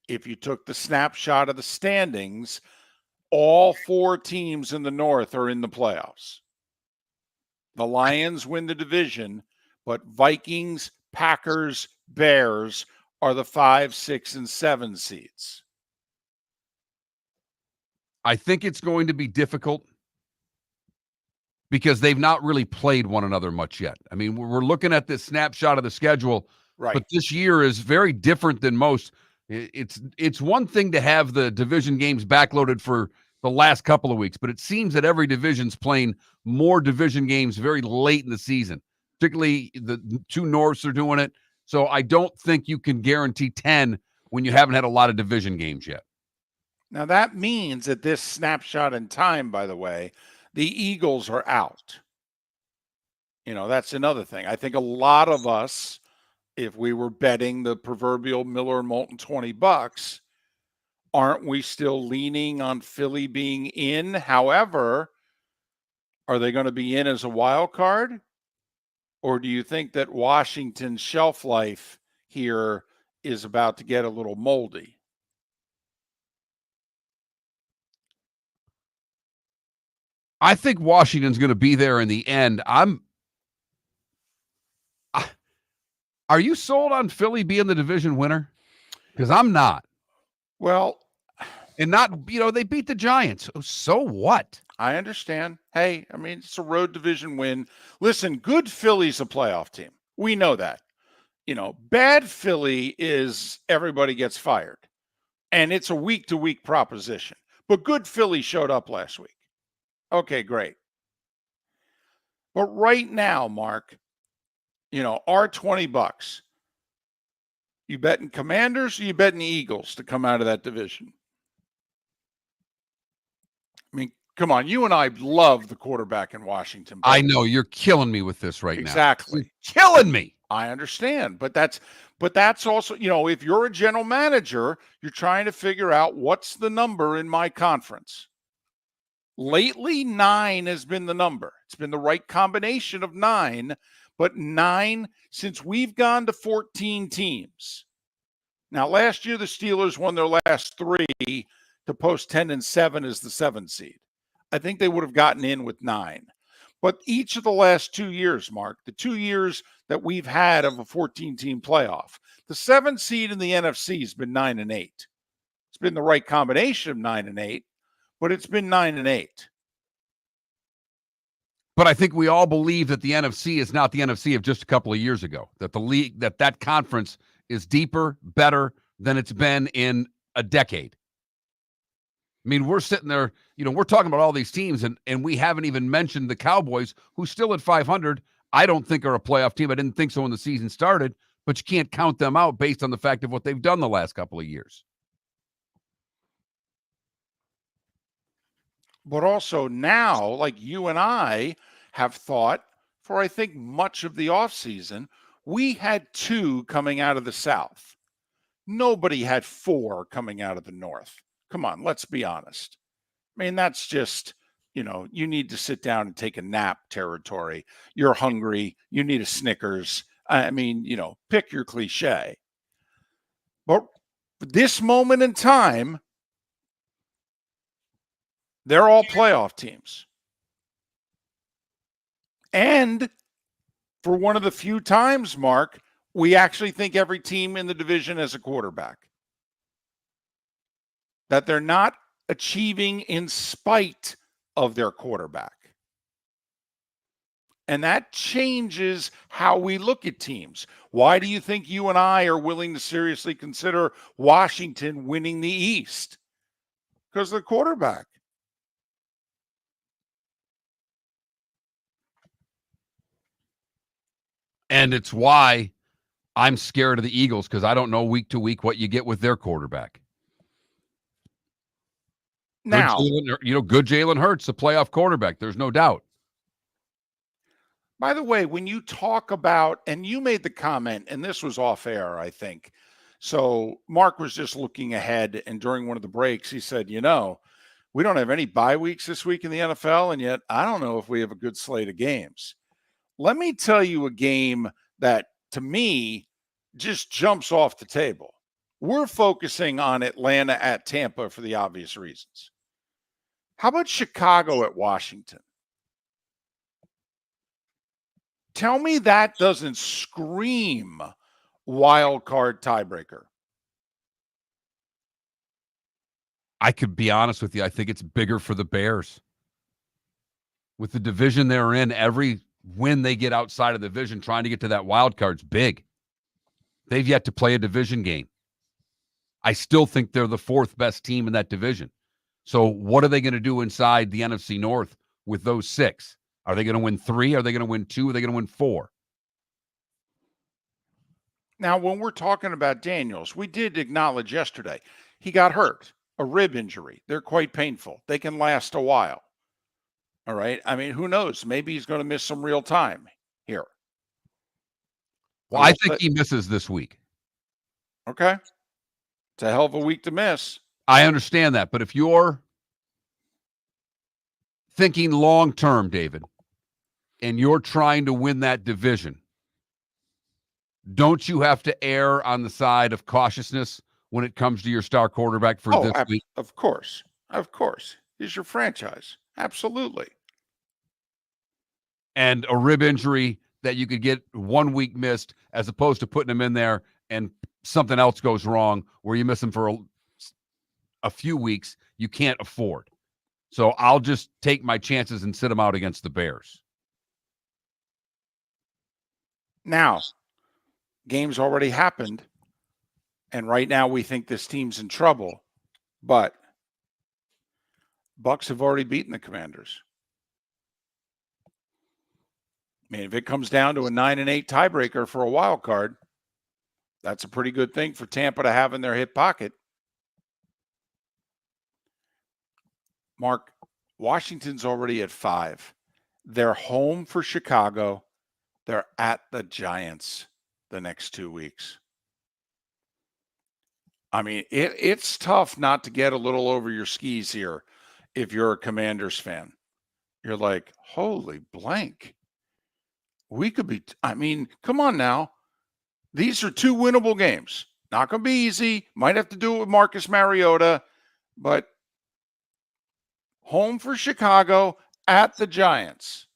if you took the snapshot of the standings, all 4 teams in the North are in the playoffs. The Lions win the division, but Vikings, Packers, Bears are the 5, 6, and 7 seeds. I think it's going to be difficult because they've not really played one another much yet. I mean, we're looking at this snapshot of the schedule, right? But this year is very different than most. It's one thing to have the division games backloaded for the last couple of weeks, but it seems that every division's playing more division games very late in the season. Particularly the 2 Norths are doing it. So I don't think you can guarantee 10 when you haven't had a lot of division games yet. Now, that means at this snapshot in time, by the way, the Eagles are out. You know, that's another thing. I think a lot of us, if we were betting the proverbial Miller and Moulton $20, aren't we still leaning on Philly being in? However, are they going to be in as a wild card? Or do you think that Washington's shelf life here is about to get a little moldy? I think Washington's going to be there in the end. Are you sold on Philly being the division winner? Because I'm not. Well, and not, they beat the Giants. So what? I understand. Hey, I mean, it's a road division win. Listen, good Philly's a playoff team. We know that. Bad Philly is everybody gets fired. And it's a week-to-week proposition. But good Philly showed up last week. Okay, great. But right now, Mark, our $20, you betting Commanders or you betting Eagles to come out of that division? I mean, come on, you and I love the quarterback in Washington. I know you're killing me with this right now. Exactly. You're killing me. I understand, but that's also, if you're a general manager, you're trying to figure out what's the number in my conference. Lately, 9 has been the number. It's been the right combination of 9, but 9 since we've gone to 14 teams. Now, last year, the Steelers won their last 3 to post 10-7 as the 7 seed. I think they would have gotten in with 9. But each of the last 2 years, Mark, the 2 years that we've had of a 14-team playoff, the 7 seed in the NFC has been 9-8. It's been the right combination of 9-8, but it's been 9-8. But I think we all believe that the NFC is not the NFC of just a couple of years ago, that the league, that conference is deeper, better than it's been in a decade. I mean, we're sitting there, we're talking about all these teams, and we haven't even mentioned the Cowboys, who still at 500, I don't think are a playoff team. I didn't think so when the season started, but you can't count them out based on the fact of what they've done the last couple of years. But also now, like you and I have thought for, I think, much of the offseason, we had 2 coming out of the South. Nobody had 4 coming out of the North. Come on, let's be honest. I mean, that's just, you need to sit down and take a nap territory. You're hungry. You need a Snickers. I mean, pick your cliche. But this moment in time, they're all playoff teams. And for one of the few times, Mark, we actually think every team in the division has a quarterback. That they're not achieving in spite of their quarterback. And that changes how we look at teams. Why do you think you and I are willing to seriously consider Washington winning the East? Because of the quarterback. And it's why I'm scared of the Eagles, because I don't know week to week what you get with their quarterback. Now, good Jalen Hurts, a playoff quarterback. There's no doubt. By the way, when you talk about, and you made the comment, and this was off air, I think. So Mark was just looking ahead, and during one of the breaks, he said, we don't have any bye weeks this week in the NFL, and yet I don't know if we have a good slate of games. Let me tell you a game that, to me, just jumps off the table. We're focusing on Atlanta at Tampa for the obvious reasons. How about Chicago at Washington? Tell me that doesn't scream wild card tiebreaker. I could be honest with you. I think it's bigger for the Bears. With the division they're in, every win they get outside of the division, trying to get to that wild card's big. They've yet to play a division game. I still think they're the 4th best team in that division. So what are they going to do inside the NFC North with those 6? Are they going to win 3? Are they going to win 2? Are they going to win 4? Now, when we're talking about Daniels, we did acknowledge yesterday he got hurt, a rib injury. They're quite painful. They can last a while. All right. I mean, who knows? Maybe he's going to miss some real time here. Well, I think he misses this week. Okay. It's a hell of a week to miss. I understand that. But if you're thinking long-term, David, and you're trying to win that division, don't you have to err on the side of cautiousness when it comes to your star quarterback for this week? Of course. Of course. He's your franchise. Absolutely. And a rib injury that you could get 1 week missed, as opposed to putting him in there and something else goes wrong where you miss him for a few weeks, you can't afford. So I'll just take my chances and sit him out against the Bears. Now, game's already happened, and right now we think this team's in trouble, but Bucks have already beaten the Commanders. I mean, if it comes down to a 9-8 tiebreaker for a wild card, that's a pretty good thing for Tampa to have in their hip pocket. Mark, Washington's already at 5. They're home for Chicago. They're at the Giants the next 2 weeks. I mean, it's tough not to get a little over your skis here if you're a Commanders fan. You're like, holy blank. We could be, come on now. These are 2 winnable games. Not going to be easy. Might have to do it with Marcus Mariota, but home for Chicago, at the Giants.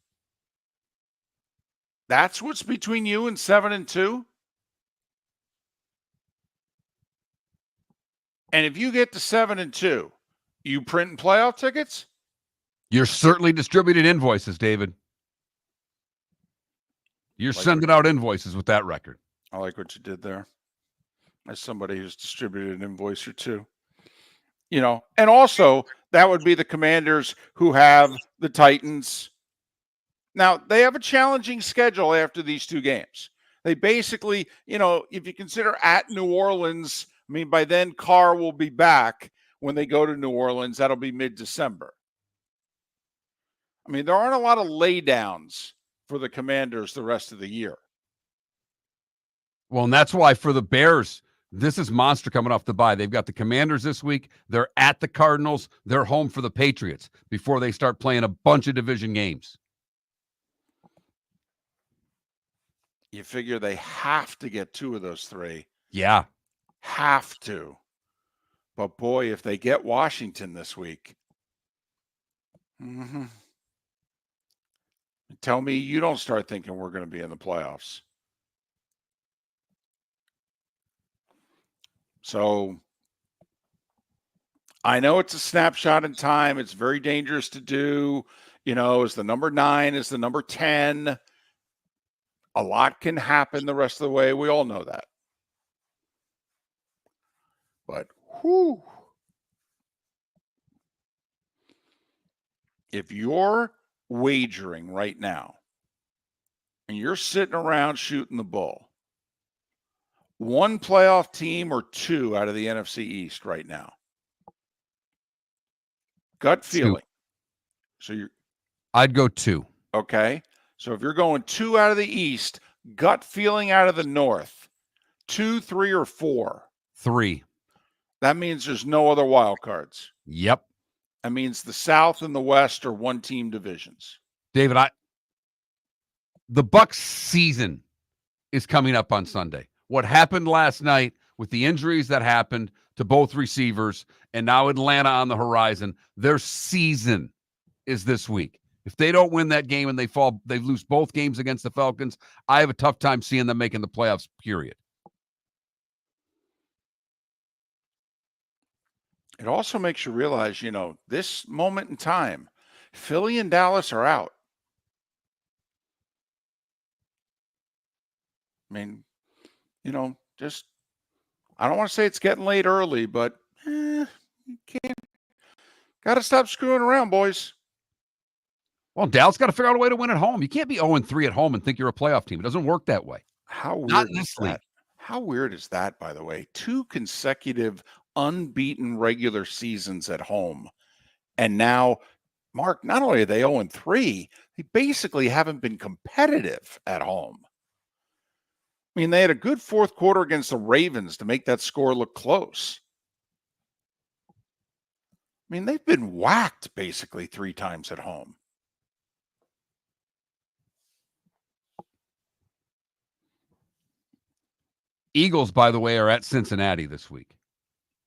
That's what's between you and 7-2. And if you get to 7-2, you printing playoff tickets? You're certainly distributing invoices, David. You're sending out invoices with that record. I like what you did there. As somebody who's distributed an invoice or two. You know, and also that would be the Commanders who have the Titans. Now, they have a challenging schedule after these two games. They basically, you know, if you consider at New Orleans, I mean, by then Carr will be back when they go to New Orleans. That'll be mid-December. I mean, there aren't a lot of laydowns for the Commanders the rest of the year. Well, and that's why for the Bears, this is monster coming off the bye. They've got the Commanders this week. They're at the Cardinals. They're home for the Patriots before they start playing a bunch of division games. You figure they have to get two of those three. Yeah. Have to. But boy, if they get Washington this week, tell me you don't start thinking we're going to be in the playoffs. So I know it's a snapshot in time. It's very dangerous to do. You know, is the number 9, is the number 10. A lot can happen the rest of the way. We all know that. But whew. If you're wagering right now and you're sitting around shooting the bull, one playoff team or two out of the NFC East right now. Gut feeling. So I'd go 2. Okay. So if you're going 2 out of the East, gut feeling out of the North, 2, 3, or 4. 3. That means there's no other wild cards. Yep. That means the South and the West are one-team divisions. David, the Bucs season is coming up on Sunday. What happened last night with the injuries that happened to both receivers and now Atlanta on the horizon, their season is this week. If they don't win that game and they lose both games against the Falcons, I have a tough time seeing them making the playoffs, period. It also makes you realize, you know, this moment in time, Philly and Dallas are out. I mean, you know, just, I don't want to say it's getting late early, but you can't, got to stop screwing around, boys. Well, Dallas got to figure out a way to win at home. You can't be 0-3 at home and think you're a playoff team. It doesn't work that way. How weird is that? How weird is that, by the way? 2 consecutive unbeaten regular seasons at home. And now, Mark, not only are they 0-3, they basically haven't been competitive at home. I mean, they had a good fourth quarter against the Ravens to make that score look close. I mean, they've been whacked basically 3 times at home. Eagles, by the way, are at Cincinnati this week.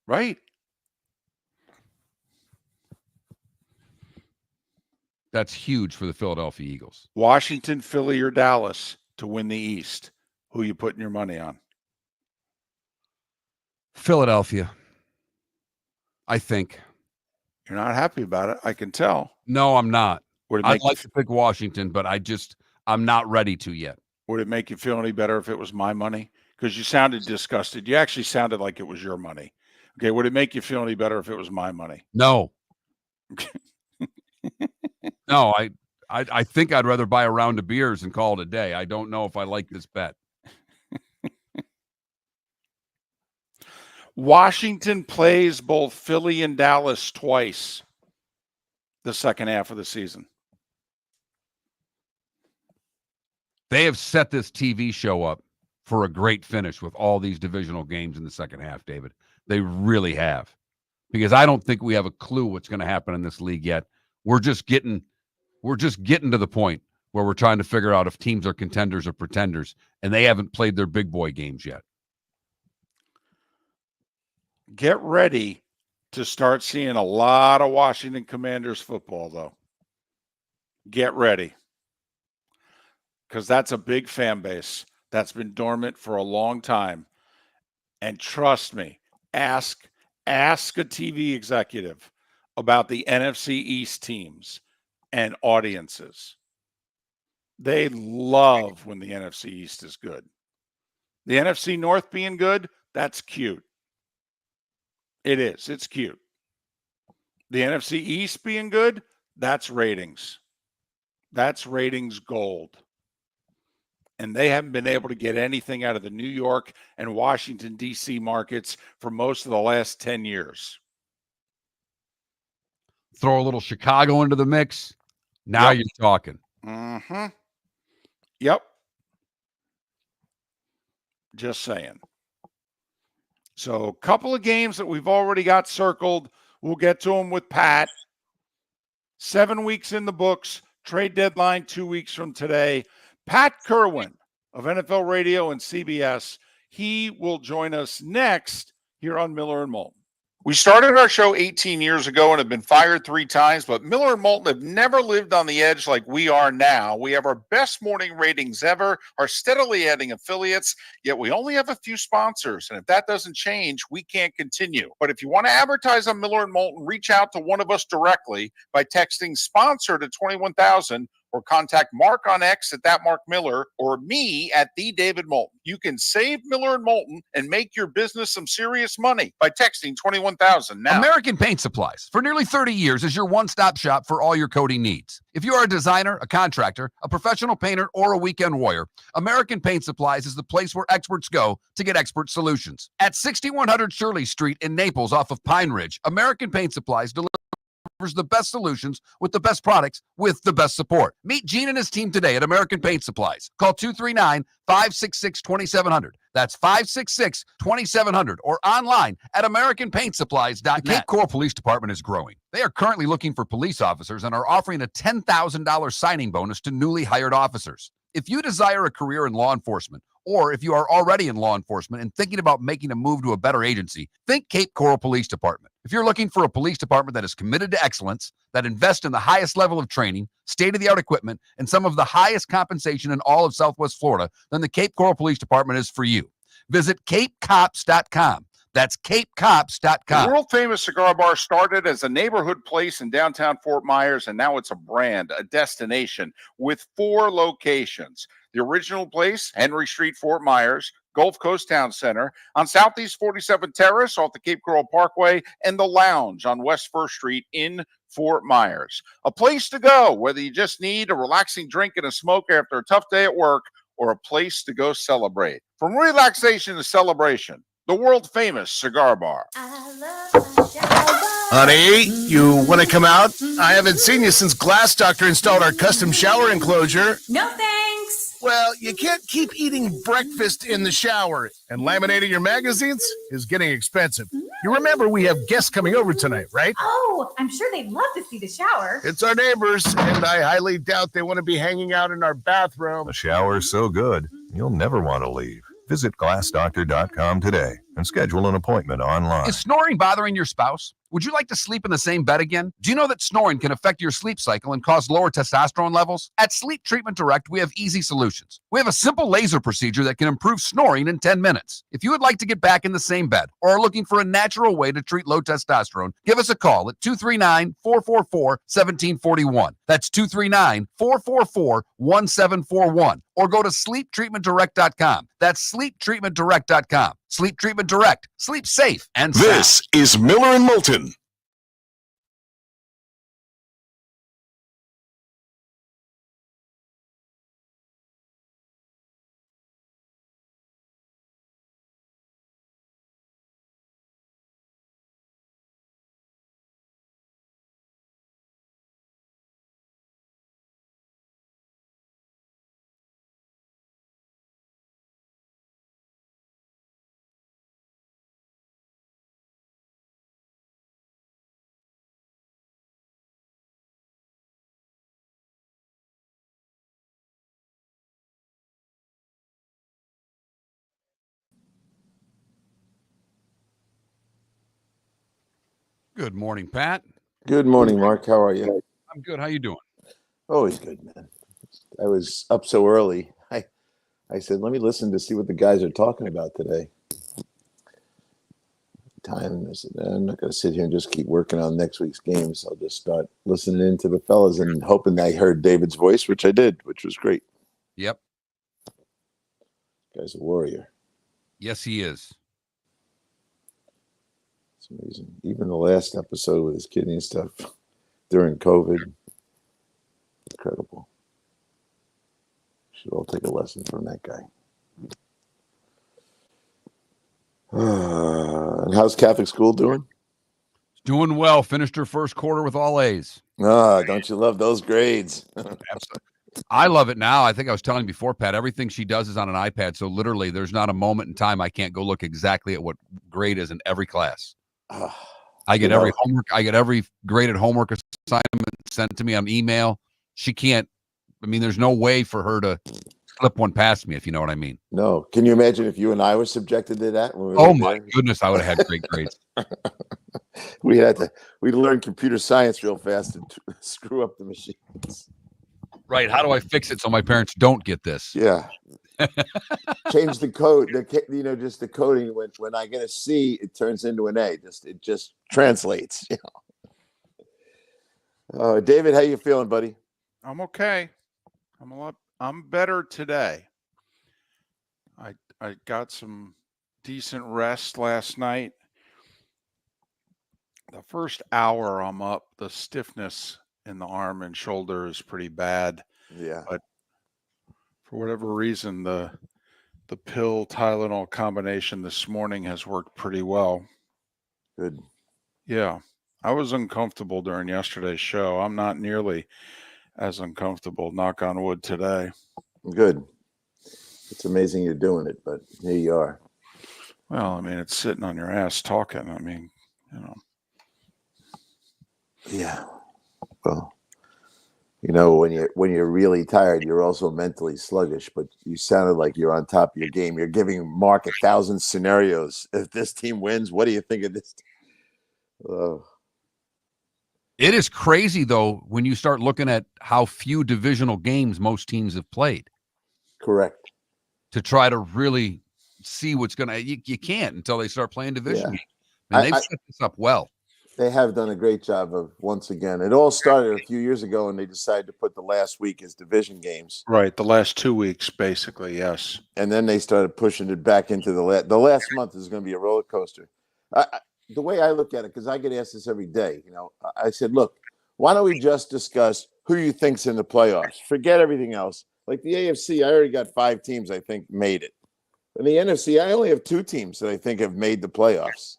Right. That's huge for the Philadelphia Eagles. Washington, Philly, or Dallas to win the East. Who you putting your money on? Philadelphia, I think. You're not happy about it. I can tell. No, I'm not. I'd like to pick Washington, but I'm not ready to yet. Would it make you feel any better if it was my money? Because you sounded disgusted. You actually sounded like it was your money. Okay, would it make you feel any better if it was my money? No. No, I think I'd rather buy a round of beers and call it a day. I don't know if I like this bet. Washington plays both Philly and Dallas twice the second half of the season. They have set this TV show up for a great finish with all these divisional games in the second half, David. They really have. Because I don't think we have a clue what's going to happen in this league yet. We're just getting to the point where we're trying to figure out if teams are contenders or pretenders, and they haven't played their big boy games yet. Get ready to start seeing a lot of Washington Commanders football, though. Get ready, because that's a big fan base that's been dormant for a long time. And trust me, ask a TV executive about the NFC East teams and audiences. They love when the NFC East is good. The NFC North being good, that's cute. It is. It's cute. The NFC East being good, that's ratings. That's ratings gold. And they haven't been able to get anything out of the New York and Washington, D.C. markets for most of the last 10 years. Throw a little Chicago into the mix. Now you're talking. Mm-hmm. Yep. Just saying. So a couple of games that we've already got circled. We'll get to them with Pat. 7 weeks in the books. Trade deadline 2 weeks from today. Pat Kirwan of NFL Radio and CBS. He will join us next here on Miller and Moulton. We started our show 18 years ago and have been fired 3 times, but Miller and Moulton have never lived on the edge like we are now. We have our best morning ratings ever, are steadily adding affiliates, yet we only have a few sponsors. And if that doesn't change, we can't continue. But if you want to advertise on Miller and Moulton, reach out to one of us directly by texting sponsor to 21,000 or contact Mark on X at that Mark Miller or me at the David Moulton. You can save Miller and Moulton and make your business some serious money by texting 21,000 now. American Paint Supplies, for nearly 30 years, is your one-stop shop for all your coating needs. If you are a designer, a contractor, a professional painter, or a weekend warrior, American Paint Supplies is the place where experts go to get expert solutions. At 6100 Shirley Street in Naples off of Pine Ridge, American Paint Supplies delivers the best solutions with the best products with the best support. Meet Gene and his team today at American Paint Supplies. Call 239-566-2700. That's 566-2700 or online at AmericanPaintSupplies.net. The Cape Coral Police Department is growing. They are currently looking for police officers and are offering a $10,000 signing bonus to newly hired officers. If you desire a career in law enforcement, or if you are already in law enforcement and thinking about making a move to a better agency, think Cape Coral Police Department. If you're looking for a police department that is committed to excellence, that invests in the highest level of training, state-of-the-art equipment, and some of the highest compensation in all of Southwest Florida, then the Cape Coral Police Department is for you. Visit capecops.com. That's capecops.com. The world-famous cigar bar started as a neighborhood place in downtown Fort Myers, and now it's a brand, a destination, with 4 locations. The original place, Henry Street, Fort Myers, Gulf Coast Town Center, on Southeast 47th Terrace off the Cape Coral Parkway, and the Lounge on West 1st Street in Fort Myers. A place to go, whether you just need a relaxing drink and a smoke after a tough day at work, or a place to go celebrate. From relaxation to celebration, the world-famous cigar bar. I love my shower. Honey, you want to come out? I haven't seen you since Glass Doctor installed our custom shower enclosure. No thanks. Well, you can't keep eating breakfast in the shower, and laminating your magazines is getting expensive. You remember we have guests coming over tonight, right? Oh, I'm sure they'd love to see the shower. It's our neighbors, and I highly doubt they want to be hanging out in our bathroom. The shower's so good, you'll never want to leave. Visit glassdoctor.com today and schedule an appointment online. Is snoring bothering your spouse? Would you like to sleep in the same bed again? Do you know that snoring can affect your sleep cycle and cause lower testosterone levels? At Sleep Treatment Direct, we have easy solutions. We have a simple laser procedure that can improve snoring in 10 minutes. If you would like to get back in the same bed or are looking for a natural way to treat low testosterone, give us a call at 239-444-1741. That's 239-444-1741. Or go to sleeptreatmentdirect.com. That's sleeptreatmentdirect.com. Sleep Treatment Direct. Sleep safe and sound. This is Miller and Moulton. Good morning, Pat. Good morning, Mark. How are you? I'm good. How you doing? Always good, man. I was up so early. I said, let me listen to see what the guys are talking about today. Time. I said, I'm not going to sit here and just keep working on next week's games. I'll just start listening in to the fellas and hoping I heard David's voice, which I did, which was great. Yep. Guy's a warrior. Yes, he is. It's amazing. Even the last episode with his kidney stuff during COVID, incredible. Should all take a lesson from that guy. And how's Catholic school doing? Doing well. Finished her first quarter with all A's. Don't you love those grades? Absolutely. I love it now. I think I was telling you before, Pat, everything she does is on an iPad. So literally there's not a moment in time I can't go look exactly at what grade is in every class. I get every homework. I get every graded homework assignment sent to me on email. She can't. I mean, there's no way for her to slip one past me, if you know what I mean. No. Can you imagine if you and I were subjected to that? When we oh my goodness, I would have had great grades. We'd learn computer science real fast and screw up the machines. Right. How do I fix it so my parents don't get this? Yeah. Change the code. Just the coding. When I get a C, it turns into an A. It just translates. David, how you feeling, buddy? I'm okay. I'm better today. I got some decent rest last night. The first hour I'm up, the stiffness in the arm and shoulder is pretty bad. Yeah. But for whatever reason, the pill Tylenol combination this morning has worked pretty well. Good. Yeah. I was uncomfortable during yesterday's show. I'm not nearly as uncomfortable, knock on wood, today. Good. It's amazing you're doing it, but here you are. Well, I mean, it's sitting on your ass talking. I mean, Yeah. Well, when you're really tired, you're also mentally sluggish, but you sounded like you're on top of your game. You're giving Mark 1,000 scenarios. If this team wins, what do you think of this? It is crazy, though, when you start looking at how few divisional games most teams have played. Correct. To try to really see what's going to – you can't until they start playing division games. And they've set this up well. They have done a great job of, once again, it all started a few years ago and they decided to put the last week as division games. Right. The last 2 weeks, basically, yes. And then they started pushing it back into the last month is going to be a roller coaster. The way I look at it, because I get asked this every day, I said, look, why don't we just discuss who you think's in the playoffs? Forget everything else. Like the AFC, I already got 5 teams I think made it. In the NFC, I only have 2 teams that I think have made the playoffs.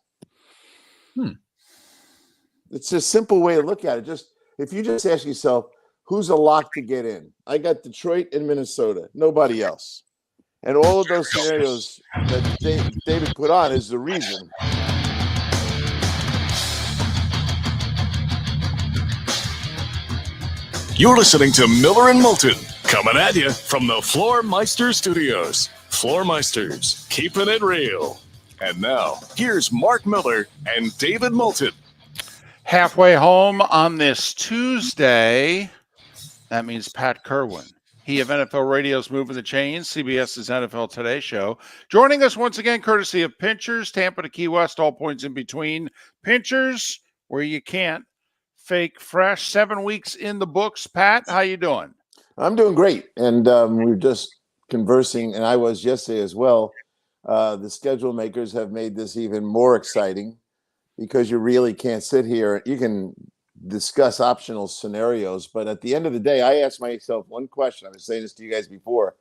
It's a simple way to look at it. If you just ask yourself, who's a lock to get in? I got Detroit and Minnesota, nobody else. And all of those scenarios that David put on is the reason. You're listening to Miller and Moulton, coming at you from the Floormeister Studios. Floormeisters, keeping it real. And now, here's Mark Miller and David Moulton. Halfway home on this Tuesday, that means Pat Kirwan. He of NFL Radio's Moving the Chains, CBS's NFL Today show. Joining us once again, courtesy of Pinchers, Tampa to Key West, all points in between. Pinchers, where you can't fake fresh. 7 weeks in the books. Pat, how you doing? I'm doing great. And we were just conversing, and I was yesterday as well. The schedule makers have made this even more exciting because you really can't sit here. You can discuss optional scenarios, but at the end of the day, I asked myself one question. I was saying this to you guys before.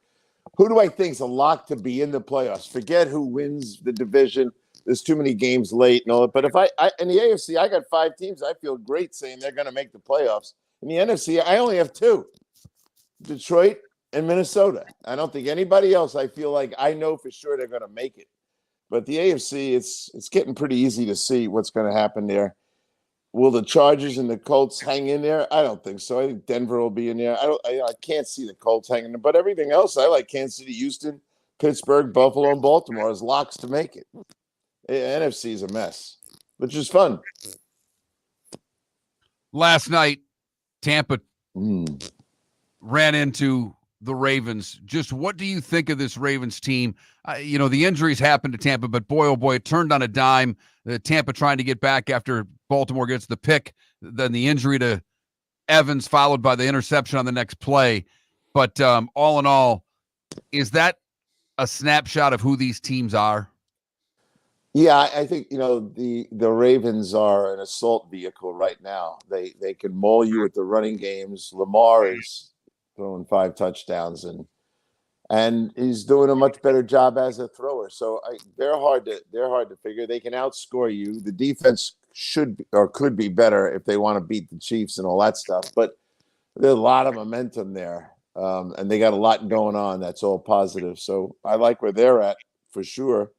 Who do I think is a lock to be in the playoffs? Forget who wins the division. There's too many games late and all that. But if I in the AFC, I got 5 teams. I feel great saying they're going to make the playoffs. In the NFC, I only have 2, Detroit and Minnesota. I don't think anybody else, I feel like I know for sure they're going to make it. But the AFC, it's getting pretty easy to see what's going to happen there. Will the Chargers and the Colts hang in there? I don't think so. I think Denver will be in there. I can't see the Colts hanging there. But everything else, I like Kansas City, Houston, Pittsburgh, Buffalo, and Baltimore as locks to make it. NFC is a mess, which is fun. Last night, Tampa ran into the Ravens. Just what do you think of this Ravens team? The injuries happened to Tampa, but boy, oh boy, it turned on a dime. Tampa trying to get back after Baltimore gets the pick, then the injury to Evans followed by the interception on the next play. But all in all, is that a snapshot of who these teams are? Yeah, I think the Ravens are an assault vehicle right now. They can maul you at the running games. Lamar is throwing 5 touchdowns and he's doing a much better job as a thrower. So they're hard to figure. They can outscore you. The defense could be better if they want to beat the Chiefs and all that stuff. But there's a lot of momentum there, and they got a lot going on. That's all positive. So I like where they're at for sure.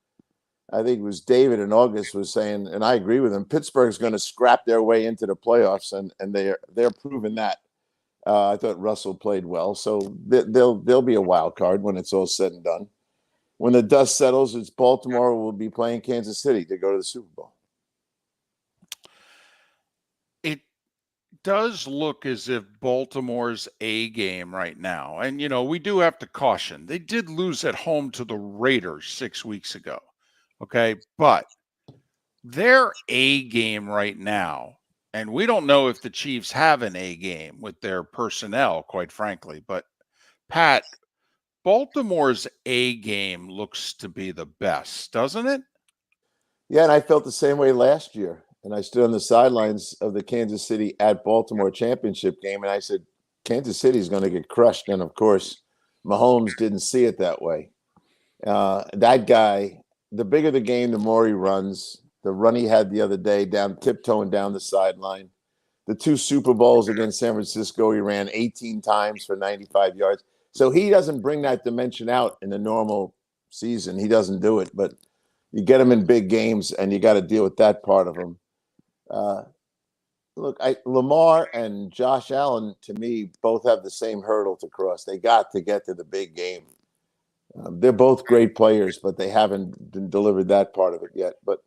I think it was David in August was saying, and I agree with him, Pittsburgh's going to scrap their way into the playoffs, and they're proving that. I thought Russell played well, so they'll be a wild card when it's all said and done. When the dust settles, it's Baltimore will be playing Kansas City to go to the Super Bowl. It does look as if Baltimore's A game right now, and we do have to caution, they did lose at home to the Raiders 6 weeks ago. Okay, but their A game right now, and we don't know if the Chiefs have an A game with their personnel, quite frankly, but Pat, Baltimore's A game looks to be the best, doesn't it? Yeah, and I felt the same way last year. And I stood on the sidelines of the Kansas City at Baltimore championship game, and I said, Kansas City is going to get crushed. And, of course, Mahomes didn't see it that way. That guy, the bigger the game, the more he runs. The run he had the other day tiptoeing down the sideline. The 2 Super Bowls against San Francisco, he ran 18 times for 95 yards. So he doesn't bring that dimension out in a normal season. He doesn't do it. But you get him in big games, and you got to deal with that part of him. Look, Lamar and Josh Allen, to me, both have the same hurdle to cross. They got to get to the big game. They're both great players, but they haven't delivered that part of it yet. But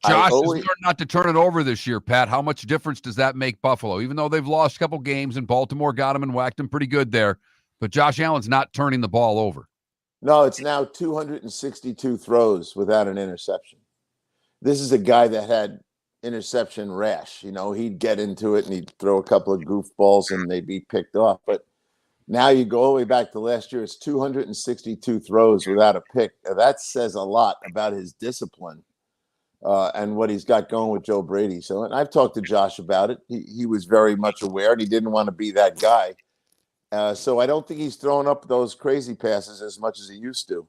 Josh has learned not to turn it over this year, Pat. How much difference does that make Buffalo? Even though they've lost a couple games and Baltimore got him and whacked him pretty good there, but Josh Allen's not turning the ball over. No, it's now 262 throws without an interception. This is a guy that had interception rash. He'd get into it and he'd throw a couple of goofballs and they'd be picked off. But now you go all the way back to last year, it's 262 throws without a pick. That says a lot about his discipline and what he's got going with Joe Brady. So, and I've talked to Josh about it. He was very much aware and he didn't want to be that guy. So I don't think he's throwing up those crazy passes as much as he used to.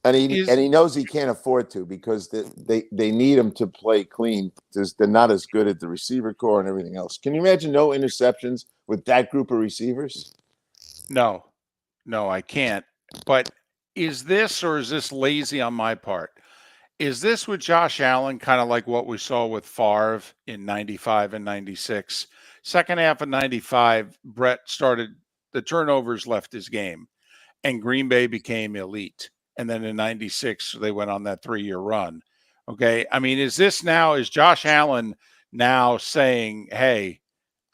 And he knows he can't afford to because they need him to play clean. They're not as good at the receiver core and everything else. Can you imagine no interceptions with that group of receivers? No, I can't. But is this lazy on my part? Is this with Josh Allen kind of like what we saw with Favre in 95 and 96? Second half of 95, Brett started, the turnovers left his game, and Green Bay became elite. And then in 96, they went on that 3-year run. Okay. I mean, is Josh Allen now saying, hey,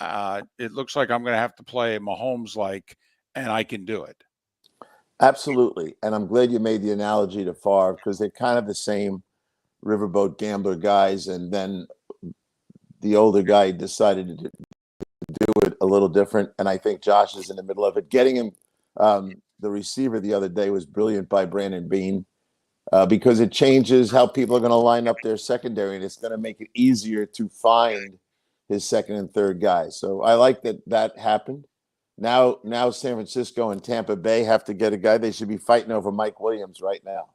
it looks like I'm going to have to play Mahomes-like, and I can do it? Absolutely. And I'm glad you made the analogy to Favre because they're kind of the same riverboat gambler guys. And then the older guy decided to do it a little different. And I think Josh is in the middle of it. Getting him the receiver the other day was brilliant by Brandon Beane because it changes how people are going to line up their secondary, and it's going to make it easier to find his second and third guys. So I like that happened. Now San Francisco and Tampa Bay have to get a guy. They should be fighting over Mike Williams right now.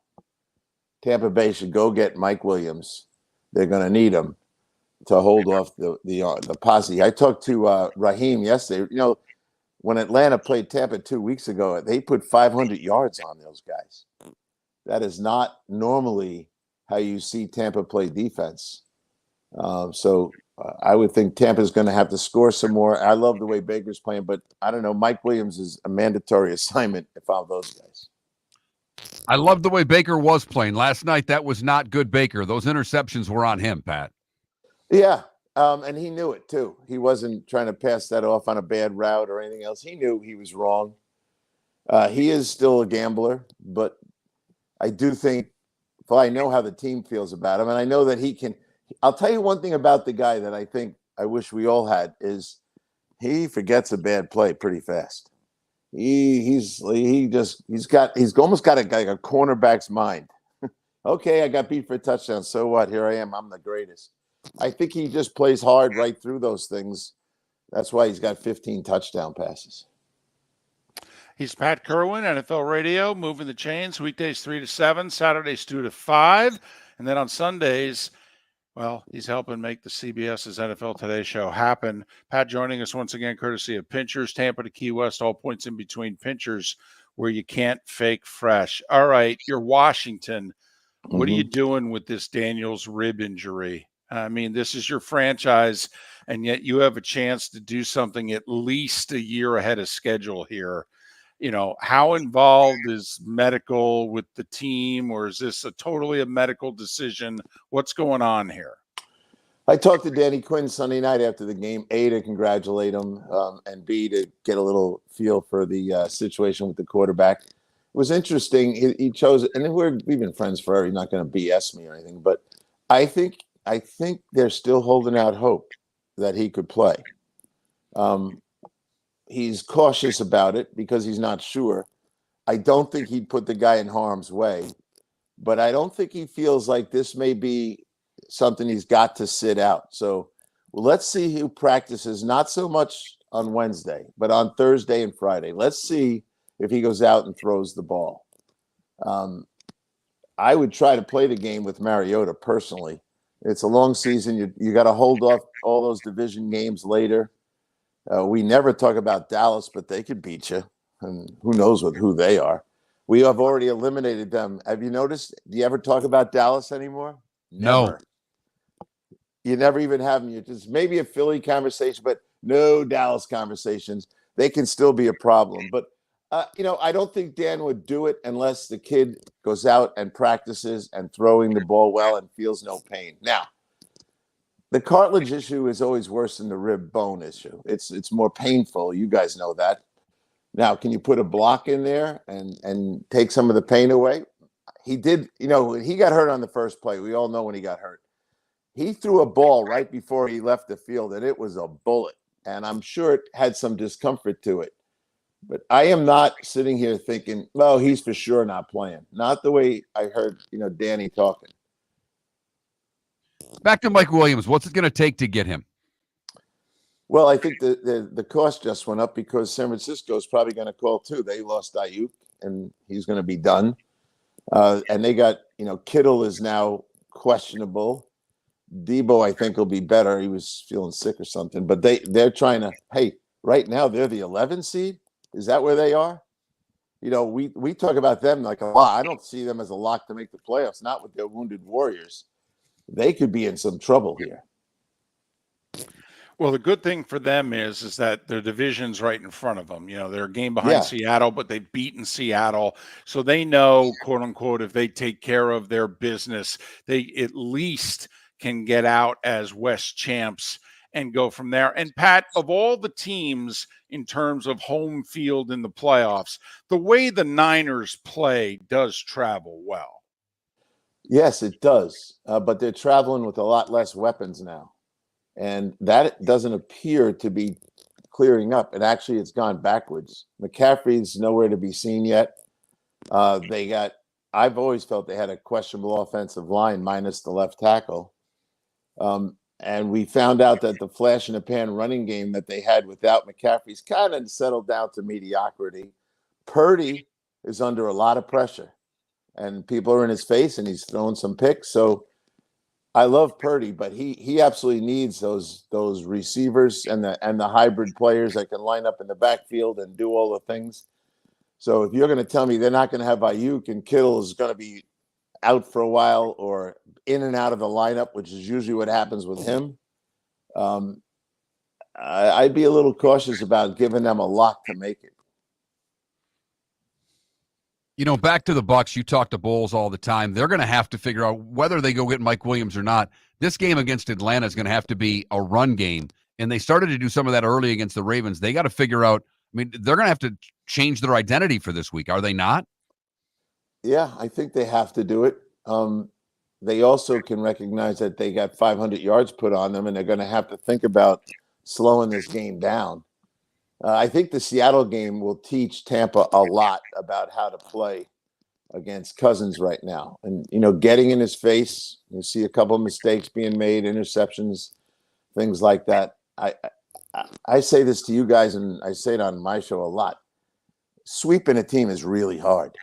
Tampa Bay should go get Mike Williams. They're going to need him to hold off the posse. I talked to Raheem yesterday. When Atlanta played Tampa 2 weeks ago, they put 500 yards on those guys. That is not normally how you see Tampa play defense. So I would think Tampa's going to have to score some more. I love the way Baker's playing, but I don't know. Mike Williams is a mandatory assignment if I'm those guys. I love the way Baker was playing. Last night, that was not good Baker. Those interceptions were on him, Pat. Yeah. And he knew it too. He wasn't trying to pass that off on a bad route or anything else. He knew he was wrong. He is still a gambler, but I do think, well, I know how the team feels about him, and I know that he can. I'll tell you one thing about the guy that I think I wish we all had is he forgets a bad play pretty fast. He's almost got like a cornerback's mind. Okay, I got beat for a touchdown. So what? Here I am. I'm the greatest. I think he just plays hard right through those things. That's why he's got 15 touchdown passes. He's Pat Kirwan, NFL Radio, moving the chains, weekdays 3 to 7, Saturdays 2 to 5. And then on Sundays, well, he's helping make the CBS's NFL Today show happen. Pat joining us once again, courtesy of Pinchers, Tampa to Key West, all points in between. Pinchers, where you can't fake fresh. All right, you're Washington. What are you doing with this Daniels rib injury? I mean, this is your franchise, and yet you have a chance to do something at least a year ahead of schedule here. You know, how involved is medical with the team, or is this totally a medical decision? What's going on here? I talked to Danny Quinn Sunday night after the game, A, to congratulate him, and B, to get a little feel for the situation with the quarterback. It was interesting. He chose, and we've been friends forever. He's not going to BS me or anything, but I think they're still holding out hope that he could play. He's cautious about it because he's not sure. I don't think he'd put the guy in harm's way, but I don't think he feels like this may be something he's got to sit out. So let's see who practices, not so much on Wednesday, but on Thursday and Friday. Let's see if he goes out and throws the ball. I would try to play the game with Mariota personally. It's a long season. You got to hold off all those division games later. We never talk about Dallas, but they could beat you, and who knows who they are. We have already eliminated them. Have you noticed? Do you ever talk about Dallas anymore? No. Never. You never even have them. You just maybe a Philly conversation, but no Dallas conversations. They can still be a problem. But, I don't think Dan would do it unless the kid goes out and practices and throwing the ball well and feels no pain. Now, the cartilage issue is always worse than the rib bone issue. It's more painful. You guys know that. Now, can you put a block in there and take some of the pain away? He did, he got hurt on the first play. We all know when he got hurt. He threw a ball right before he left the field, and it was a bullet. And I'm sure it had some discomfort to it. But I am not sitting here thinking, well, he's for sure not playing. Not the way I heard, Danny talking. Back to Mike Williams. What's it going to take to get him? Well, I think the cost just went up because San Francisco is probably going to call too. They lost Ayuk, and he's going to be done. And they got, Kittle is now questionable. Debo, I think, will be better. He was feeling sick or something. But they're trying to, hey, right now they're the 11 seed. Is that where they are? We talk about them like a lot. I don't see them as a lock to make the playoffs, not with their wounded Warriors. They could be in some trouble here. Well, the good thing for them is that their division's right in front of them. They're a game behind Seattle, but they've beaten Seattle. So they know, quote unquote, if they take care of their business, they at least can get out as West champs and go from there. And Pat, of all the teams in terms of home field in the playoffs, the way the Niners play does travel well. Yes, it does. But they're traveling with a lot less weapons now. And that doesn't appear to be clearing up. And actually, it's gone backwards. McCaffrey's nowhere to be seen yet. I've always felt they had a questionable offensive line minus the left tackle. And we found out that the flash in the pan running game that they had without McCaffrey's kind of settled down to mediocrity. Purdy is under a lot of pressure, and people are in his face, and he's throwing some picks. So I love Purdy, but he absolutely needs those receivers and the hybrid players that can line up in the backfield and do all the things. So if you're going to tell me they're not going to have Ayuk and Kittle is going to be out for a while or in and out of the lineup, which is usually what happens with him, I'd be a little cautious about giving them a lock to make it. You know, back to the Bucks, you talk to Bulls all the time. They're going to have to figure out whether they go get Mike Williams or not. This game against Atlanta is going to have to be a run game. And they started to do some of that early against the Ravens. They got to figure out, I mean, they're going to have to change their identity for this week. Are they not? Yeah, I think they have to do it. They also can recognize that they got 500 yards put on them, and they're going to have to think about slowing this game down. I think the Seattle game will teach Tampa a lot about how to play against Cousins right now. And, you know, getting in his face, you see a couple of mistakes being made, interceptions, things like that. I say this to you guys, and I say it on my show a lot. Sweeping a team is really hard.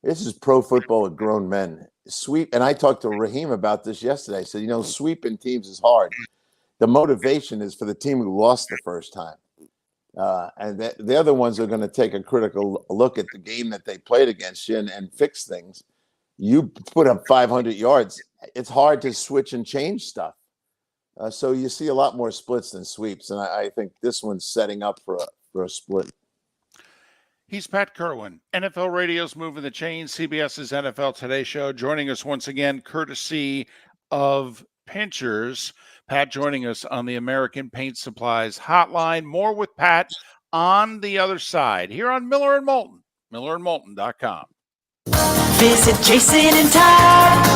This is pro football with grown men. Sweep, and I talked to Raheem about this yesterday. I said, you know, sweeping teams is hard. The motivation is for the team who lost the first time. And the other ones are going to take a critical look at the game that they played against you and fix things. You put up 500 yards. It's hard to switch and change stuff. So you see a lot more splits than sweeps. And I think this one's setting up for a split. He's Pat Kirwan, NFL Radio's Moving the Chains, CBS's NFL Today show, joining us once again, courtesy of Pinchers. Pat joining us on the American Paint Supplies hotline. More with Pat on the other side here on Miller and Moulton, millerandmoulton.com. Visit Jason and Todd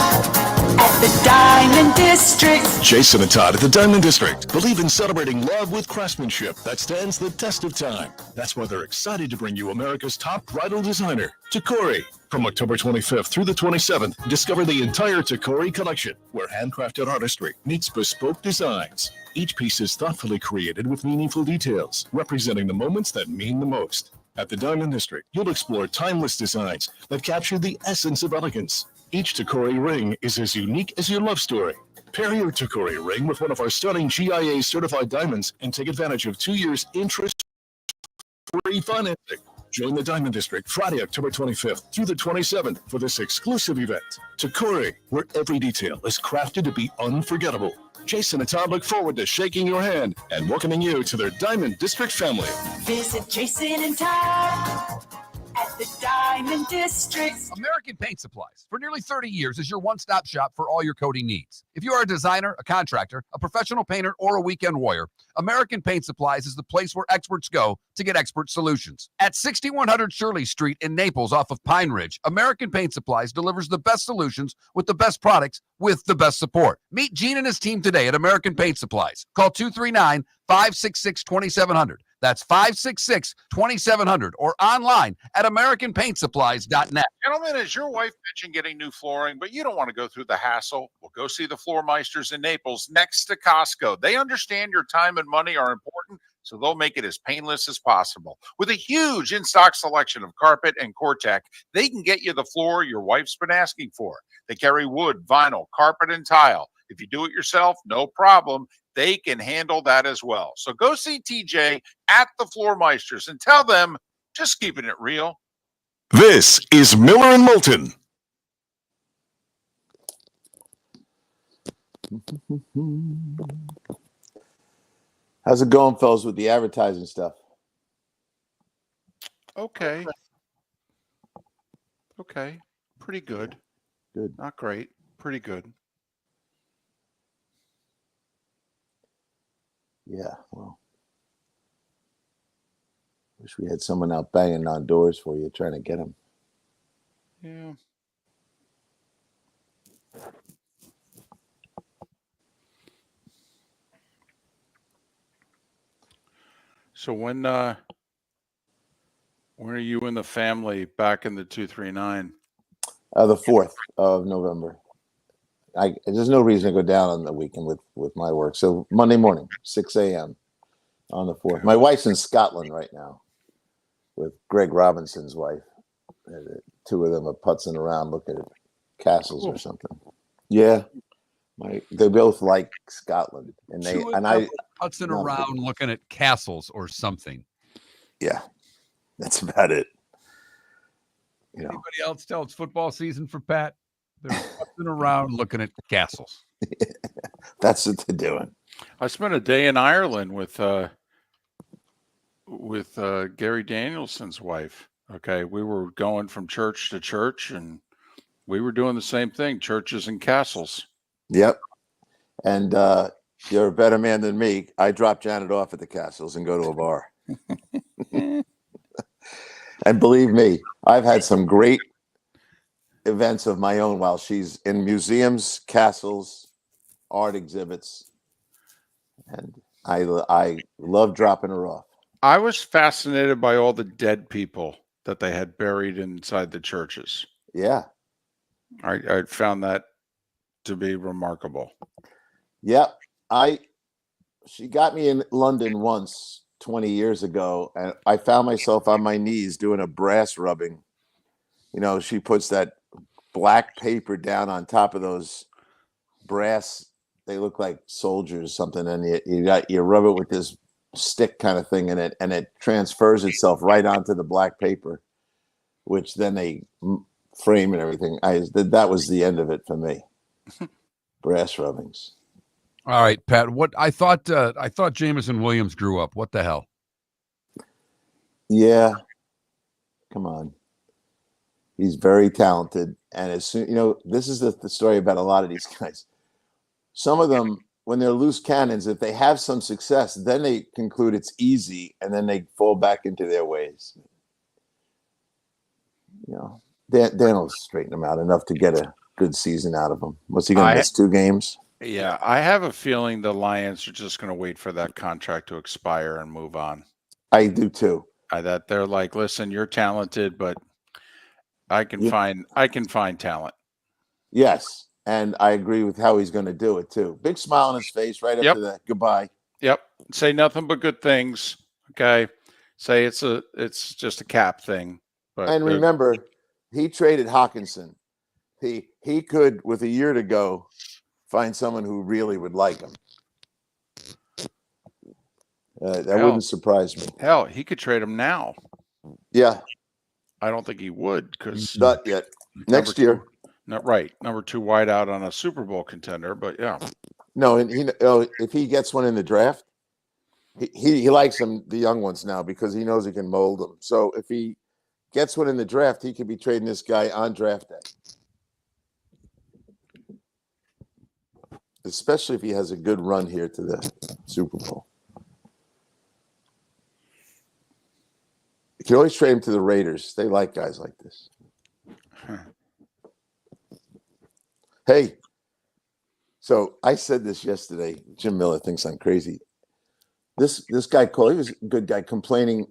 at the Diamond District. Jason and Todd at the Diamond District believe in celebrating love with craftsmanship that stands the test of time. That's why they're excited to bring you America's top bridal designer, Takori. From October 25th through the 27th, discover the entire Takori collection, where handcrafted artistry meets bespoke designs. Each piece is thoughtfully created with meaningful details, representing the moments that mean the most. At the Diamond District, you'll explore timeless designs that capture the essence of elegance. Each Takori ring is as unique as your love story. Pair your Takori ring with one of our stunning GIA certified diamonds and take advantage of 2 years interest-free financing. Join the Diamond District Friday, October 25th through the 27th for this exclusive event. Takori, where every detail is crafted to be unforgettable. Jason and Todd look forward to shaking your hand and welcoming you to their Diamond District family. Visit Jason and Todd at the Diamond District. American Paint Supplies, for nearly 30 years, is your one-stop shop for all your coating needs. If you are a designer, a contractor, a professional painter, or a weekend warrior, American Paint Supplies is the place where experts go to get expert solutions. At 6100 Shirley Street in Naples off of Pine Ridge, American Paint Supplies delivers the best solutions with the best products with the best support. Meet Gene and his team today at American Paint Supplies. Call 239-566-2700. That's 566-2700 or online at AmericanPaintSupplies.net. Gentlemen, is your wife mentioned getting new flooring, but you don't want to go through the hassle? Well, go see the Floor Meisters in Naples next to Costco. They understand your time and money are important, so they'll make it as painless as possible. With a huge in-stock selection of carpet and Cortec, they can get you the floor your wife's been asking for. They carry wood, vinyl, carpet, and tile. If you do it yourself, no problem. They can handle that as well. So go see TJ at the Floor Meisters and tell them, just keeping it real. This is Miller and Moulton. How's it going, fellas, with the advertising stuff? Okay. Pretty good. Good. Not great. Pretty good. Yeah, well, wish we had someone out banging on doors for you, trying to get them. Yeah. So when are you and the family back in the 239? The 4th of November. There's no reason to go down on the weekend with my work. So Monday morning, 6 a.m. on the 4th. My wife's in Scotland right now with Greg Robinson's wife. The two of them are putzing around looking at castles or something. Yeah. They both like Scotland. And I putzing around looking at castles or something. Yeah. That's about it. You know. Anybody else tell it's football season for Pat? They're putzing around looking at castles. That's what they're doing. I spent a day in Ireland with Gary Danielson's wife. Okay. We were going from church to church and we were doing the same thing, churches and castles. Yep. And you're a better man than me. I drop Janet off at the castles and go to a bar. And believe me, I've had some great events of my own while she's in museums, castles, art exhibits. And I love dropping her off. I was fascinated by all the dead people that they had buried inside the churches. Yeah. I found that to be remarkable. Yep. She got me in London once 20 years ago, and I found myself on my knees doing a brass rubbing. You know, she puts that black paper down on top of those brass, they look like soldiers or something, and you rub it with this stick kind of thing in it, and it transfers itself right onto the black paper, which then they frame and everything. That was the end of it for me. Brass rubbings. All right, Pat. What I thought Jameson Williams grew up. What the hell? Yeah. Come on. He's very talented. And as soon, this is the story about a lot of these guys. Some of them, when they're loose cannons, if they have some success, then they conclude it's easy and then they fall back into their ways. Dan will straighten them out enough to get a good season out of him. What's he going to miss 2 games? Yeah, I have a feeling the Lions are just going to wait for that contract to expire and move on. I do too. That they're like, listen, you're talented, but I can find talent. Yes, and I agree with how he's going to do it too. Big smile on his face right after that goodbye. Yep. Say nothing but good things. Okay. Say it's just a cap thing. But and remember, he traded Hawkinson. He could, with a year to go, find someone who really would like him. That wouldn't surprise me. Hell, he could trade him now. Yeah. I don't think he would because not yet. Next year. Not right. Number 2 wideout on a Super Bowl contender, but yeah. No, and if he gets one in the draft, he likes them, the young ones now, because he knows he can mold them. So if he gets one in the draft, he could be trading this guy on draft day. Especially if he has a good run here to the Super Bowl. You can always trade him to the Raiders. They like guys like this. Hey, so I said this yesterday. Jim Miller thinks I'm crazy. This guy called. He was a good guy, complaining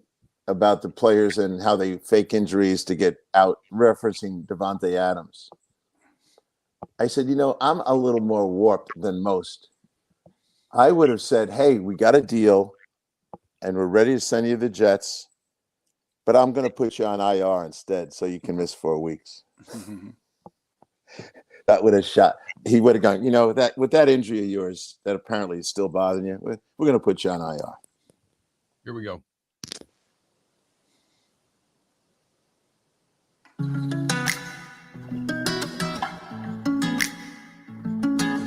about the players and how they fake injuries to get out, referencing Devontae Adams. I said, I'm a little more warped than most. I would have said, hey, we got a deal and we're ready to send you the Jets, but I'm going to put you on IR instead so you can miss 4 weeks. That would have shot. He would have gone, that with that injury of yours that apparently is still bothering you, we're going to put you on IR. Here we go.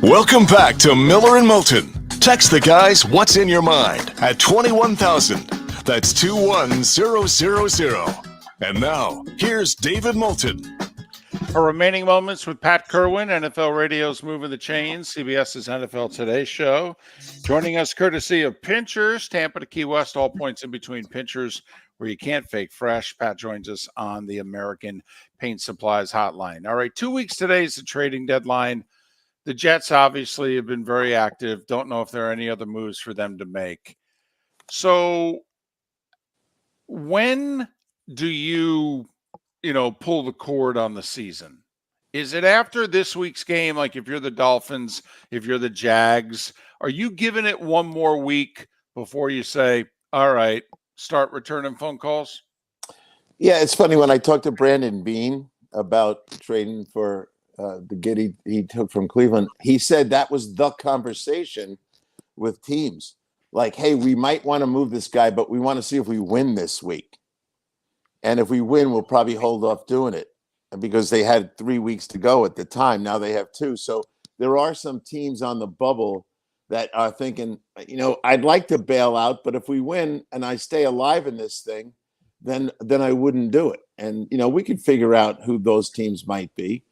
Welcome back to Miller and Moulton. Text the guys what's in your mind at 21,000. That's 21000. And now, here's David Moulton. Our remaining moments with Pat Kirwan, NFL Radio's Moving the Chains, CBS's NFL Today show. Joining us courtesy of Pinchers, Tampa to Key West, all points in between Pinchers, where you can't fake fresh. Pat joins us on the American Paint Supplies hotline. All right, 2 weeks today is the trading deadline. The Jets obviously have been very active. Don't know if there are any other moves for them to make. So when do you pull the cord on the season? Is it after this week's game? Like if you're the Dolphins, if you're the Jags, are you giving it one more week before you say, all right, start returning phone calls? Yeah, it's funny when I talked to Brandon Beane about trading for the gig he took from Cleveland. He said that was the conversation with teams. Like, hey, we might want to move this guy, but we want to see if we win this week. And if we win, we'll probably hold off doing it. And because they had 3 weeks to go at the time, now they have 2. So there are some teams on the bubble that are thinking, I'd like to bail out, but if we win and I stay alive in this thing, then I wouldn't do it. And we could figure out who those teams might be.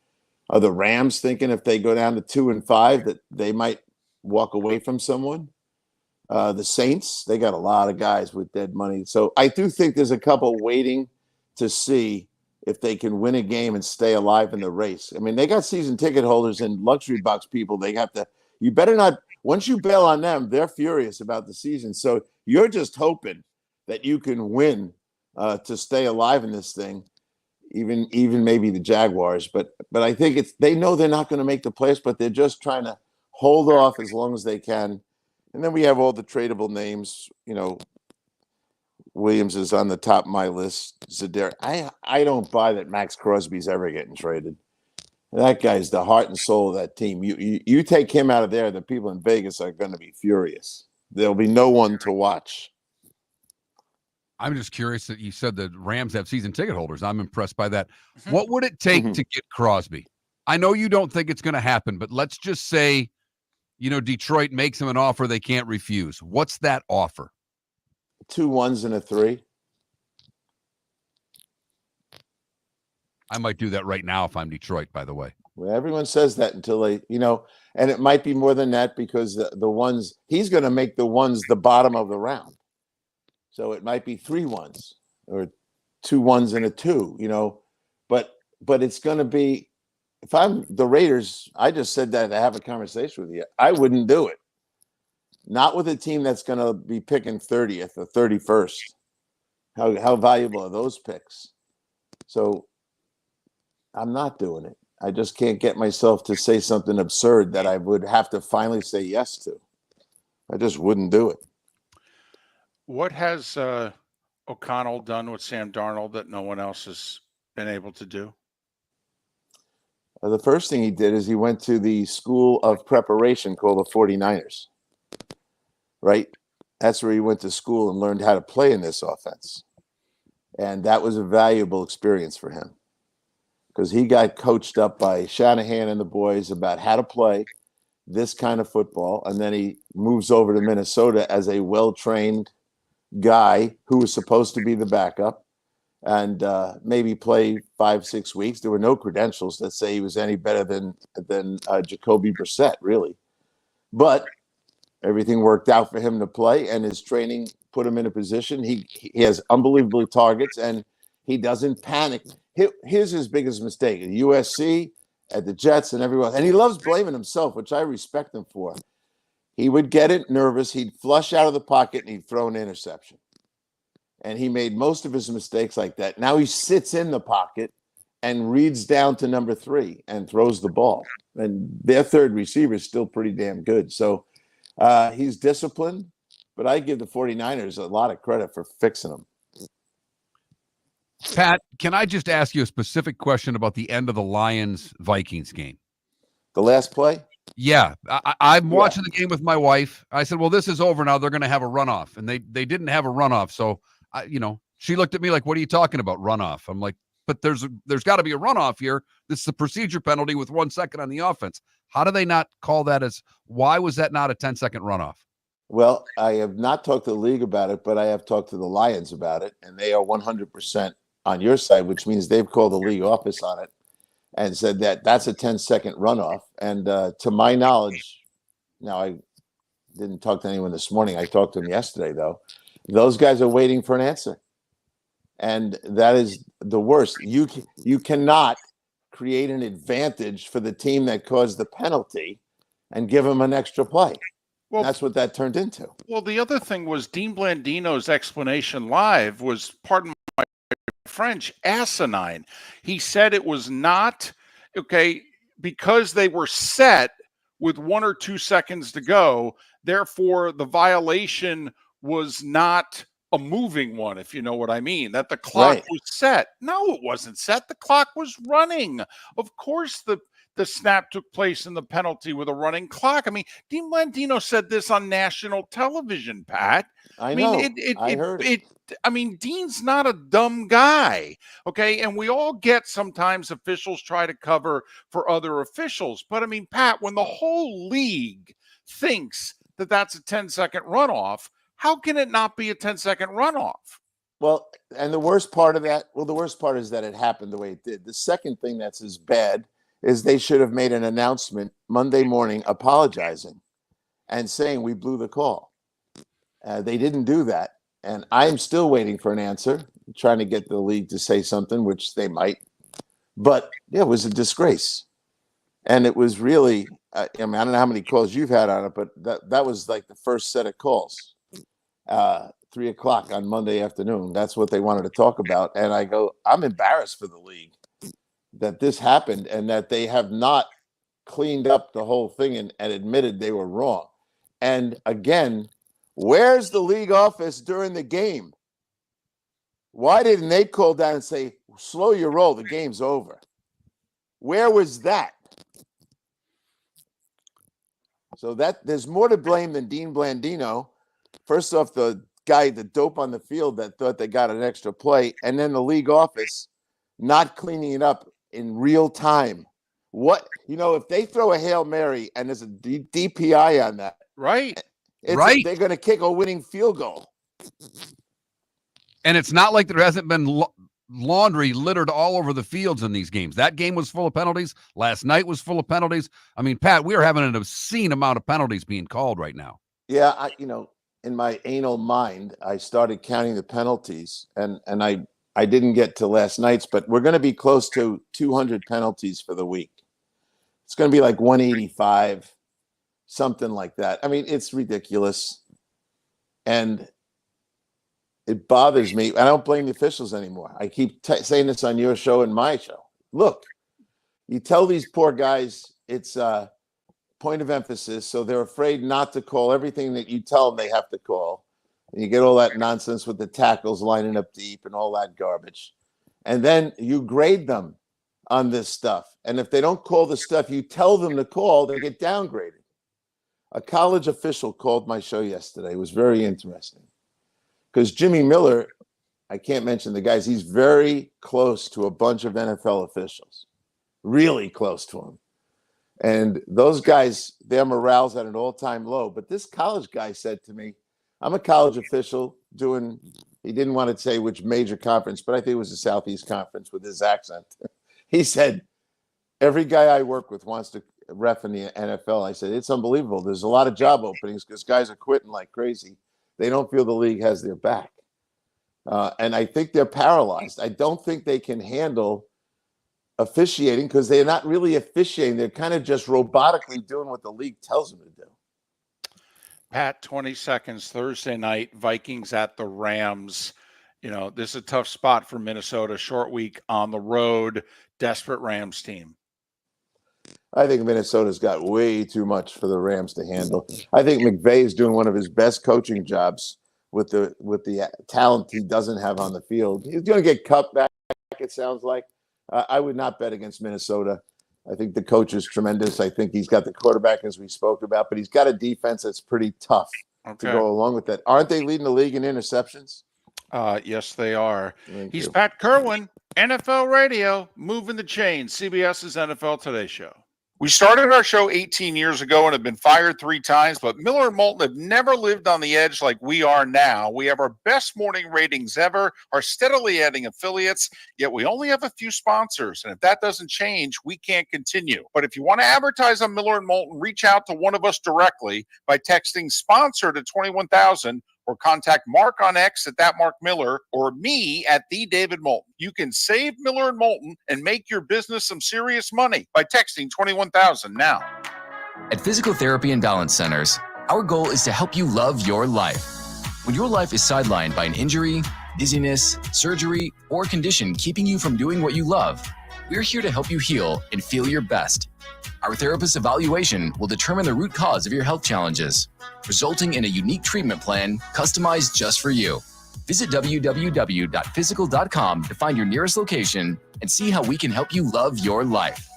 Are the Rams thinking if they go down to 2-5 that they might walk away from someone? The Saints, they got a lot of guys with dead money. So I do think there's a couple waiting to see if they can win a game and stay alive in the race. I mean, they got season ticket holders and luxury box people. They have to, you better not, once you bail on them, they're furious about the season. So you're just hoping that you can win to stay alive in this thing, even maybe the Jaguars. But I think they know they're not going to make the playoffs, but they're just trying to hold off as long as they can. And then we have all the tradable names. Williams is on the top of my list. Zadar. I don't buy that Max Crosby's ever getting traded. That guy's the heart and soul of that team. You take him out of there, the people in Vegas are going to be furious. There'll be no one to watch. I'm just curious that you said the Rams have season ticket holders. I'm impressed by that. What would it take to get Crosby? I know you don't think it's going to happen, but let's just say, Detroit makes him an offer they can't refuse. What's that offer? 2 1s and a 3. I might do that right now if I'm Detroit, by the way. Well, everyone says that until they, and it might be more than that because the ones, he's going to make the ones the bottom of the round. So it might be 3 1s or 2 1s and a 2, but it's going to be, if I'm the Raiders, I just said that to have a conversation with you. I wouldn't do it. Not with a team that's going to be picking 30th or 31st. How valuable are those picks? So I'm not doing it. I just can't get myself to say something absurd that I would have to finally say yes to. I just wouldn't do it. What has O'Connell done with Sam Darnold that no one else has been able to do? The first thing he did is he went to the school of preparation called the 49ers. Right? That's where he went to school and learned how to play in this offense. And that was a valuable experience for him because he got coached up by Shanahan and the boys about how to play this kind of football. And then he moves over to Minnesota as a well-trained guy who was supposed to be the backup and maybe play 5-6 weeks. There were no credentials that say he was any better than Jacoby Brissett, really. But everything worked out for him to play, and his training put him in a position. He has unbelievable targets, and he doesn't panic. Here's his biggest mistake: at USC, at the Jets, and everyone. And he loves blaming himself, which I respect him for. He would get it nervous. He'd flush out of the pocket, and he'd throw an interception. And he made most of his mistakes like that. Now he sits in the pocket and reads down to number 3 and throws the ball. And their third receiver is still pretty damn good. So he's disciplined, but I give the 49ers a lot of credit for fixing him. Pat, can I just ask you a specific question about the end of the Lions-Vikings game? The last play? Yeah. I'm watching the game with my wife. I said, well, this is over now. They're going to have a runoff. And they didn't have a runoff. So, she looked at me like, what are you talking about, runoff? I'm like, but there's got to be a runoff here. This is a procedure penalty with 1 second on the offense. How do they not call that why was that not a 10-second runoff? Well, I have not talked to the league about it, but I have talked to the Lions about it, and they are 100% on your side, which means they've called the league office on it and said that that's a 10-second runoff. And to my knowledge, now I didn't talk to anyone this morning. I talked to them yesterday, though. Those guys are waiting for an answer. And that is the worst. You cannot create an advantage for the team that caused the penalty and give them an extra play. Well, that's what that turned into. Well, the other thing was Dean Blandino's explanation live was, pardon my French, asinine. He said it was not, because they were set with 1 or 2 seconds to go, therefore the violation was not a moving one, if you know what I mean, that the clock was set. No, it wasn't set. The clock was running. Of course, the snap took place in the penalty with a running clock. I mean, Dean Blandino said this on national television, Pat. I know. I heard it. I mean, Dean's not a dumb guy, okay? And we all get sometimes officials try to cover for other officials. But, I mean, Pat, when the whole league thinks that that's a 10-second runoff, how can it not be a 10-second runoff? Well, and the worst part of that, the worst part is that it happened the way it did. The second thing that's as bad is they should have made an announcement Monday morning apologizing and saying we blew the call. They didn't do that. And I'm still waiting for an answer, trying to get the league to say something, which they might. But yeah, it was a disgrace. And it was really, I mean, I don't know how many calls you've had on it, but that was like the first set of calls. 3 o'clock on Monday afternoon. That's what they wanted to talk about. And I go, I'm embarrassed for the league that this happened and that they have not cleaned up the whole thing and admitted they were wrong. And again, where's the league office during the game? Why didn't they call down and say, slow your roll, the game's over? Where was that? So that there's more to blame than Dean Blandino. First off, the dope on the field that thought they got an extra play, and then the league office not cleaning it up in real time. What, if they throw a Hail Mary and there's a DPI on that, right? They're going to kick a winning field goal. And it's not like there hasn't been laundry littered all over the fields in these games. That game was full of penalties. Last night was full of penalties. I mean, Pat, we are having an obscene amount of penalties being called right now. Yeah, in my anal mind, I started counting the penalties, and I didn't get to last night's, but we're going to be close to 200 penalties for the week. It's going to be like 185, something like that. I mean, it's ridiculous, and it bothers me. I don't blame the officials anymore. I keep saying this on your show and my show. Look, you tell these poor guys it's point of emphasis, so they're afraid not to call everything that you tell them they have to call. And you get all that nonsense with the tackles lining up deep and all that garbage. And then you grade them on this stuff. And if they don't call the stuff you tell them to call, they get downgraded. A college official called my show yesterday. It was very interesting. Because Jimmy Miller, I can't mention the guys, he's very close to a bunch of NFL officials. Really close to them. And those guys, their morale's at an all-time low. But this college guy said to me, I'm a college official he didn't want to say which major conference, but I think it was the Southeast Conference with his accent. He said, every guy I work with wants to ref in the NFL. I said, it's unbelievable. There's a lot of job openings because guys are quitting like crazy. They don't feel the league has their back. And I think they're paralyzed. I don't think they can handle officiating because they're not really officiating. They're kind of just robotically doing what the league tells them to do. Pat, 20 seconds, Thursday night, Vikings at the Rams. This is a tough spot for Minnesota. Short week on the road, desperate Rams team. I think Minnesota's got way too much for the Rams to handle. I think McVay is doing one of his best coaching jobs with the talent he doesn't have on the field. He's going to get cut back, it sounds like. I would not bet against Minnesota. I think the coach is tremendous. I think he's got the quarterback, as we spoke about, but he's got a defense that's pretty tough to go along with that. Aren't they leading the league in interceptions? Yes, they are. Thank He's you. Pat Kirwan, NFL Radio, moving the chains, CBS's NFL Today Show. We started our show 18 years ago and have been fired 3 times, but Miller and Moulton have never lived on the edge like we are now. We have our best morning ratings ever, are steadily adding affiliates, yet we only have a few sponsors. And if that doesn't change, we can't continue. But if you want to advertise on Miller and Moulton, reach out to one of us directly by texting sponsor to 21,000 or contact Mark on X at @MarkMiller or me at @TheDavidMoulton. You can save Miller and Moulton and make your business some serious money by texting 21,000 now. At Physical Therapy and Balance Centers, our goal is to help you love your life. When your life is sidelined by an injury, dizziness, surgery, or condition keeping you from doing what you love, we're here to help you heal and feel your best. Our therapist evaluation will determine the root cause of your health challenges, resulting in a unique treatment plan customized just for you. Visit www.physical.com to find your nearest location and see how we can help you love your life.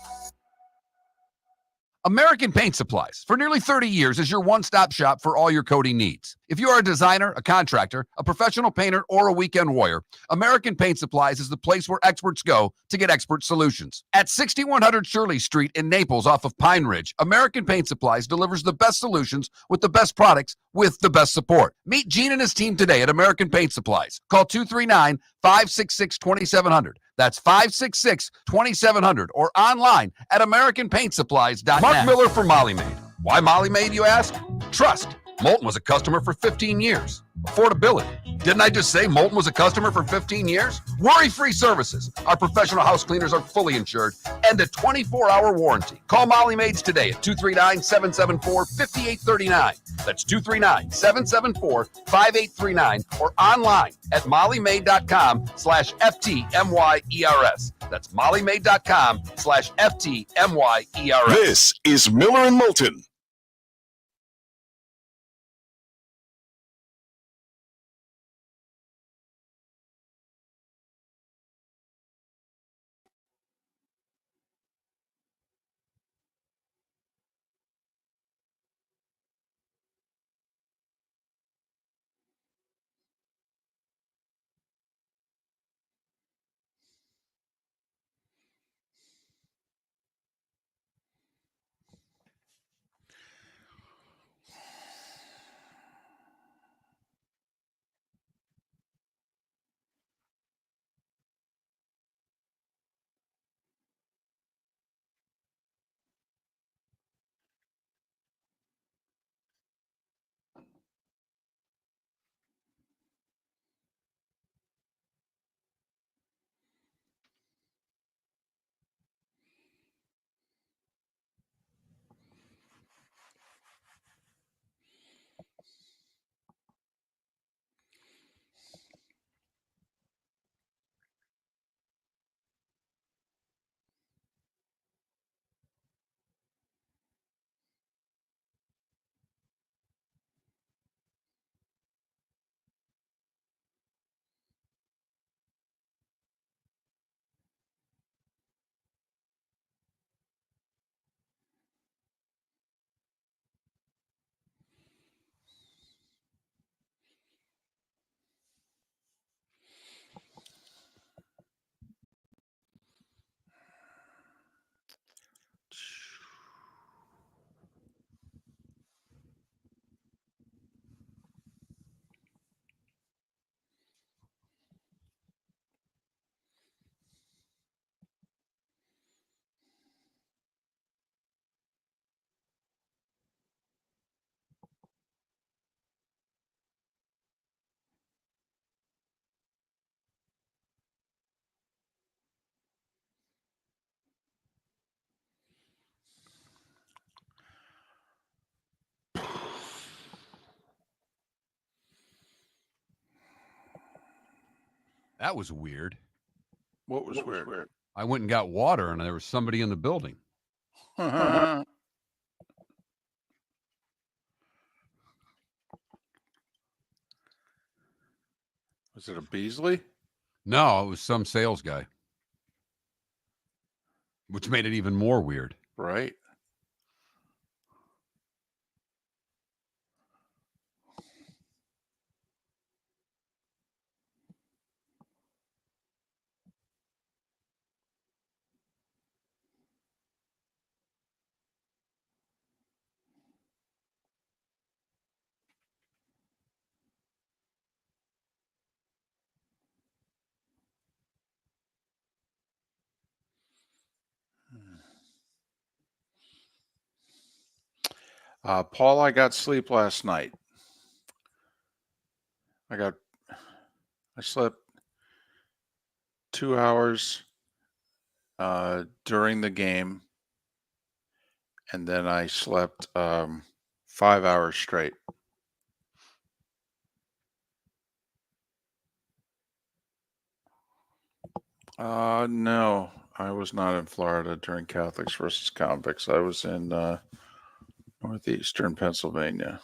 American Paint Supplies, for nearly 30 years, is your one-stop shop for all your coating needs. If you are a designer, a contractor, a professional painter, or a weekend warrior, American Paint Supplies is the place where experts go to get expert solutions. At 6100 Shirley Street in Naples off of Pine Ridge, American Paint Supplies delivers the best solutions with the best products with the best support. Meet Gene and his team today at American Paint Supplies. Call 239-566-2700. That's 566-2700 or online at AmericanPaintSupplies.net. Mark Miller for Molly Maid. Why Molly Maid, you ask? Trust. Moulton was a customer for 15 years. Affordability. Didn't I just say Moulton was a customer for 15 years? Worry-free services. Our professional house cleaners are fully insured and a 24-hour warranty. Call Molly Maids today at 239-774-5839. That's 239-774-5839 or online at mollymaid.com/FTMYERS. That's mollymaid.com/FTMYERS. This is Miller and Moulton. That was weird. What was weird? I went and got water, and there was somebody in the building. Was it a Beasley? No, it was some sales guy, which made it even more weird. Right. Paul, I got sleep last night. I slept 2 hours during the game, and then I slept 5 hours straight. No, I was not in Florida during Catholics versus Convicts. I was in northeastern Pennsylvania.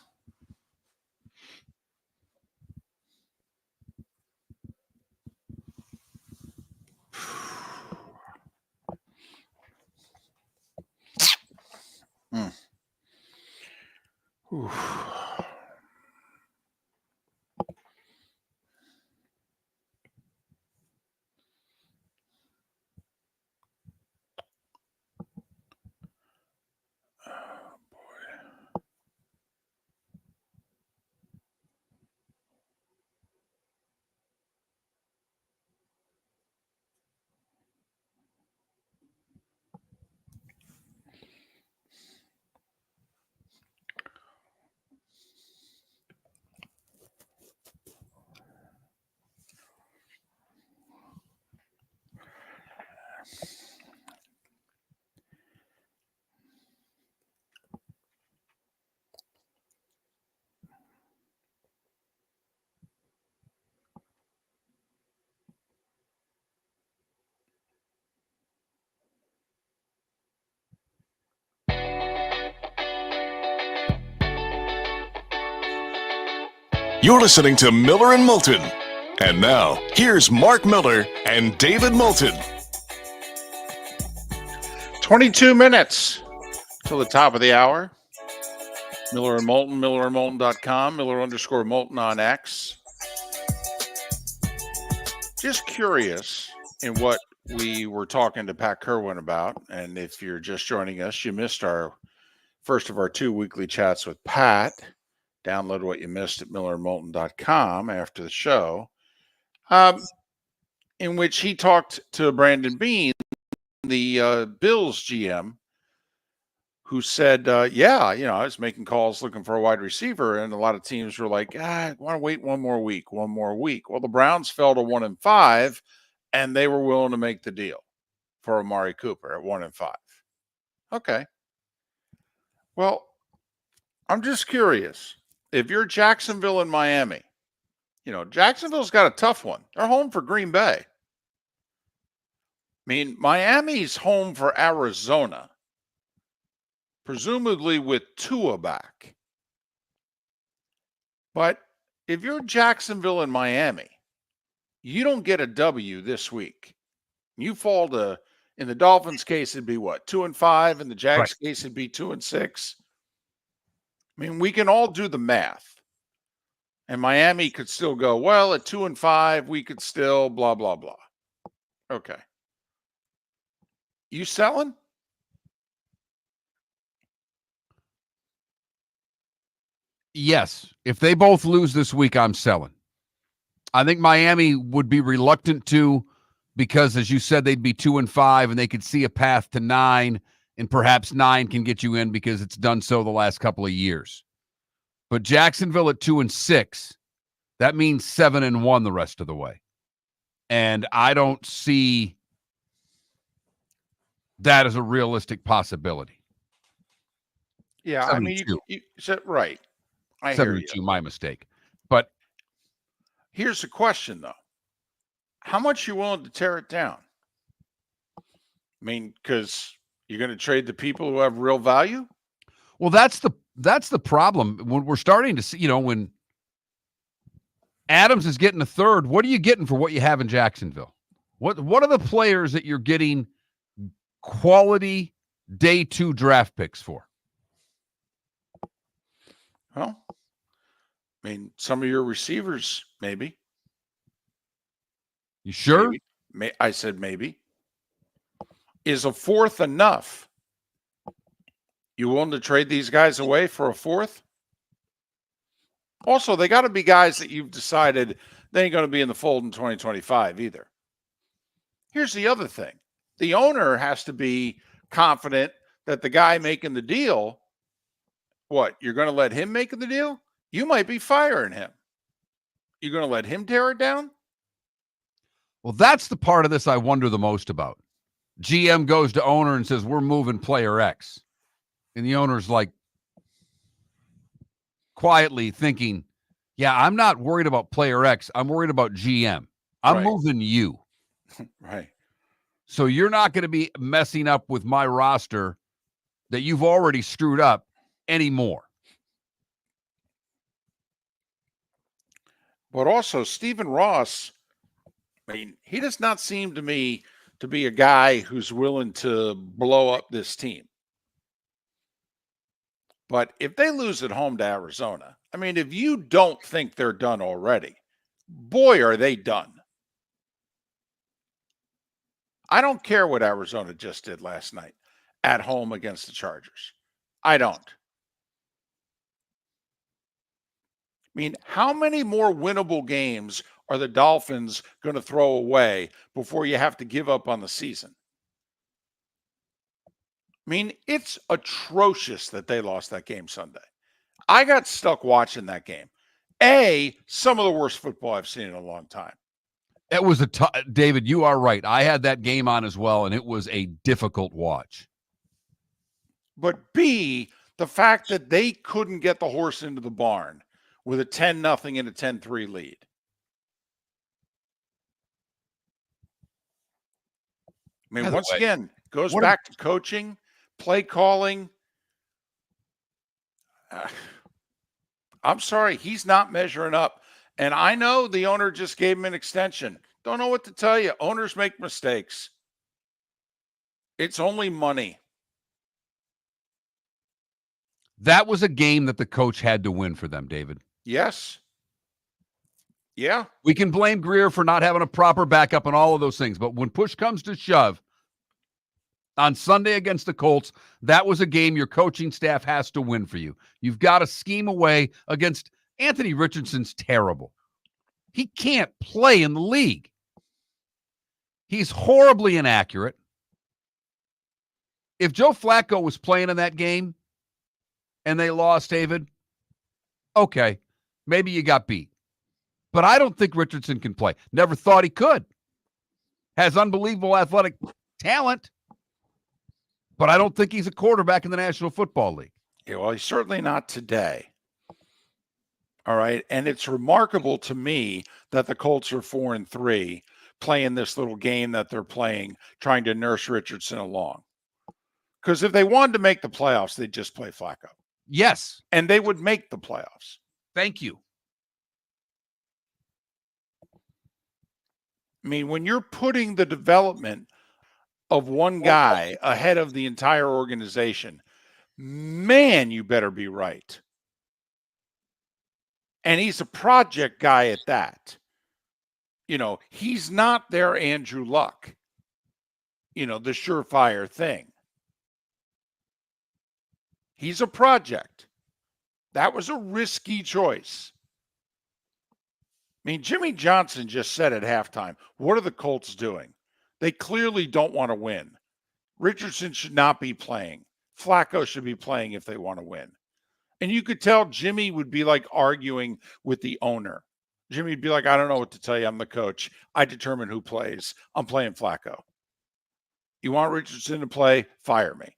Oof. You're listening to Miller and Moulton. And now, here's Mark Miller and David Moulton. 22 minutes till the top of the hour. Miller and Moulton, millerandmoulton.com, Miller_Moulton on X. Just curious in what we were talking to Pat Kirwan about. And if you're just joining us, you missed our first of our 2 weekly chats with Pat. Download what you missed at millerandmoulton.com after the show, in which he talked to Brandon Beane, the Bills GM, who said, yeah, I was making calls looking for a wide receiver, and a lot of teams were like, I want to wait one more week. Well, the Browns fell to 1-5, and they were willing to make the deal for Amari Cooper at 1-5. Okay. Well, I'm just curious. If you're Jacksonville and Miami, Jacksonville's got a tough one. They're home for Green Bay. I mean, Miami's home for Arizona, presumably with Tua back. But if you're Jacksonville and Miami, you don't get a W this week. You fall to, in the Dolphins' case, it'd be what, 2-5? In the Jags' case, it'd be 2-6. I mean, we can all do the math. And Miami could still go, well, at 2-5, we could still blah, blah, blah. Okay. You selling? Yes. If they both lose this week, I'm selling. I think Miami would be reluctant to, because, as you said, they'd be 2-5 and they could see a path to 9, and perhaps 9 can get you in because it's done so the last couple of years. But Jacksonville at 2-6, that means 7-1 the rest of the way. And I don't see that as a realistic possibility. Yeah, 7-2. I mean, you said right. I 7-2, hear you. my mistake. But here's the question, though. How much you willing to tear it down? I mean, because you're going to trade the people who have real value? Well, that's the problem. When we're starting to see, when Adams is getting a third, what are you getting for what you have in Jacksonville? What are the players that you're getting quality day 2 draft picks for? Well, I mean, some of your receivers, maybe. You sure? Maybe. I said maybe. Is a 4th enough? You willing to trade these guys away for a 4th? Also, they got to be guys that you've decided they ain't going to be in the fold in 2025 either. Here's the other thing. The owner has to be confident that the guy making the deal, what, you're going to let him make the deal? You might be firing him. You're going to let him tear it down? Well, that's the part of this I wonder the most about. GM goes to owner and says, we're moving player X. And the owner's like quietly thinking, yeah, I'm not worried about player X. I'm worried about GM. I'm moving you. Right. So you're not going to be messing up with my roster that you've already screwed up anymore. But also, Stephen Ross, I mean, he does not seem to me to be a guy who's willing to blow up this team. But if they lose at home to Arizona, I mean, if you don't think they're done already, boy, are they done. I don't care what Arizona just did last night at home against the Chargers. I don't. I mean, how many more winnable games are the Dolphins going to throw away before you have to give up on the season? I mean, it's atrocious that they lost that game Sunday. I got stuck watching that game. Some of the worst football I've seen in a long time. That was David, you are right. I had that game on as well, and it was a difficult watch. But B, the fact that they couldn't get the horse into the barn with a 10-0 and a 10-3 lead. I mean, once again, goes back to coaching, play calling. I'm sorry, he's not measuring up. And I know the owner just gave him an extension. Don't know what to tell you. Owners make mistakes. It's only money. That was a game that the coach had to win for them, David. Yes. Yeah. We can blame Greer for not having a proper backup and all of those things. But when push comes to shove, on Sunday against the Colts, that was a game your coaching staff has to win for you. You've got to scheme away against Anthony Richardson's terrible. He can't play in the league. He's horribly inaccurate. If Joe Flacco was playing in that game and they lost, David, okay, maybe you got beat. But I don't think Richardson can play. Never thought he could. Has unbelievable athletic talent, but I don't think he's a quarterback in the National Football League. Yeah, well, he's certainly not today. All right. And it's remarkable to me that the Colts are 4-3 playing this little game that they're playing, trying to nurse Richardson along. Because if they wanted to make the playoffs, they'd just play Flacco. Yes. And they would make the playoffs. Thank you. I mean, when you're putting the development of one guy ahead of the entire organization, man, you better be right. And he's a project guy at that. You know, he's not their Andrew Luck, you know, the surefire thing. He's a project. That was a risky choice. I mean, Jimmy Johnson just said at halftime, what are the Colts doing? They clearly don't want to win. Richardson should not be playing. Flacco should be playing if they want to win. And you could tell Jimmy would be like arguing with the owner. Jimmy would be like, I don't know what to tell you. I'm the coach. I determine who plays. I'm playing Flacco. You want Richardson to play? Fire me.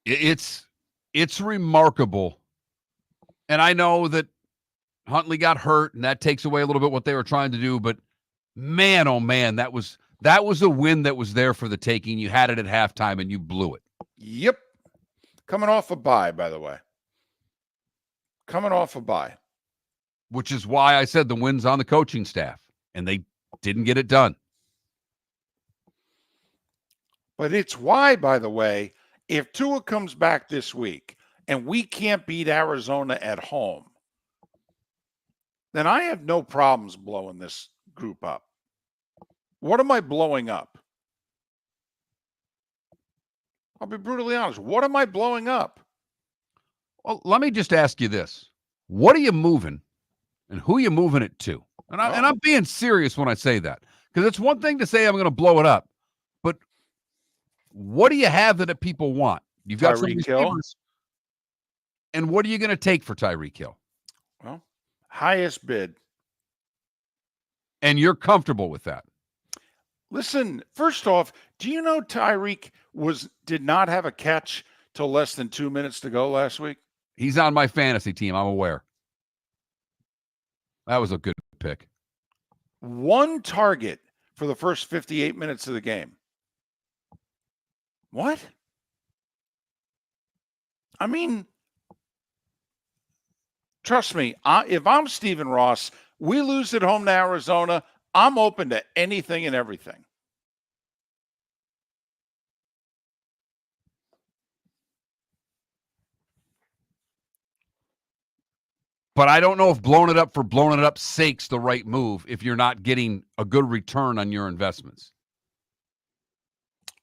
It's remarkable. And I know that Huntley got hurt, and that takes away a little bit what they were trying to do. But man, oh man, that was a win that was there for the taking. You had it at halftime, and you blew it. Yep. Coming off a bye, by the way. Coming off a bye. Which is why I said the win's on the coaching staff, and they didn't get it done. But it's why, by the way, if Tua comes back this week and we can't beat Arizona at home, then I have no problems blowing this group up. What am I blowing up? I'll be brutally honest. What am I blowing up? Well, let me just ask you this. What are you moving and who are you moving it to? And I'm being serious when I say that, because it's one thing to say I'm going to blow it up, but what do you have that people want? You've got some receivers. And what are you going to take for Tyreek Hill? Well, highest bid. And you're comfortable with that? Listen, first off, do you know Tyreek did not have a catch till less than 2 minutes to go last week? He's on my fantasy team. I'm aware. That was a good pick. One target for the first 58 minutes of the game. What? I mean, trust me, if I'm Stephen Ross, we lose at home to Arizona, I'm open to anything and everything. But I don't know if blowing it up for blowing it up's sake's the right move if you're not getting a good return on your investments.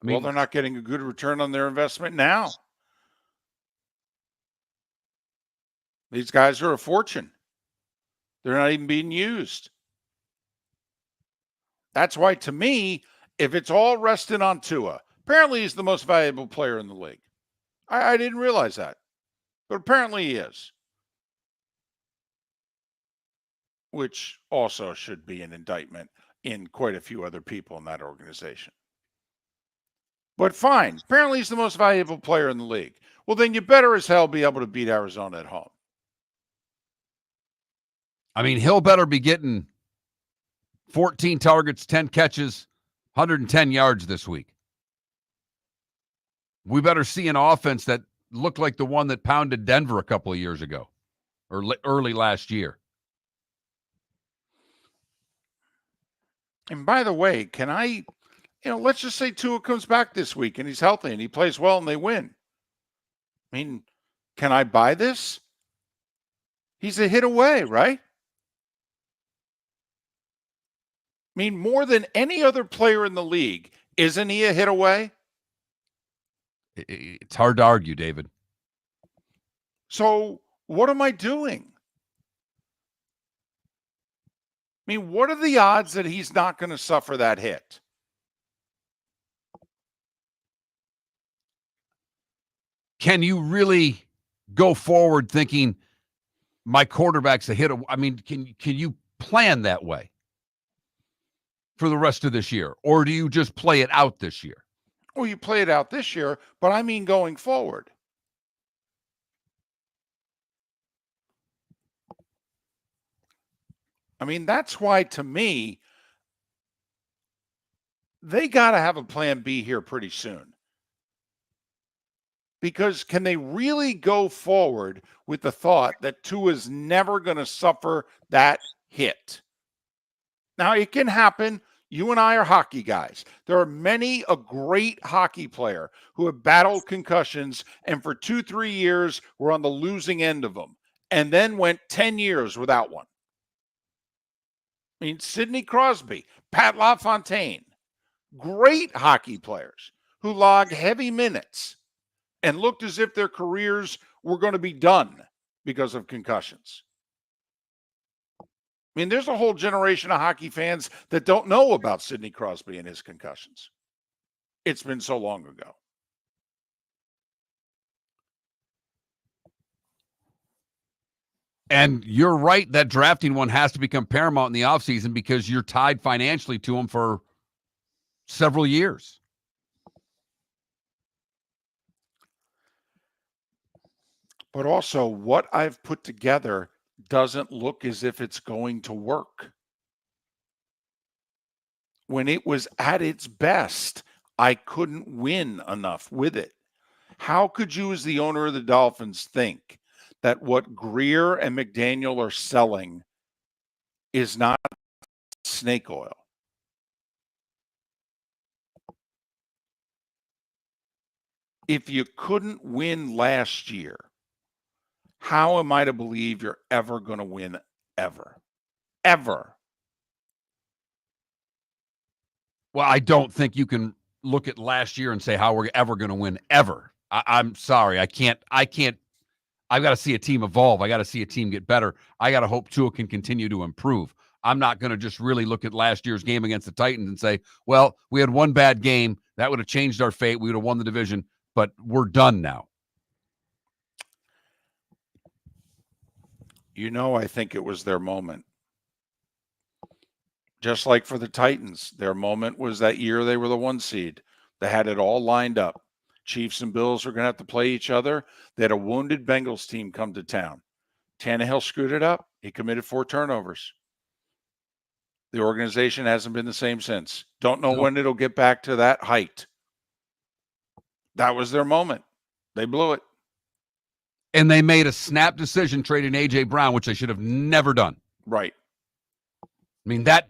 I mean, Well, they're not getting a good return on their investment now. These guys are a fortune. They're not even being used. That's why, to me, if it's all resting on Tua, apparently he's the most valuable player in the league. I didn't realize that, but apparently he is. Which also should be an indictment in quite a few other people in that organization. But fine, apparently he's the most valuable player in the league. Well, then you better as hell be able to beat Arizona at home. I mean, Hill better be getting 14 targets, 10 catches, 110 yards this week. We better see an offense that looked like the one that pounded Denver a couple of years ago or early last year. And by the way, can I, let's just say Tua comes back this week and he's healthy and he plays well and they win. I mean, can I buy this? He's a hit away, right? I mean, more than any other player in the league, isn't he a hit away? It's hard to argue, David. So what am I doing? I mean, what are the odds that he's not going to suffer that hit? Can you really go forward thinking my quarterback's a hit? I mean, can you plan that way for the rest of this year? Or do you just play it out this year? Well, you play it out this year, but I mean going forward. I mean, that's why, to me, they got to have a plan B here pretty soon. Because can they really go forward with the thought that Tua's never going to suffer that hit? Now, it can happen. You and I are hockey guys. There are many a great hockey player who have battled concussions and for 2-3 years were on the losing end of them and then went 10 years without one. I mean, Sidney Crosby, Pat LaFontaine, great hockey players who logged heavy minutes and looked as if their careers were going to be done because of concussions. I mean, there's a whole generation of hockey fans that don't know about Sidney Crosby and his concussions. It's been so long ago. And you're right that drafting one has to become paramount in the offseason because you're tied financially to him for several years. But also, what I've put together doesn't look as if it's going to work. When it was at its best, I couldn't win enough with it. How could you, as the owner of the Dolphins, think that what Greer and McDaniel are selling is not snake oil? If you couldn't win last year, how am I to believe you're ever going to win ever? Ever. Well, I don't think you can look at last year and say how we're ever going to win ever. I'm sorry. I can't. I've got to see a team evolve. I got to see a team get better. I got to hope Tua can continue to improve. I'm not going to just really look at last year's game against the Titans and say, well, we had one bad game. That would have changed our fate. We would have won the division, but we're done now. I think it was their moment. Just like for the Titans, their moment was that year they were the 1 seed. They had it all lined up. Chiefs and Bills were going to have to play each other. They had a wounded Bengals team come to town. Tannehill screwed it up. He committed 4 turnovers. The organization hasn't been the same since. Don't know when it'll get back to that height. That was their moment. They blew it. And they made a snap decision trading A.J. Brown, which they should have never done. Right. I mean, that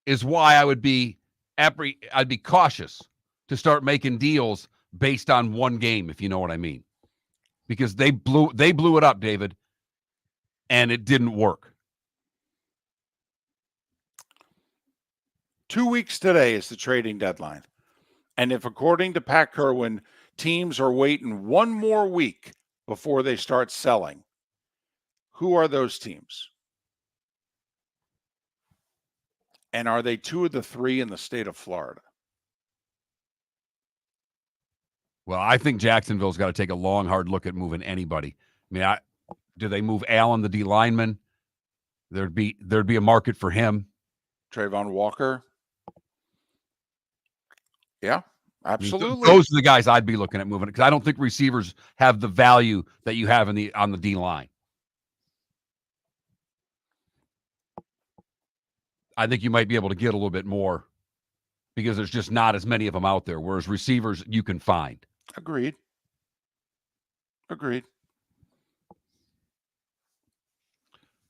is why I would be I'd be cautious to start making deals based on one game, if you know what I mean. Because they blew it up, David. and it didn't work. 2 weeks today is the trading deadline. And if, according to Pat Kirwan, teams are waiting one more week before they start selling, who are those teams? And are they two of the three in the state of Florida? Well, I think Jacksonville's got to take a long, hard look at moving anybody. I mean, do they move Allen, the D lineman? There'd be a market for him. Trayvon Walker? Yeah, absolutely. I mean, those are the guys I'd be looking at moving because I don't think receivers have the value that you have on the D line. I think you might be able to get a little bit more because there's just not as many of them out there, whereas receivers you can find. Agreed.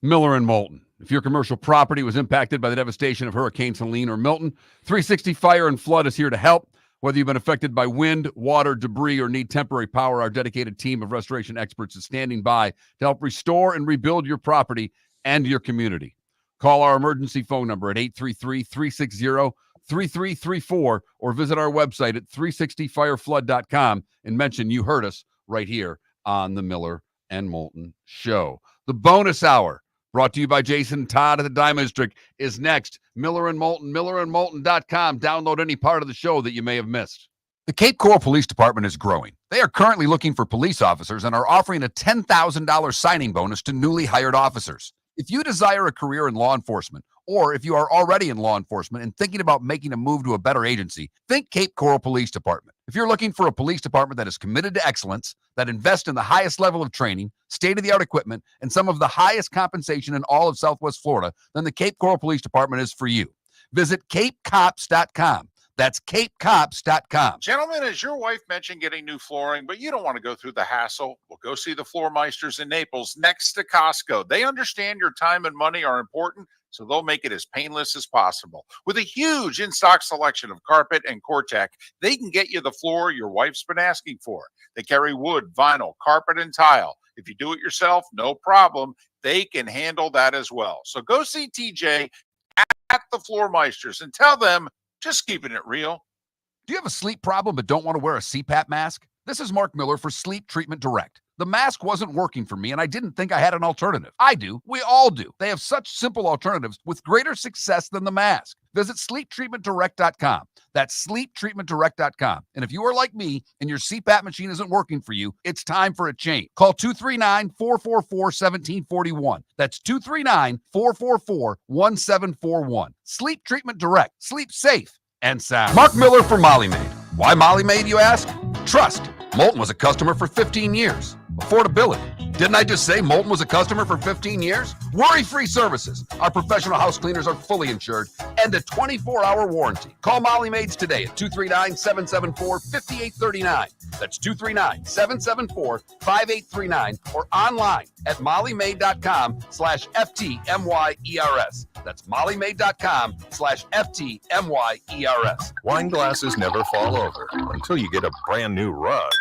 Miller and Moulton. If your commercial property was impacted by the devastation of Hurricanes Helene or Milton, 360 Fire and Flood is here to help. Whether you've been affected by wind, water, debris, or need temporary power, our dedicated team of restoration experts is standing by to help restore and rebuild your property and your community. Call our emergency phone number at 833-360-3334 or visit our website at 360fireflood.com and mention you heard us right here on the Miller and Moulton Show. The bonus hour, brought to you by Jason Todd at the Diamond District, is next. Miller and Moulton, millerandmoulton.com. Download any part of the show that you may have missed. The Cape Coral Police Department is growing. They are currently looking for police officers and are offering a $10,000 signing bonus to newly hired officers. If you desire a career in law enforcement, or if you are already in law enforcement and thinking about making a move to a better agency, think Cape Coral Police Department. If you're looking for a police department that is committed to excellence, that invests in the highest level of training, state-of-the-art equipment, and some of the highest compensation in all of Southwest Florida, then the Cape Coral Police Department is for you. Visit capecops.com. That's capecops.com. Gentlemen, as your wife mentioned getting new flooring, but you don't want to go through the hassle, well, go see the Floor Meisters in Naples next to Costco. They understand your time and money are important, so they'll make it as painless as possible. With a huge in-stock selection of carpet and Cortec, they can get you the floor your wife's been asking for. They carry wood, vinyl, carpet, and tile. If you do it yourself, no problem. They can handle that as well. So go see TJ at the Floor Meisters and tell them, just keeping it real. Do you have a sleep problem but don't want to wear a CPAP mask? This is Mark Miller for Sleep Treatment Direct. The mask wasn't working for me, and I didn't think I had an alternative. I do. We all do. They have such simple alternatives with greater success than the mask. Visit sleeptreatmentdirect.com. That's sleeptreatmentdirect.com. And if you are like me and your CPAP machine isn't working for you, it's time for a change. Call 239-444-1741. That's 239-444-1741. Sleep Treatment Direct. Sleep safe and sound. Mark Miller for Molly Maid. Why Molly Maid, you ask? Trust. Moulton was a customer for 15 years. Affordability. Didn't I just say Moulton was a customer for 15 years? Worry-free services. Our professional house cleaners are fully insured and a 24-hour warranty. Call Molly Maids today at 239-774-5839. That's 239-774-5839 or online at mollymaid.com/FTMYERS. That's mollymaid.com/FTMYERS. Wine glasses never fall over until you get a brand new rug.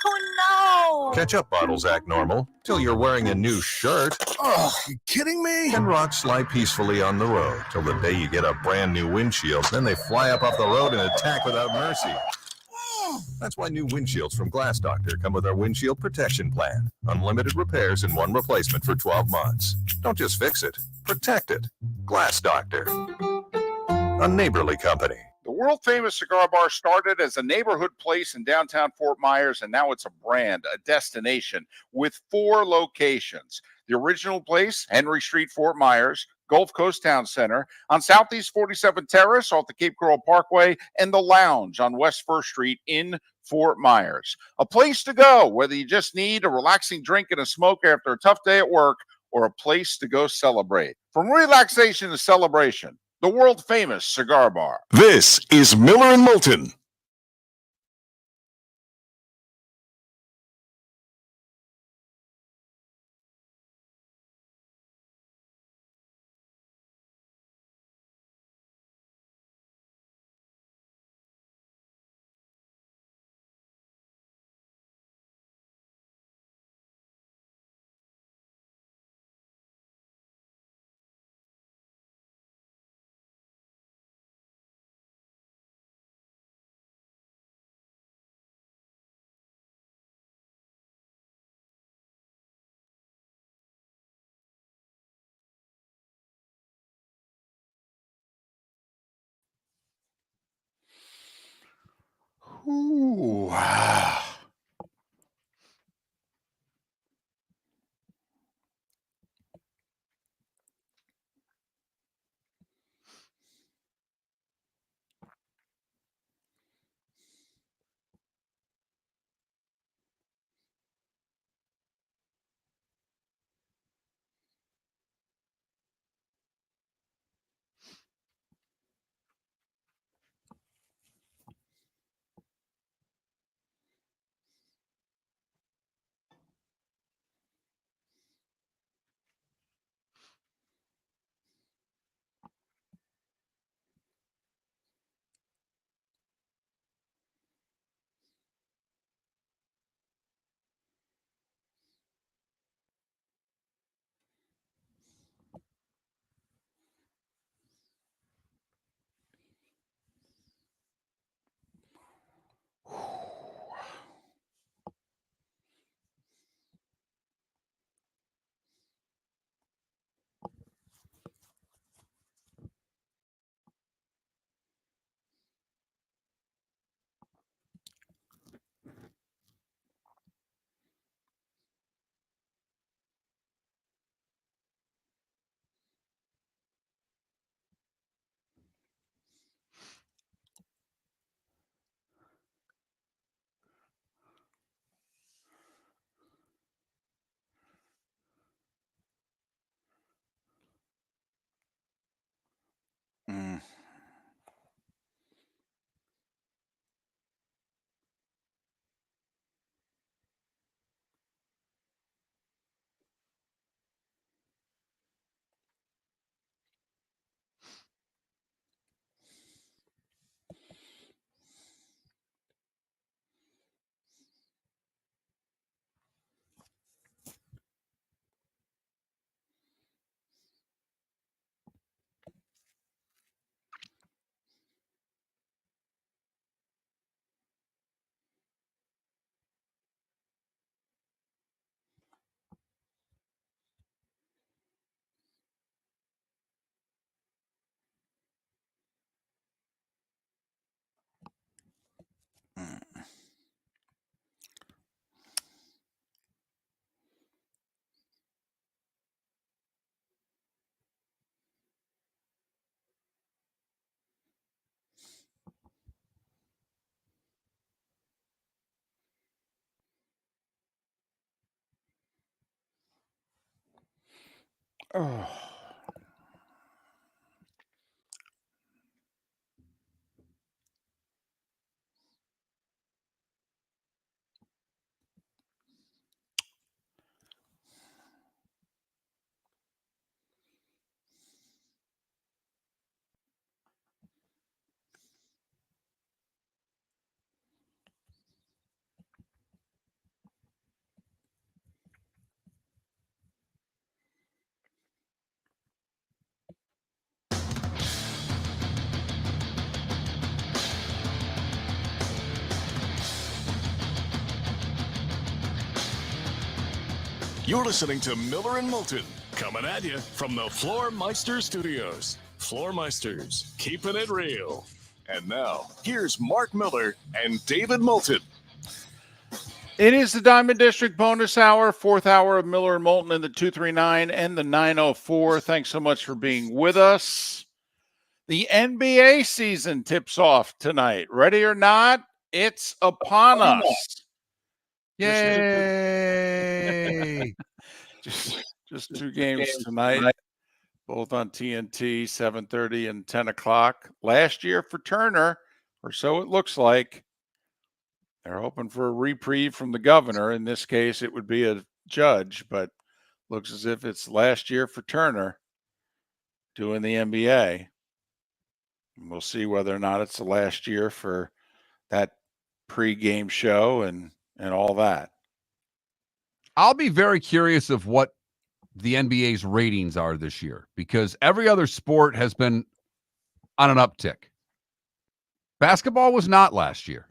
Oh, no. Ketchup bottles act normal till you're wearing a new shirt. Oh, you kidding me? And rocks slide peacefully on the road till the day you get a brand new windshield. Then they fly up off the road and attack without mercy. That's why new windshields from Glass Doctor come with our windshield protection plan. Unlimited repairs and one replacement for 12 months. Don't just fix it, protect it. Glass Doctor, a neighborly company. The world-famous cigar bar started as a neighborhood place in downtown Fort Myers, and now it's a brand, a destination, with 4 locations. The original place, Henry Street, Fort Myers, Gulf Coast Town Center, on Southeast 47th Terrace off the Cape Coral Parkway, and the Lounge on West 1st Street in Fort Myers. A place to go, whether you just need a relaxing drink and a smoke after a tough day at work, or a place to go celebrate. From relaxation to celebration, the world-famous cigar bar. This is Miller and Moulton. Ooh, wow. Mm. Oh. You're listening to Miller and Moulton, coming at you from the Floormeister Studios. Floormeisters, keeping it real. And now, here's Mark Miller and David Moulton. It is the Diamond District bonus hour, fourth hour of Miller and Moulton in the 239 and the 904. Thanks so much for being with us. The NBA season tips off tonight. Ready or not, it's upon us. Yay! Just two games tonight, both on TNT, 7:30 and 10 o'clock. Last year for Turner, or so it looks like. They're hoping for a reprieve from the governor. In this case, it would be a judge, but looks as if it's last year for Turner doing the NBA. And we'll see whether or not it's the last year for that pre-game show and all that. I'll be very curious of what the NBA's ratings are this year, because every other sport has been on an uptick. Basketball was not last year.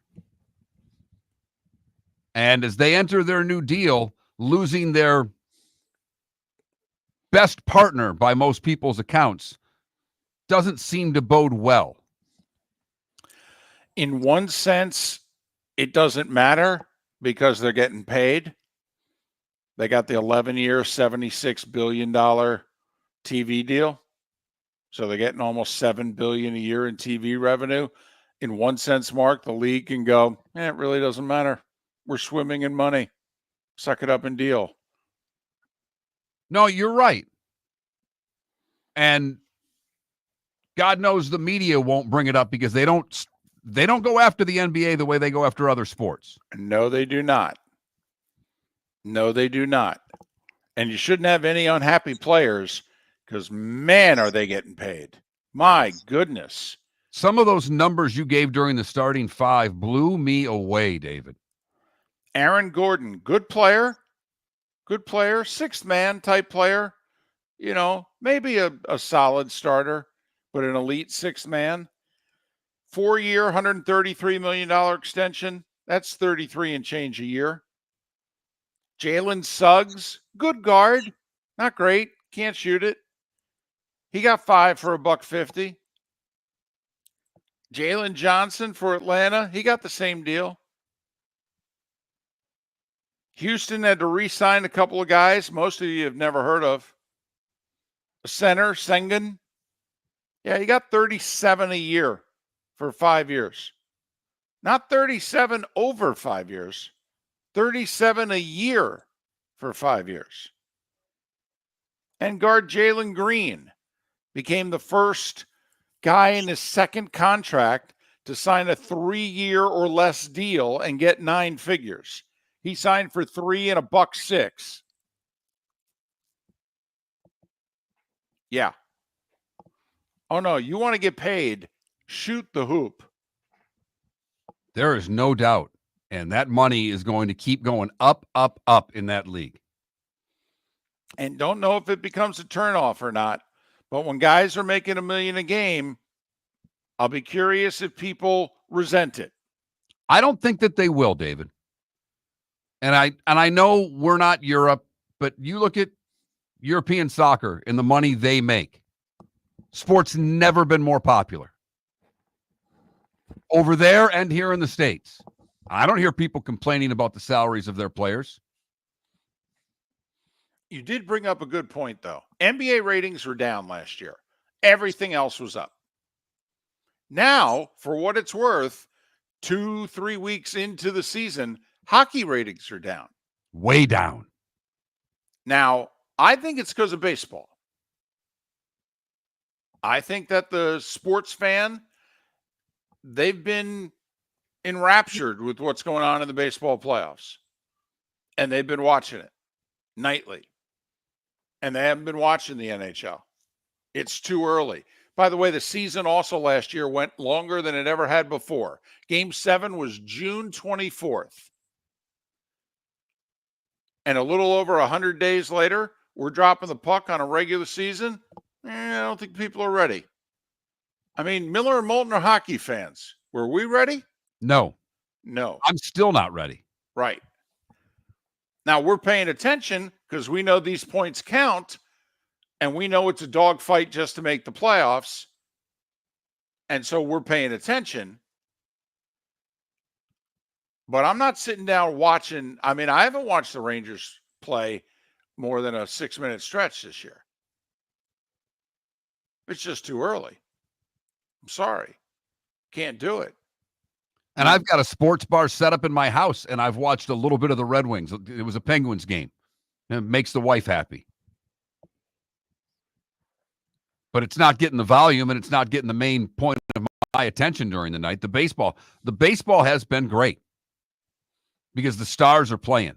And as they enter their new deal, losing their best partner by most people's accounts doesn't seem to bode well. In one sense, It doesn't matter because they're getting paid. They got the 11-year, $76 billion TV deal. So they're getting almost $7 billion a year in TV revenue. In one sense, Mark, the league can go, it really doesn't matter. We're swimming in money. Suck it up and deal. No, you're right. And God knows the media won't bring it up because they don't go after the NBA the way they go after other sports. No, they do not. No, they do not. And you shouldn't have any unhappy players because, man, are they getting paid. My goodness. Some of those numbers you gave during the starting five blew me away, David. Aaron Gordon, good player, sixth man type player, maybe a solid starter, but an elite sixth man. 4-year, $133 million extension. That's 33 and change a year. Jalen Suggs, good guard, not great, can't shoot it. He got 5 for $150. Jalen Johnson for Atlanta, he got the same deal. Houston had to re-sign a couple of guys most of you have never heard of. Center, Sengun. Yeah, he got 37 a year for 5 years. Not 37 over 5 years. 37 a year for 5 years. And guard Jalen Green became the first guy in his second contract to sign a 3-year or less deal and get 9 figures. He signed for $3 and $1.06. Yeah. Oh, no, you want to get paid, shoot the hoop. There is no doubt. And that money is going to keep going up, up, up in that league. And don't know if it becomes a turnoff or not. But when guys are making $1 million a game, I'll be curious if people resent it. I don't think that they will, David. And I know we're not Europe, but you look at European soccer and the money they make. Sport's never been more popular. Over there and here in the States. I don't hear people complaining about the salaries of their players. You did bring up a good point, though. NBA ratings were down last year. Everything else was up. Now, for what it's worth, 2-3 weeks into the season, hockey ratings are down. Way down. Now, I think it's because of baseball. I think that the sports fan, they've been enraptured with what's going on in the baseball playoffs. And they've been watching it nightly. And they haven't been watching the NHL. It's too early. By the way, the season also last year went longer than it ever had before. Game 7 was June 24th. And a little over 100 days later, we're dropping the puck on a regular season. I don't think people are ready. I mean, Miller and Moulton are hockey fans. Were we ready? No. No. I'm still not ready. Right. Now, we're paying attention because we know these points count, and we know it's a dogfight just to make the playoffs. And so we're paying attention. But I'm not sitting down watching. I mean, I haven't watched the Rangers play more than a 6-minute stretch this year. It's just too early. I'm sorry. Can't do it. And I've got a sports bar set up in my house, and I've watched a little bit of the Red Wings. It was a Penguins game. It makes the wife happy. But it's not getting the volume, and it's not getting the main point of my attention during the night. The baseball has been great because the stars are playing.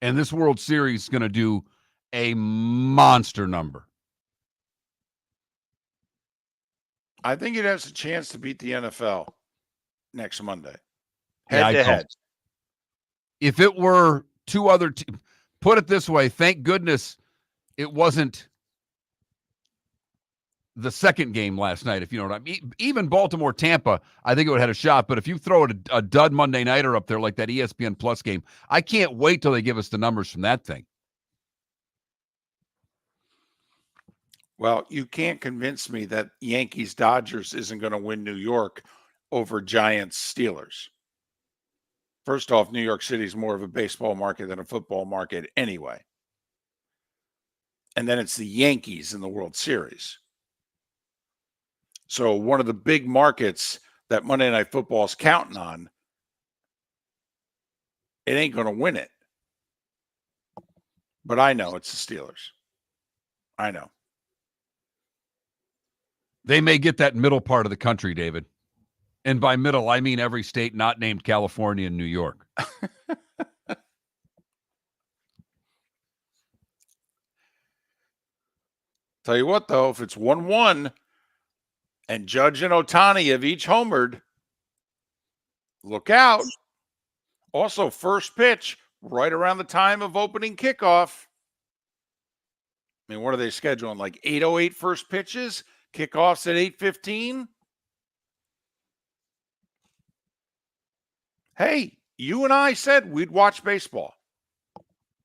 And this World Series is going to do a monster number. I think it has a chance to beat the NFL next Monday. Yeah, Head to head. If it were two other put it this way, thank goodness it wasn't the second game last night, if you know what I mean. Even Baltimore-Tampa, I think it would have had a shot. But if you throw a dud Monday nighter up there like that ESPN Plus game, I can't wait till they give us the numbers from that thing. Well, you can't convince me that Yankees-Dodgers isn't going to win New York over Giants Steelers. First off, New York City is more of a baseball market than a football market anyway. And then it's the Yankees in the World Series. So one of the big markets that Monday Night Football is counting on, it ain't going to win it. But I know it's the Steelers. I know. They may get that middle part of the country, David. And by middle, I mean every state not named California and New York. Tell you what, though, if it's 1-1 and Judge and Ohtani have each homered, look out. Also, first pitch right around the time of opening kickoff. I mean, what are they scheduling? Like 8:08 first pitches? Kickoffs at 8:15? Hey, you and I said we'd watch baseball.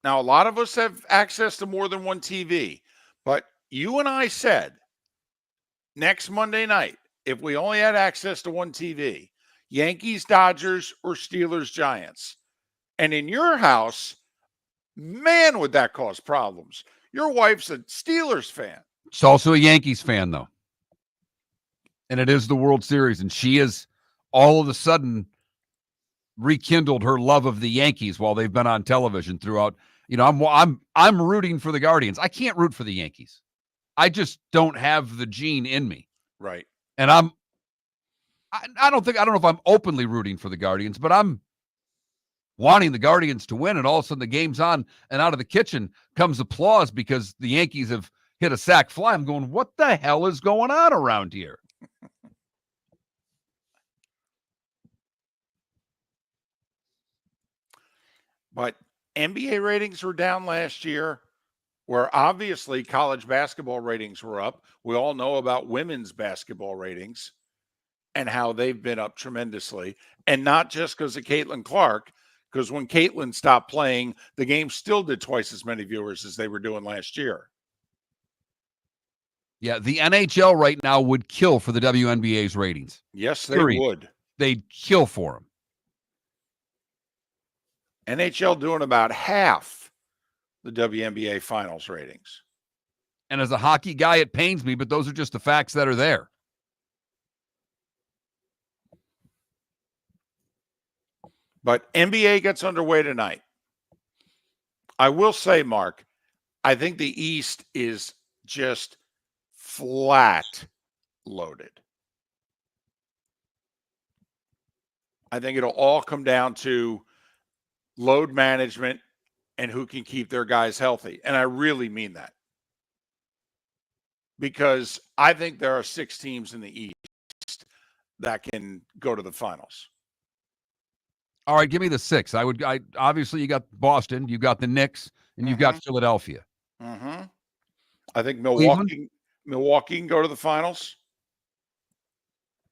Now, a lot of us have access to more than one TV, but you and I said next Monday night, if we only had access to one TV, Yankees, Dodgers, or Steelers, Giants. And in your house, man, would that cause problems. Your wife's a Steelers fan. She's also a Yankees fan, though. And it is the World Series, and she is all of a sudden rekindled her love of the Yankees while they've been on television throughout. You know, I'm rooting for the Guardians. I can't root for the Yankees. I just don't have the gene in me. Right. And I don't know if I'm openly rooting for the Guardians, but I'm wanting the Guardians to win. And all of a sudden the game's on, and out of the kitchen comes applause because the Yankees have hit a sac fly. I'm going, what the hell is going on around here? But NBA ratings were down last year, where obviously college basketball ratings were up. We all know about women's basketball ratings and how they've been up tremendously. And not just because of Caitlin Clark, because when Caitlin stopped playing, the game still did twice as many viewers as they were doing last year. Yeah, the NHL right now would kill for the WNBA's ratings. Yes, they would. They'd kill for them. NHL doing about half the WNBA finals ratings. And as a hockey guy, it pains me, but those are just the facts that are there. But NBA gets underway tonight. I will say, Mark, I think the East is just flat loaded. I think it'll all come down to load management and who can keep their guys healthy. And I really mean that. Because I think there are 6 teams in the East that can go to the finals. All right, give me the 6. I obviously you got Boston, you got the Knicks, and you've got Philadelphia. Mm-hmm. I think Milwaukee can go to the finals.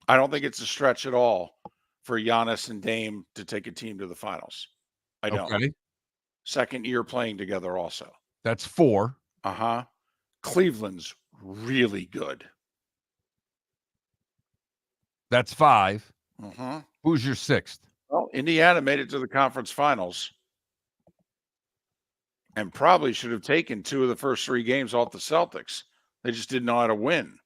I don't think it's a stretch at all for Giannis and Dame to take a team to the finals. I don't. Okay. Second year playing together also. That's 4. Uh-huh. Cleveland's really good. That's 5. Mm-hmm. Who's your 6th? Well, Indiana made it to the conference finals and probably should have taken 2 of the first 3 games off the Celtics. They just didn't know how to win.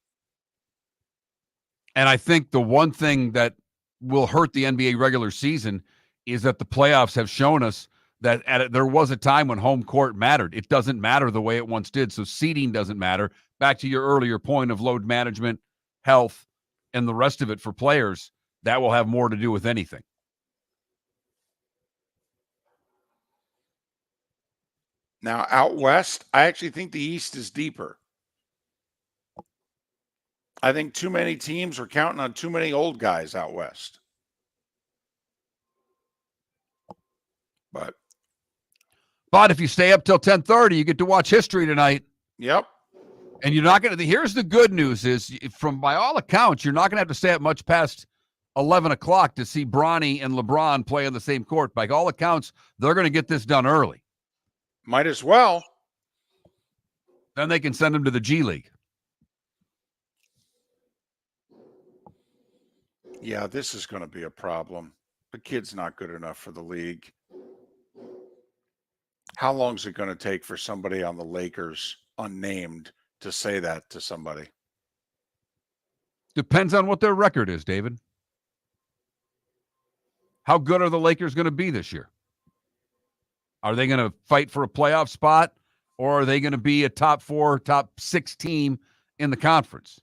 And I think the one thing that will hurt the NBA regular season is that the playoffs have shown us that there was a time when home court mattered. It doesn't matter the way it once did. So seeding doesn't matter. Back to your earlier point of load management, health, and the rest of it for players, that will have more to do with anything. Now, out west, I actually think the East is deeper. I think too many teams are counting on too many old guys out west. But if you stay up till 10:30, you get to watch history tonight. Yep. And you're not going to. Here's the good news: is from by all accounts, you're not going to have to stay up much past 11 o'clock to see Bronny and LeBron play on the same court. By all accounts, they're going to get this done early. Might as well. Then they can send them to the G League. Yeah, this is going to be a problem. The kid's not good enough for the league. How long is it going to take for somebody on the Lakers, unnamed, to say that to somebody? Depends on what their record is, David. How good are the Lakers going to be this year? Are they going to fight for a playoff spot, or are they going to be a top 4, top 6 team in the conference?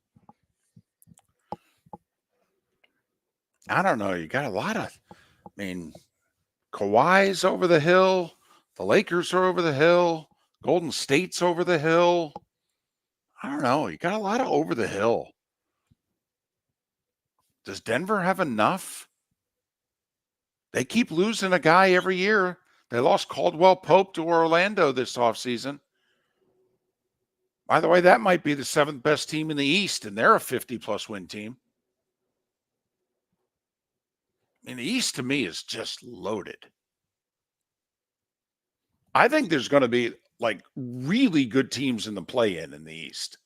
I don't know. You got a lot of, Kawhi's over the hill. The Lakers are over the hill. Golden State's over the hill. I don't know. You got a lot of over the hill. Does Denver have enough? They keep losing a guy every year. They lost Caldwell Pope to Orlando this offseason. By the way, that might be the 7th best team in the East, and they're a 50-plus win team. The East, to me, is just loaded. I think there's going to be, really good teams in the play-in in the East.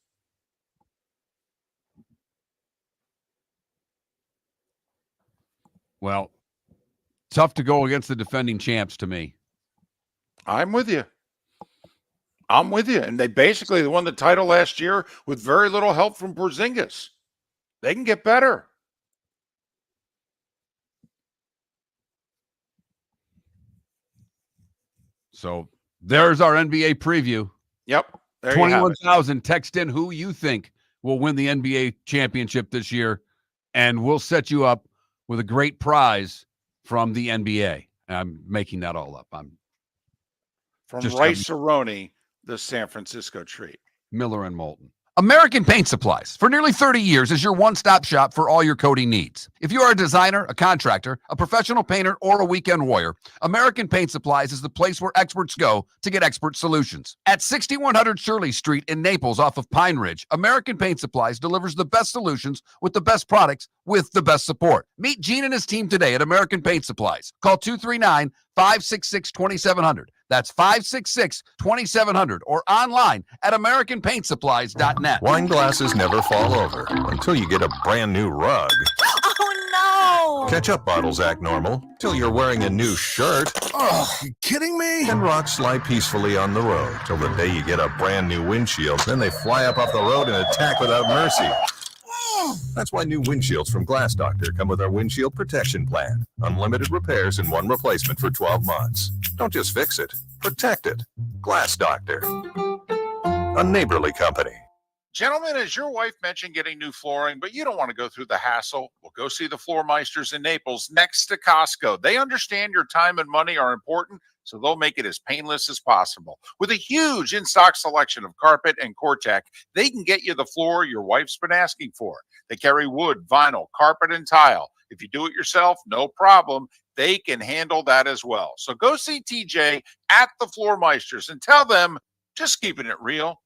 Well, tough to go against the defending champs to me. I'm with you. And they basically won the title last year with very little help from Porzingis. They can get better. So there's our NBA preview. Yep. 21,000. Text in who you think will win the NBA championship this year, and we'll set you up with a great prize from the NBA. I'm making that all up. I'm From just Rice-A-Roni, the San Francisco treat. Miller and Moulton. American Paint Supplies, for nearly 30 years, is your one-stop shop for all your coating needs. If you are a designer, a contractor, a professional painter, or a weekend warrior, American Paint Supplies is the place where experts go to get expert solutions. At 6100 Shirley Street in Naples off of Pine Ridge, American Paint Supplies delivers the best solutions with the best products with the best support. Meet Gene and his team today at American Paint Supplies. Call 239-566-2700. That's 566-2700 or online at AmericanPaintSupplies.net. Wine glasses never fall over until you get a brand new rug. Oh no! Ketchup bottles act normal till you're wearing a new shirt. Oh, you kidding me? And rocks slide peacefully on the road till the day you get a brand new windshield. Then they fly up off the road and attack without mercy. That's why new windshields from Glass Doctor come with our windshield protection plan. Unlimited repairs and one replacement for 12 months. Don't just fix it, protect it. Glass Doctor. A neighborly company. Gentlemen, as your wife mentioned getting new flooring, but you don't want to go through the hassle, well, go see the Floor Meisters in Naples next to Costco. They understand your time and money are important, so they'll make it as painless as possible. With a huge in-stock selection of carpet and Cortec, they can get you the floor your wife's been asking for. They carry wood, vinyl, carpet, and tile. If you do it yourself, no problem. They can handle that as well. So go see TJ at the Floor Meisters and tell them, just keeping it real.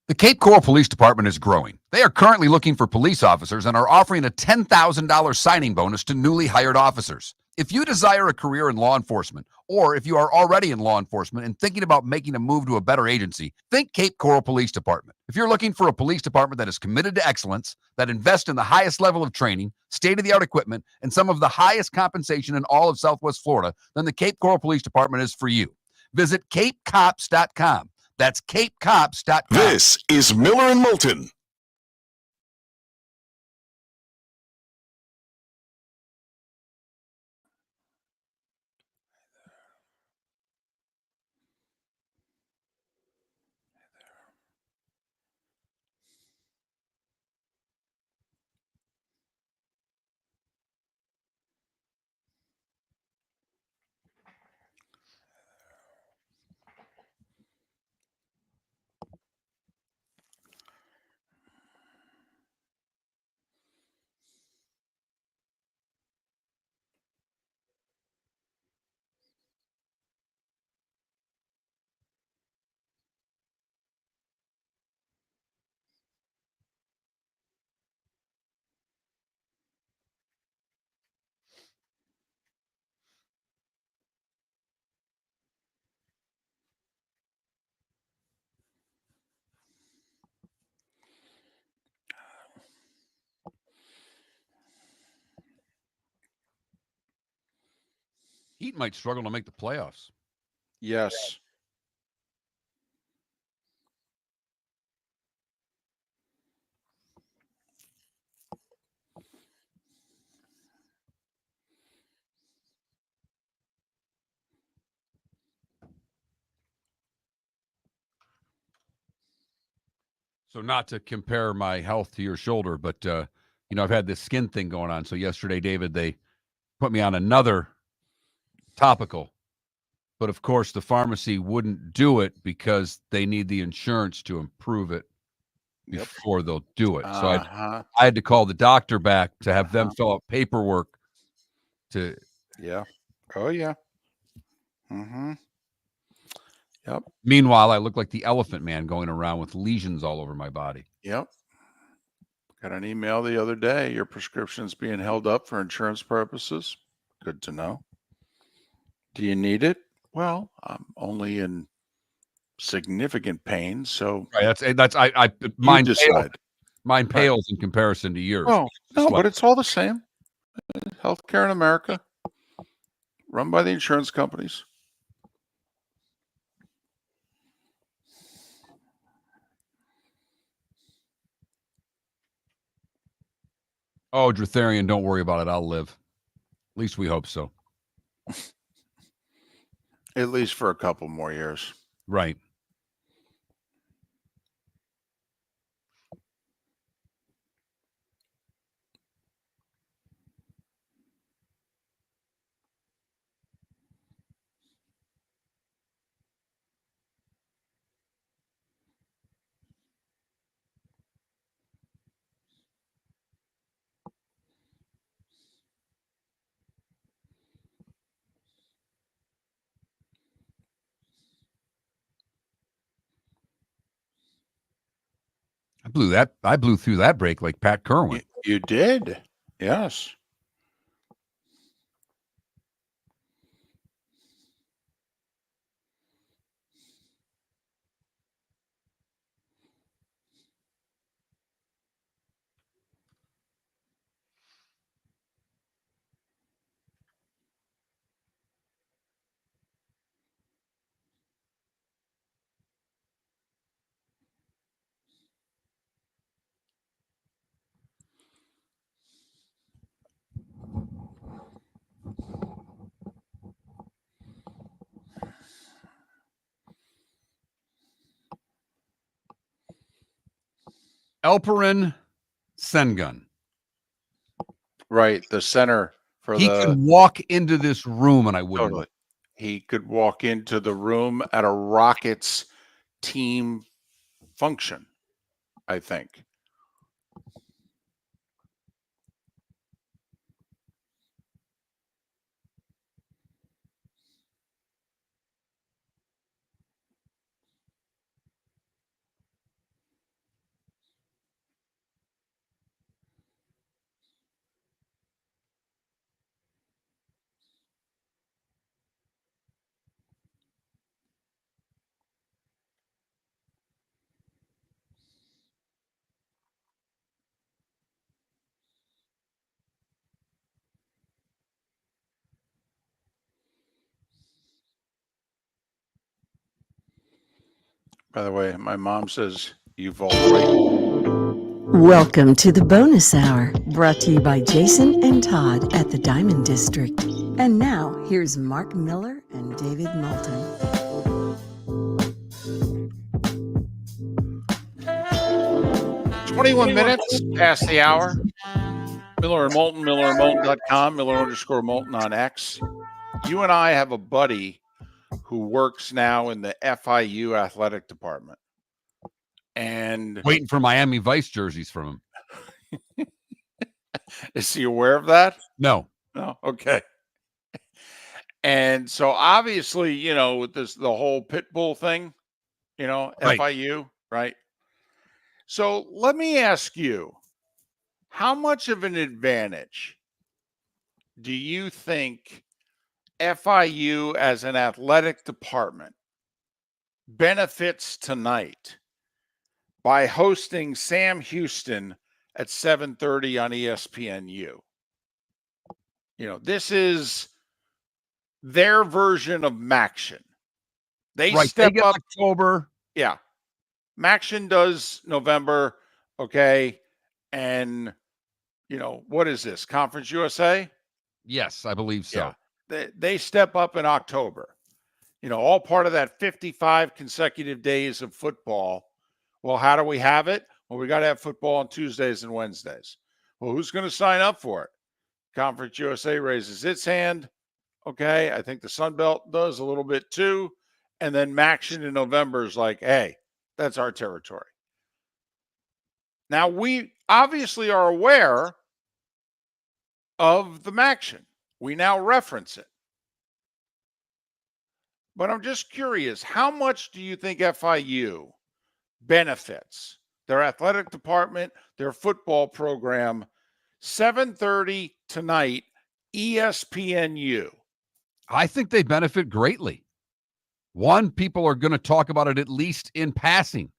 The Cape Coral Police Department is growing. They are currently looking for police officers and are offering a $10,000 signing bonus to newly hired officers. If you desire a career in law enforcement, or if you are already in law enforcement and thinking about making a move to a better agency, think Cape Coral Police Department. If you're looking for a police department that is committed to excellence, that invests in the highest level of training, state-of-the-art equipment, and some of the highest compensation in all of Southwest Florida, then the Cape Coral Police Department is for you. Visit capecops.com. That's capecops.com. This is Miller and Moulton. Heat might struggle to make the playoffs. Yes. So not to compare my health to your shoulder, but I've had this skin thing going on. So yesterday, David, they put me on another topical. But of course, the pharmacy wouldn't do it because they need the insurance to improve it before they'll do it. So I had to call the doctor back to have them fill out paperwork to. Yeah. Oh, yeah. Mm-hmm. Yep. Meanwhile, I look like the Elephant Man going around with lesions all over my body. Yep. Got an email the other day. Your prescription's being held up for insurance purposes. Good to know. Do you need it? Well, I'm only in significant pain, so right, mine decide. Mine pales in comparison to yours. Oh, no, but it's all the same. Healthcare in America, run by the insurance companies. Oh, Dratharian, don't worry about it. I'll live. At least we hope so. At least for a couple more years. Right. I blew through that break like Pat Kirwan. You did. Yes. Elperin Sengun. Right. The center for he could walk into this room and I wouldn't. Totally. He could walk into the room at a Rockets team function, I think. By the way, my mom says you vault right. Welcome to the bonus hour, brought to you by Jason and Todd at the Diamond District. And now, here's Mark Miller and David Moulton. 21 minutes past the hour. Miller and Moulton, MillerandMoulton.com, Miller_Moulton on X. You and I have a buddy who works now in the FIU athletic department. And waiting for Miami Vice jerseys from him. Is he aware of that? No. No. Okay. And so obviously, with the whole pit bull thing, right. FIU, right? So let me ask you, how much of an advantage do you think FIU as an athletic department benefits tonight by hosting Sam Houston at 7:30 on ESPNU? This their version of Maction. They Right. step They get up. October. Yeah. Maction does November. Okay. And, what is this? Conference USA? Yes, I believe so. Yeah. They step up in October. All part of that 55 consecutive days of football. Well, how do we have it? Well, we got to have football on Tuesdays and Wednesdays. Well, who's going to sign up for it? Conference USA raises its hand. Okay. I think the Sun Belt does a little bit too. And then Maction in November is like, hey, that's our territory. Now, we obviously are aware of the Maction. We now reference it. But I'm just curious, how much do you think FIU benefits their athletic department, their football program? 7:30 tonight, ESPNU. I think they benefit greatly. One, people are going to talk about it at least in passing.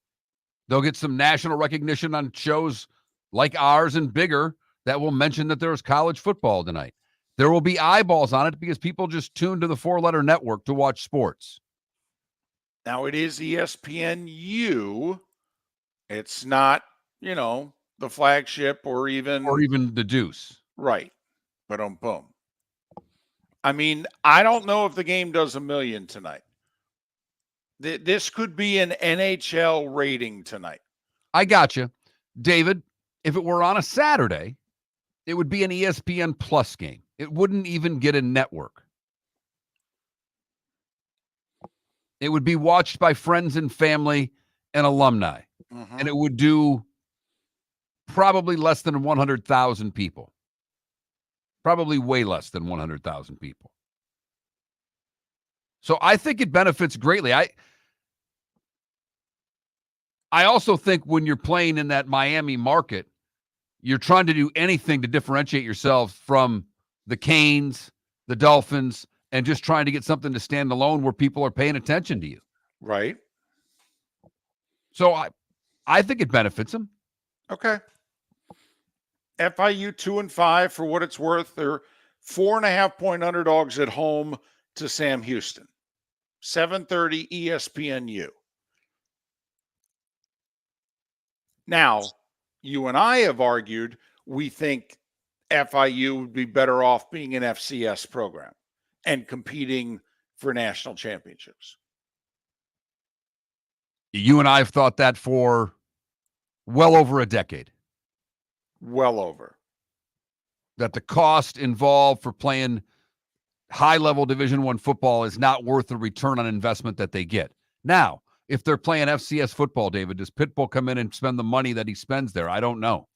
They'll get some national recognition on shows like ours and bigger that will mention that there's college football tonight. There will be eyeballs on it because people just tune to the 4-letter network to watch sports. Now, it is ESPNU. It's not, the flagship or even the Deuce. Right. Boom. I mean, I don't know if the game does 1 million tonight. This could be an NHL rating tonight. I got you. David, if it were on a Saturday, it would be an ESPN Plus game. It wouldn't even get a network. It would be watched by friends and family and alumni. Mm-hmm. And it would do probably less than 100,000 people. Probably way less than 100,000 people. So I think it benefits greatly. I also think when you're playing in that Miami market, you're trying to do anything to differentiate yourself from the Canes, the Dolphins, and just trying to get something to stand alone where people are paying attention to you. Right. So I think it benefits them. Okay. FIU 2-5 for what it's worth. They're 4.5-point underdogs at home to Sam Houston. 7:30 ESPNU. Now, you and I have argued we think FIU would be better off being an FCS program and competing for national championships. You and I have thought that for well over a decade. Well over. That the cost involved for playing high-level Division I football is not worth the return on investment that they get. Now, if they're playing FCS football, David, does Pitbull come in and spend the money that he spends there? I don't know.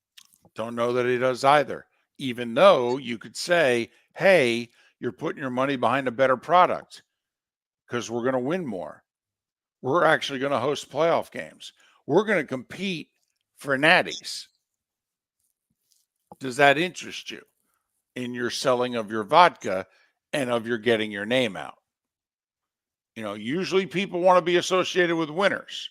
Don't know that he does either. Even though you could say, hey, you're putting your money behind a better product because we're going to win more. We're actually going to host playoff games. We're going to compete for natties. Does that interest you in your selling of your vodka and of your getting your name out? Usually people want to be associated with winners.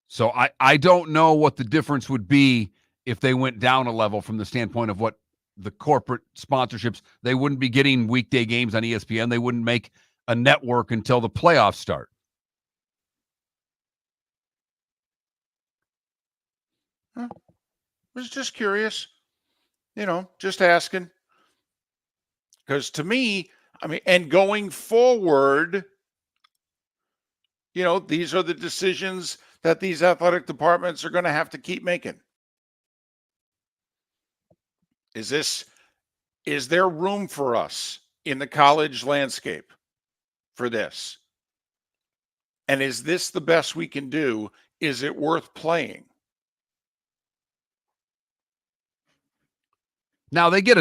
So I don't know what the difference would be if they went down a level from the standpoint of what the corporate sponsorships. They wouldn't be getting weekday games on ESPN. They wouldn't make a network until the playoffs start. I was just curious, just asking. Because to me, and going forward, these are the decisions that these athletic departments are going to have to keep making. Is there room for us in the college landscape for this? And is this the best we can do? Is it worth playing? Now they get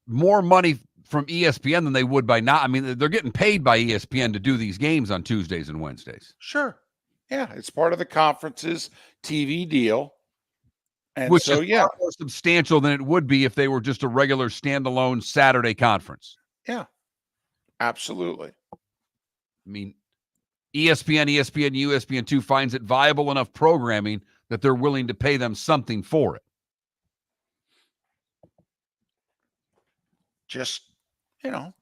more money from ESPN than they would by now. They're getting paid by ESPN to do these games on Tuesdays and Wednesdays. Sure. Yeah, it's part of the conference's TV deal. And which so, is far more substantial than it would be if they were just a regular standalone Saturday conference. Yeah, absolutely. ESPN, ESPNU, ESPN2 finds it viable enough programming that they're willing to pay them something for it. Just, you know,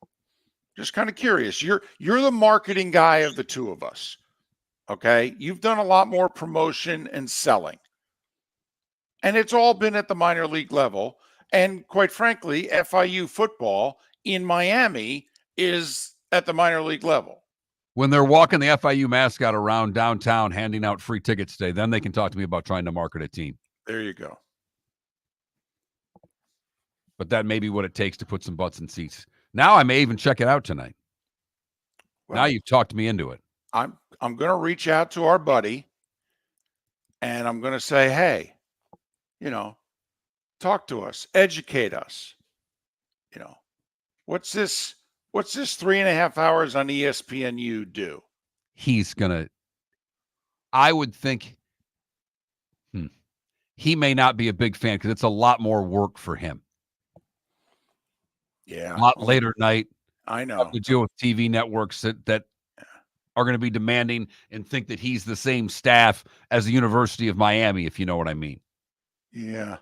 just kind of curious. You're the marketing guy of the two of us. Okay? You've done a lot more promotion and selling. And it's all been at the minor league level. And quite frankly, FIU football in Miami is at the minor league level. When they're walking the FIU mascot around downtown handing out free tickets today, then they can talk to me about trying to market a team. There you go. But that may be what it takes to put some butts in seats. Now I may even check it out tonight. Well, now you've talked me into it. I'm going to reach out to our buddy and I'm going to say, hey, you know, talk to us, educate us. You know, what's this 3.5 hours on ESPNU do? He's going to, I would think, he may not be a big fan because it's a lot more work for him. Yeah. A lot later at night. I know. To deal with TV networks that are going to be demanding and think that he's the same staff as the University of Miami, if you know what I mean. Yeah.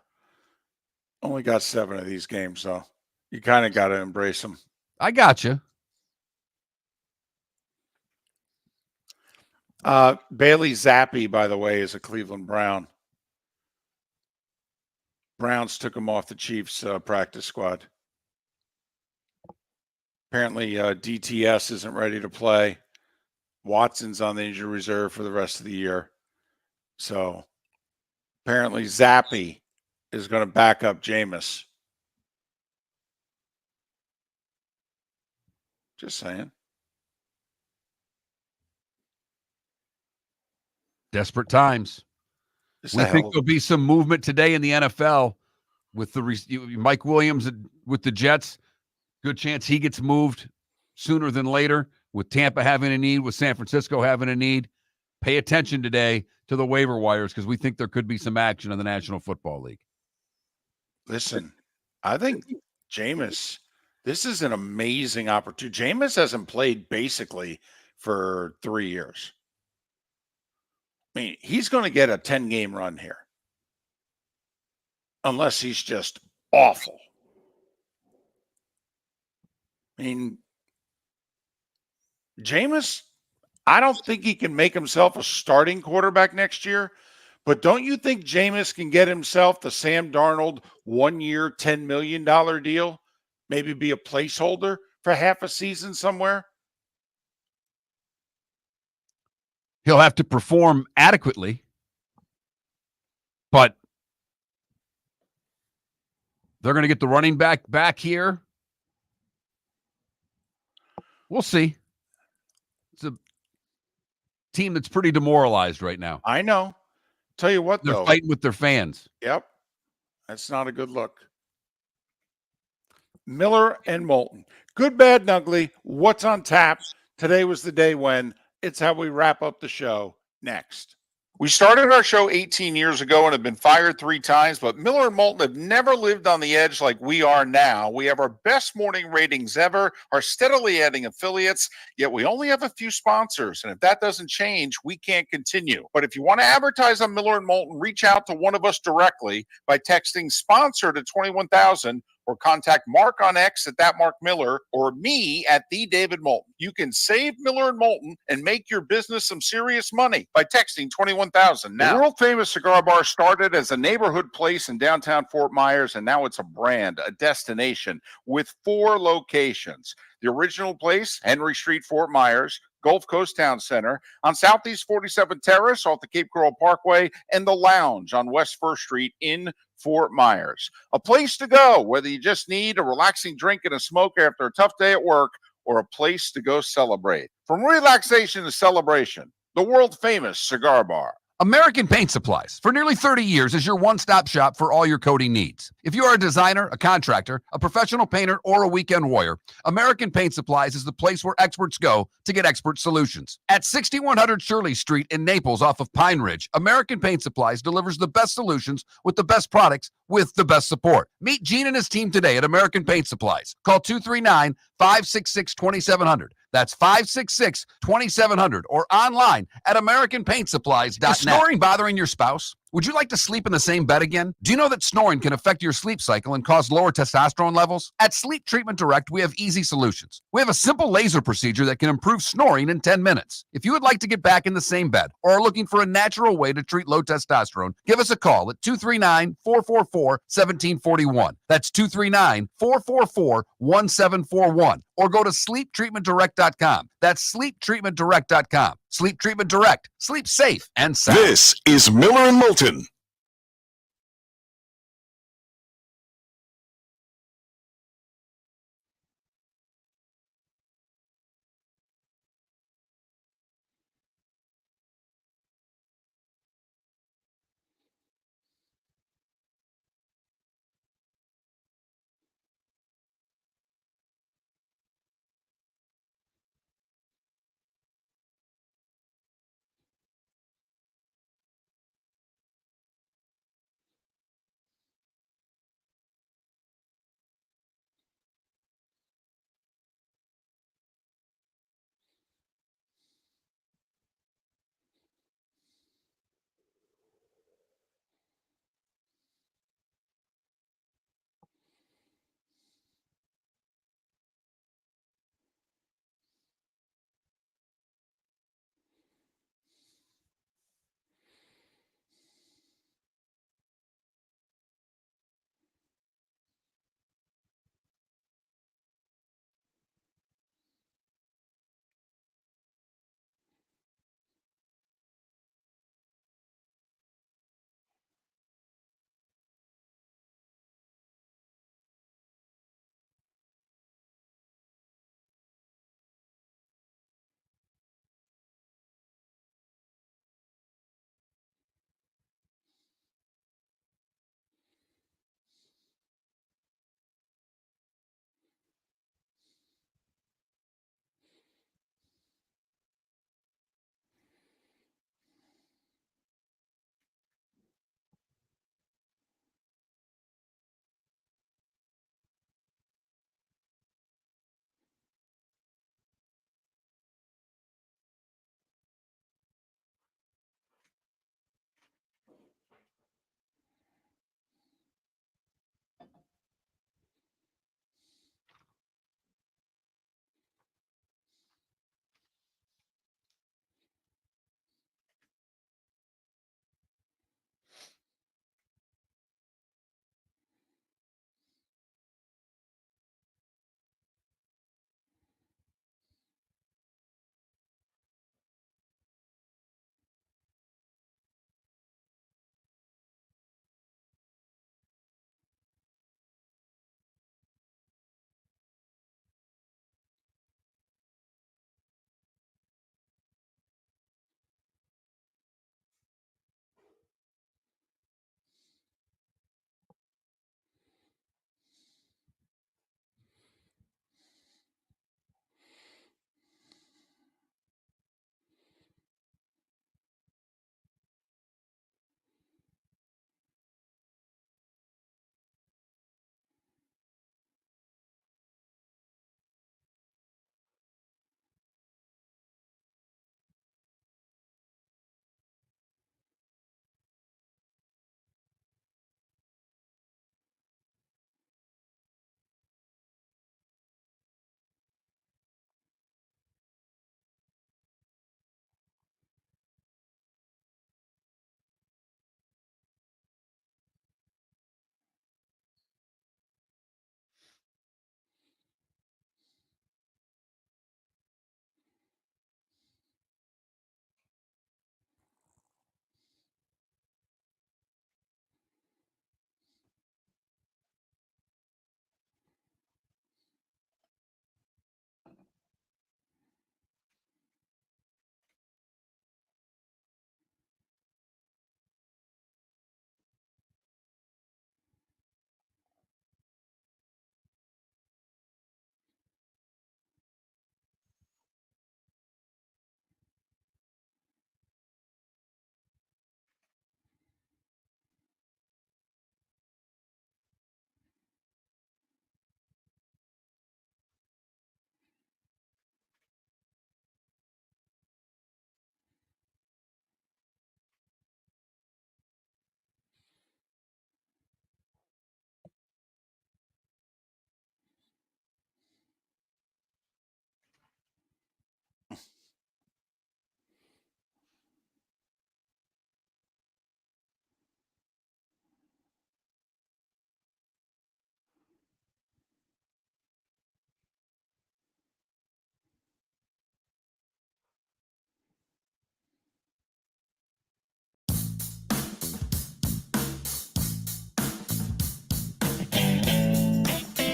Only got 7 of these games, so you kind of got to embrace them. I got you. Bailey Zappi, by the way, is a Cleveland Brown. Browns took him off the Chiefs practice squad. Apparently, DTS isn't ready to play. Watson's on the injury reserve for the rest of the year. So apparently Zappi is going to back up Jameis. Just saying. Desperate times. We think there'll be some movement today in the NFL with the Mike Williams with the Jets. Good chance he gets moved sooner than later, with Tampa having a need, with San Francisco having a need. Pay attention today to the waiver wires because we think there could be some action in the National Football League. Listen, I think Jameis, this is an amazing opportunity. Jameis hasn't played basically for 3 years. I mean, he's going to get a 10-game run here. Unless he's just awful. I mean, Jameis, I don't think he can make himself a starting quarterback next year, but don't you think Jameis can get himself the Sam Darnold 1-year, $10 million deal? Maybe be a placeholder for half a season somewhere? He'll have to perform adequately, but they're going to get the running back here. We'll see. It's a team that's pretty demoralized right now. I know. Tell you what, they're fighting with their fans. Yep. That's not a good look. Miller and Moulton. Good, bad, and ugly. What's on tap? Today was the day when. It's how we wrap up the show next. We started our show 18 years ago and have been fired 3 times, but Miller and Moulton have never lived on the edge like we are now. We have our best morning ratings ever, are steadily adding affiliates, yet we only have a few sponsors. And if that doesn't change, we can't continue. But if you want to advertise on Miller and Moulton, reach out to one of us directly by texting sponsor to 21,000 or contact Mark on X at @MarkMiller or me at @TheDavidMoulton. You can save Miller and Moulton and make your business some serious money by texting 21,000 now. The world-famous cigar bar started as a neighborhood place in downtown Fort Myers, and now it's a brand, a destination with 4 locations. The original place, Henry Street, Fort Myers, Gulf Coast Town Center, on Southeast 47th Terrace off the Cape Coral Parkway, and the Lounge on West 1st Street in Fort Myers. A place to go, whether you just need a relaxing drink and a smoke after a tough day at work, or a place to go celebrate. From relaxation to celebration, the world-famous cigar bar. American Paint Supplies, for nearly 30 years, is your one-stop shop for all your coating needs. If you are a designer, a contractor, a professional painter, or a weekend warrior, American Paint Supplies is the place where experts go to get expert solutions. At 6100 Shirley Street in Naples off of Pine Ridge, American Paint Supplies delivers the best solutions with the best products with the best support. Meet Gene and his team today at American Paint Supplies. Call 239-566-2700. That's 566-2700 or online at AmericanPaintSupplies.net. Is snoring bothering your spouse? Would you like to sleep in the same bed again? Do you know that snoring can affect your sleep cycle and cause lower testosterone levels? At Sleep Treatment Direct, we have easy solutions. We have a simple laser procedure that can improve snoring in 10 minutes. If you would like to get back in the same bed or are looking for a natural way to treat low testosterone, give us a call at 239-444-1741. That's 239-444-1741. Or go to sleeptreatmentdirect.com. That's sleeptreatmentdirect.com. Sleep Treatment Direct. Sleep safe and sound. This is Miller and Moulton.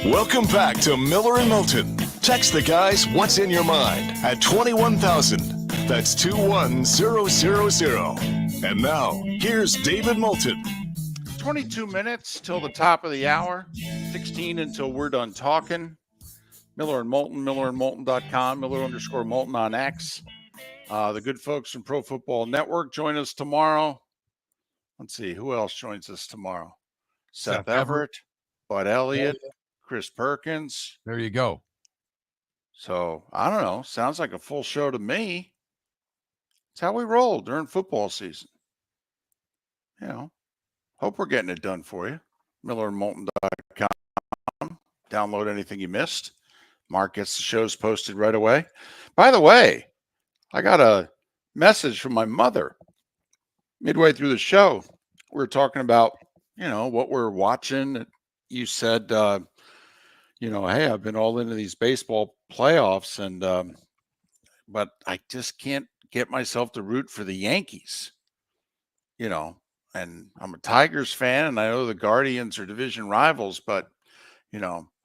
Welcome back to Miller and Moulton. Text the guys what's in your mind at 21,000. That's 21000. And now, here's David Moulton. 22 minutes till the top of the hour, 16 until we're done talking. Miller and Moulton, millerandmoulton.com, Miller_Moulton on X. The good folks from Pro Football Network join us tomorrow. Let's see, who else joins us tomorrow? Seth Everett, Bud Elliott, Chris Perkins. There you go. So, I don't know. Sounds like a full show to me. It's how we roll during football season. You know, hope we're getting it done for you. millerandmoulton.com. Download anything you missed. Mark gets the shows posted right away. By the way, I got a message from my mother midway through the show. We were talking about, what we're watching. You said, hey, I've been all into these baseball playoffs, and but I just can't get myself to root for the Yankees. And I'm a Tigers fan, and I know the Guardians are division rivals, but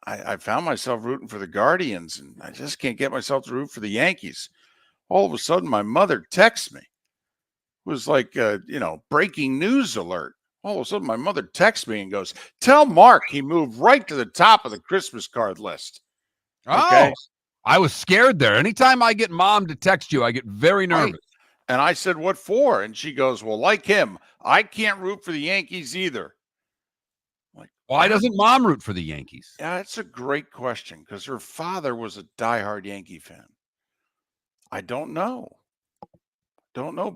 I found myself rooting for the Guardians, and I just can't get myself to root for the Yankees. All of a sudden, my mother texts me. It was like, breaking news alert. All of a sudden, my mother texts me and goes, "Tell Mark he moved right to the top of the Christmas card list." Okay? Oh, I was scared there. Anytime I get mom to text you, I get very nervous. Right. And I said, "What for?" And she goes, "Well, like him, I can't root for the Yankees either." Why doesn't mom root for the Yankees? Yeah, it's a great question because her father was a diehard Yankee fan. I don't know.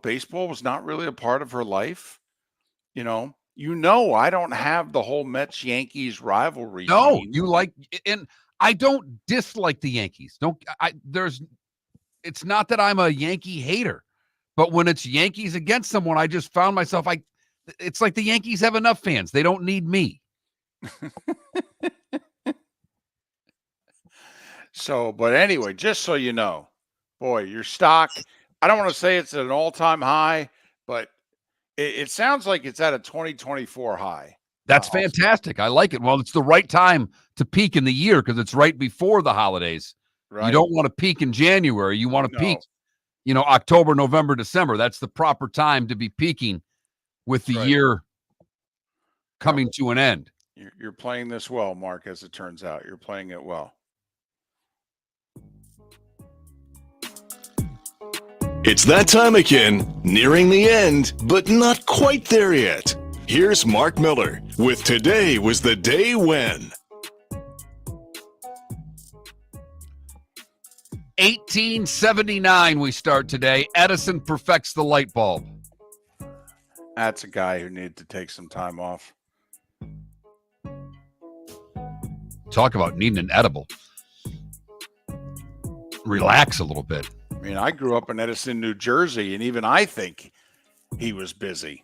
Baseball was not really a part of her life. I don't have the whole Mets-Yankees rivalry. No, gene. and I don't dislike the Yankees. It's not that I'm a Yankee hater, but when it's Yankees against someone, I just found myself, it's like the Yankees have enough fans. They don't need me. So, but anyway, just so you know, boy, your stock, I don't want to say it's at an all-time high, but it sounds like it's at a 2024 high. That's fantastic. I like it. Well, it's the right time to peak in the year because it's right before the holidays. Right. You don't want to peak in January. You want to peak, October, November, December. That's the proper time to be peaking with the year coming to an end. You're playing this well, Mark, as it turns out. You're playing it well. It's that time again, nearing the end, but not quite there yet. Here's Mark Miller with Today Was the Day When. 1879 we start today. Edison perfects the light bulb. That's a guy who needed to take some time off. Talk about needing an edible. Relax a little bit. I mean, I grew up in Edison, New Jersey, and even I think he was busy.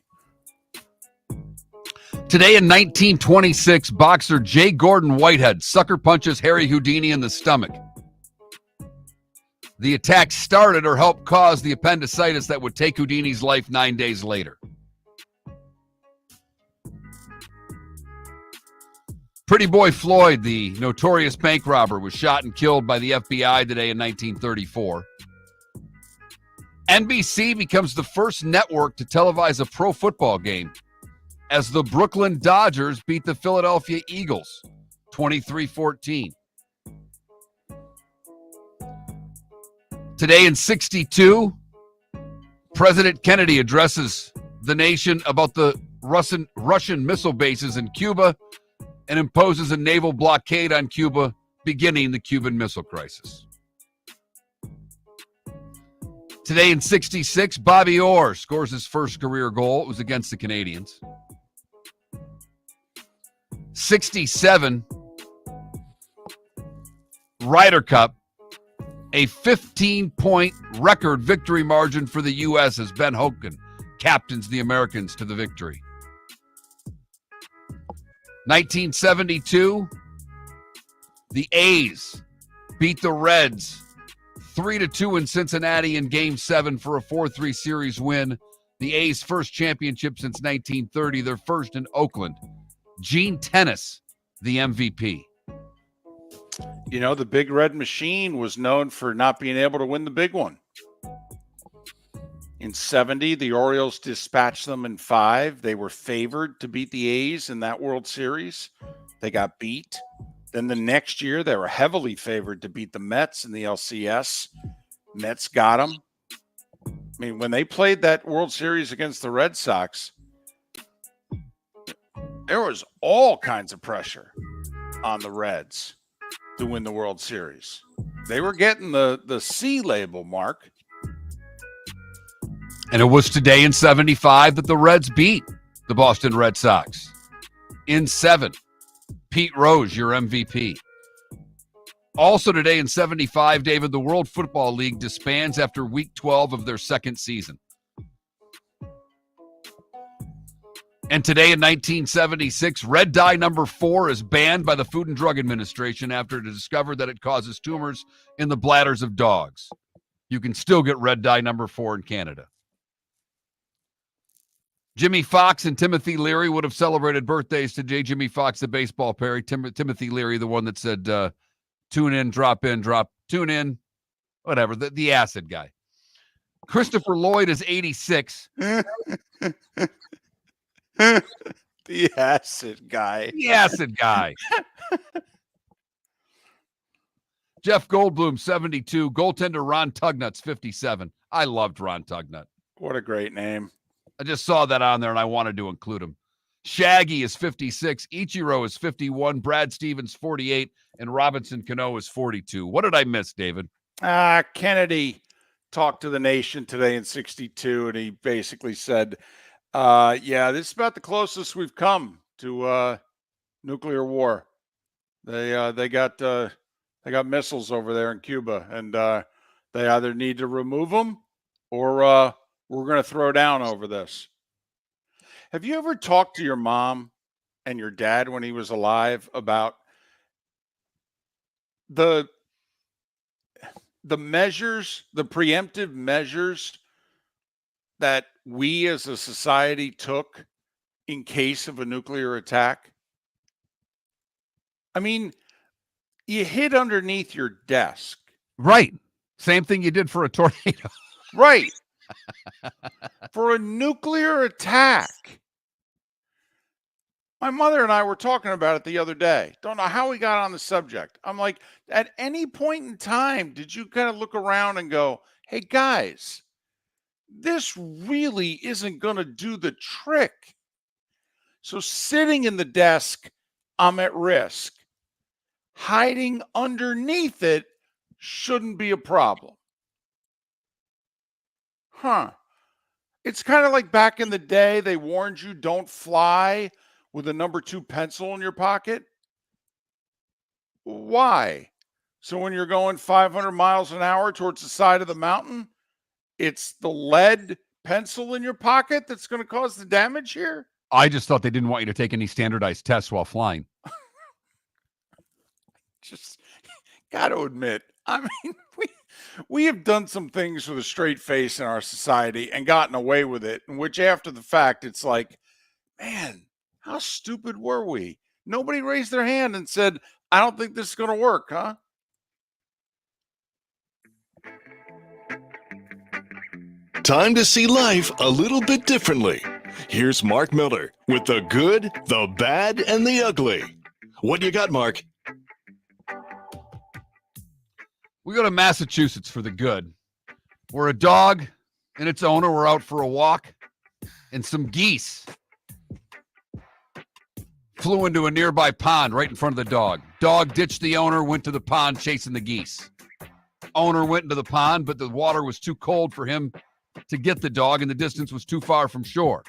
Today in 1926, boxer J. Gordon Whitehead sucker punches Harry Houdini in the stomach. The attack started or helped cause the appendicitis that would take Houdini's life 9 days later. Pretty Boy Floyd, the notorious bank robber, was shot and killed by the FBI today in 1934. NBC becomes the first network to televise a pro football game as the Brooklyn Dodgers beat the Philadelphia Eagles 23-14. Today in 1962, President Kennedy addresses the nation about the Russian missile bases in Cuba and imposes a naval blockade on Cuba, beginning the Cuban Missile Crisis. Today in 1966, Bobby Orr scores his first career goal. It was against the Canadians. 1967, Ryder Cup, a 15-point record victory margin for the U.S. as Ben Hogan captains the Americans to the victory. 1972, the A's beat the Reds 3-2 in Cincinnati in Game 7 for a 4-3 series win. The A's' first championship since 1930, their first in Oakland. Gene Tennis, the MVP. You know, the Big Red Machine was known for not being able to win the big one. In 70, the Orioles dispatched them in 5. They were favored to beat the A's in that World Series. They got beat. Then the next year, they were heavily favored to beat the Mets in the LCS. Mets got them. I mean, when they played that World Series against the Red Sox, there was all kinds of pressure on the Reds to win the World Series. They were getting the C label, Mark. And it was today in 75 that the Reds beat the Boston Red Sox. In 7, Pete Rose, your MVP. Also today in 75, David, the World Football League disbands after week 12 of their second season. And today in 1976, red dye number 4 is banned by the Food and Drug Administration after it discovered that it causes tumors in the bladders of dogs. You can still get red dye number 4 in Canada. Jimmy Fox and Timothy Leary would have celebrated birthdays today. Jimmy Fox, the baseball player. Timothy Leary, the one that said, tune in, tune in, whatever, the acid guy. Christopher Lloyd is 86. The acid guy. The acid guy. Jeff Goldblum, 72. Goaltender Ron Tugnut's 57. I loved Ron Tugnut. What a great name. I just saw that on there, and I wanted to include him. Shaggy is 56. Ichiro is 51. Brad Stevens, 48. And Robinson Cano is 42. What did I miss, David? Kennedy talked to the nation today in 62, and he basically said, yeah, this is about the closest we've come to nuclear war. They got missiles over there in Cuba, and they either need to remove them or we're going to throw down over this. Have you ever talked to your mom and your dad when he was alive about the measures, the preemptive measures that we as a society took in case of a nuclear attack? I mean, you hid underneath your desk. Right. Same thing you did for a tornado. Right. For a nuclear attack. My mother and I were talking about it the other day. Don't know how we got on the subject. I'm like, at any point in time, did you kind of look around and go, hey, guys, this really isn't going to do the trick. So sitting in the desk, I'm at risk. Hiding underneath it shouldn't be a problem. Huh. It's kind of like back in the day, they warned you don't fly with a number 2 pencil in your pocket. Why? So when you're going 500 miles an hour towards the side of the mountain, it's the lead pencil in your pocket that's going to cause the damage here? I just thought they didn't want you to take any standardized tests while flying. Just got to admit, I mean, we have done some things with a straight face in our society and gotten away with it, in which after the fact, it's like, man, how stupid were we? Nobody raised their hand and said, I don't think this is going to work, huh? Time to see life a little bit differently. Here's Mark Miller with the good, the bad, and the ugly. What do you got, Mark? We go to Massachusetts for the good, where a dog and its owner were out for a walk, and some geese flew into a nearby pond right in front of the dog. Dog ditched the owner, went to the pond chasing the geese. Owner went into the pond, but the water was too cold for him to get the dog, and the distance was too far from shore.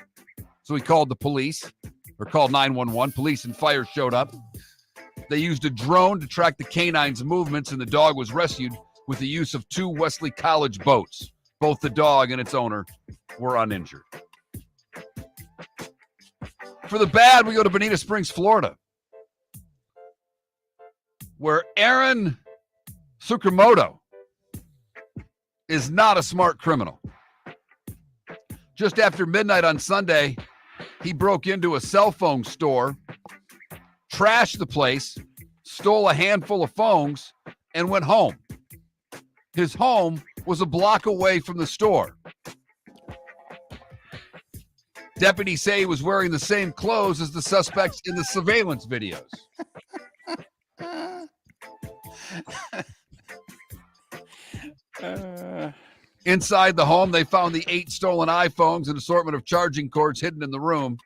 So he called the police, or called 911. Police and fire showed up. They used a drone to track the canine's movements, and the dog was rescued with the use of 2 Wesley College boats. Both the dog and its owner were uninjured. For the bad, we go to Bonita Springs, Florida, where Aaron Tsukamoto is not a smart criminal. Just after midnight on Sunday, he broke into a cell phone store, trashed the place, stole a handful of phones, and went home. His home was a block away from the store. Deputies say he was wearing the same clothes as the suspects in the surveillance videos. Inside the home, they found the 8 stolen iPhones, an assortment of charging cords hidden in the room.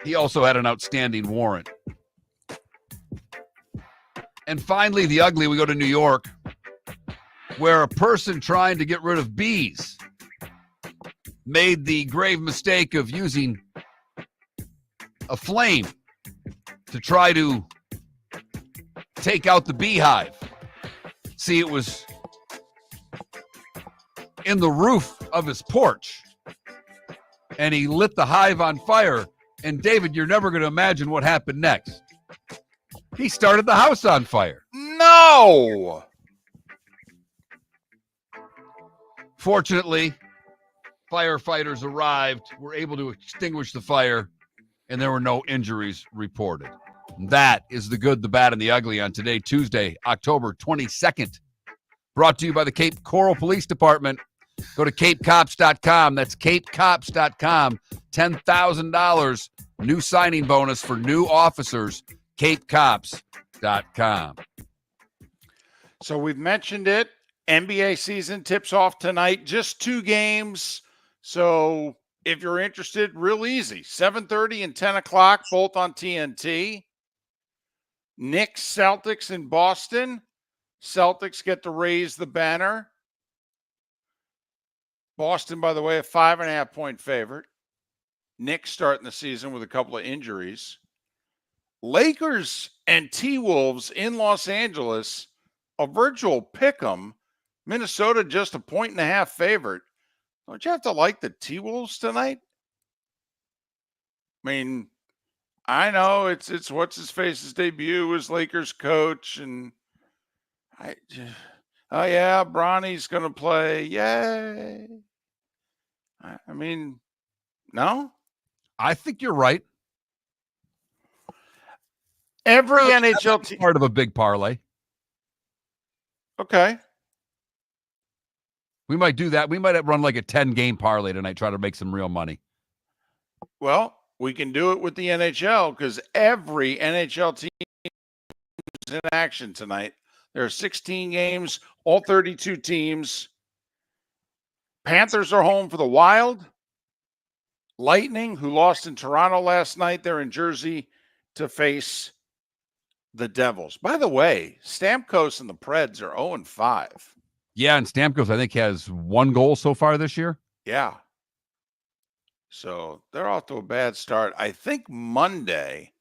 He also had an outstanding warrant. And finally, the ugly, we go to New York, where a person trying to get rid of bees made the grave mistake of using a flame to try to take out the beehive. See, it was in the roof of his porch, and he lit the hive on fire. And David, you're never going to imagine what happened next. He started the house on fire. No! Fortunately, firefighters arrived, were able to extinguish the fire, and there were no injuries reported. That is the good, the bad, and the ugly on today, Tuesday, October 22nd. Brought to you by the Cape Coral Police Department. Go to capecops.com. That's capecops.com. $10,000 new signing bonus for new officers. capecops.com. So we've mentioned it. NBA season tips off tonight. Just 2 games. So if you're interested, real easy. 7:30 and 10 o'clock, both on TNT. Knicks, Celtics in Boston. Celtics get to raise the banner. Boston, by the way, a 5.5-point favorite. Knicks starting the season with a couple of injuries. Lakers and T-Wolves in Los Angeles, a virtual pick'em. Minnesota just a 1.5 favorite. Don't you have to like the T-Wolves tonight? I mean, I know it's what's his face's debut as Lakers coach, and oh yeah, Bronny's gonna play. Yay! I mean, no, I think you're right. Every NHL team part of a big parlay. Okay. We might do that. We might run like a 10-game parlay tonight, try to make some real money. Well, we can do it with the NHL because every NHL team is in action tonight. There are 16 games, all 32 teams. Panthers are home for the Wild. Lightning, who lost in Toronto last night, they're in Jersey to face the Devils. By the way, Stamkos and the Preds are 0-5. Yeah, and Stamkos, I think, has 1 goal so far this year. Yeah. So they're off to a bad start. I think Monday,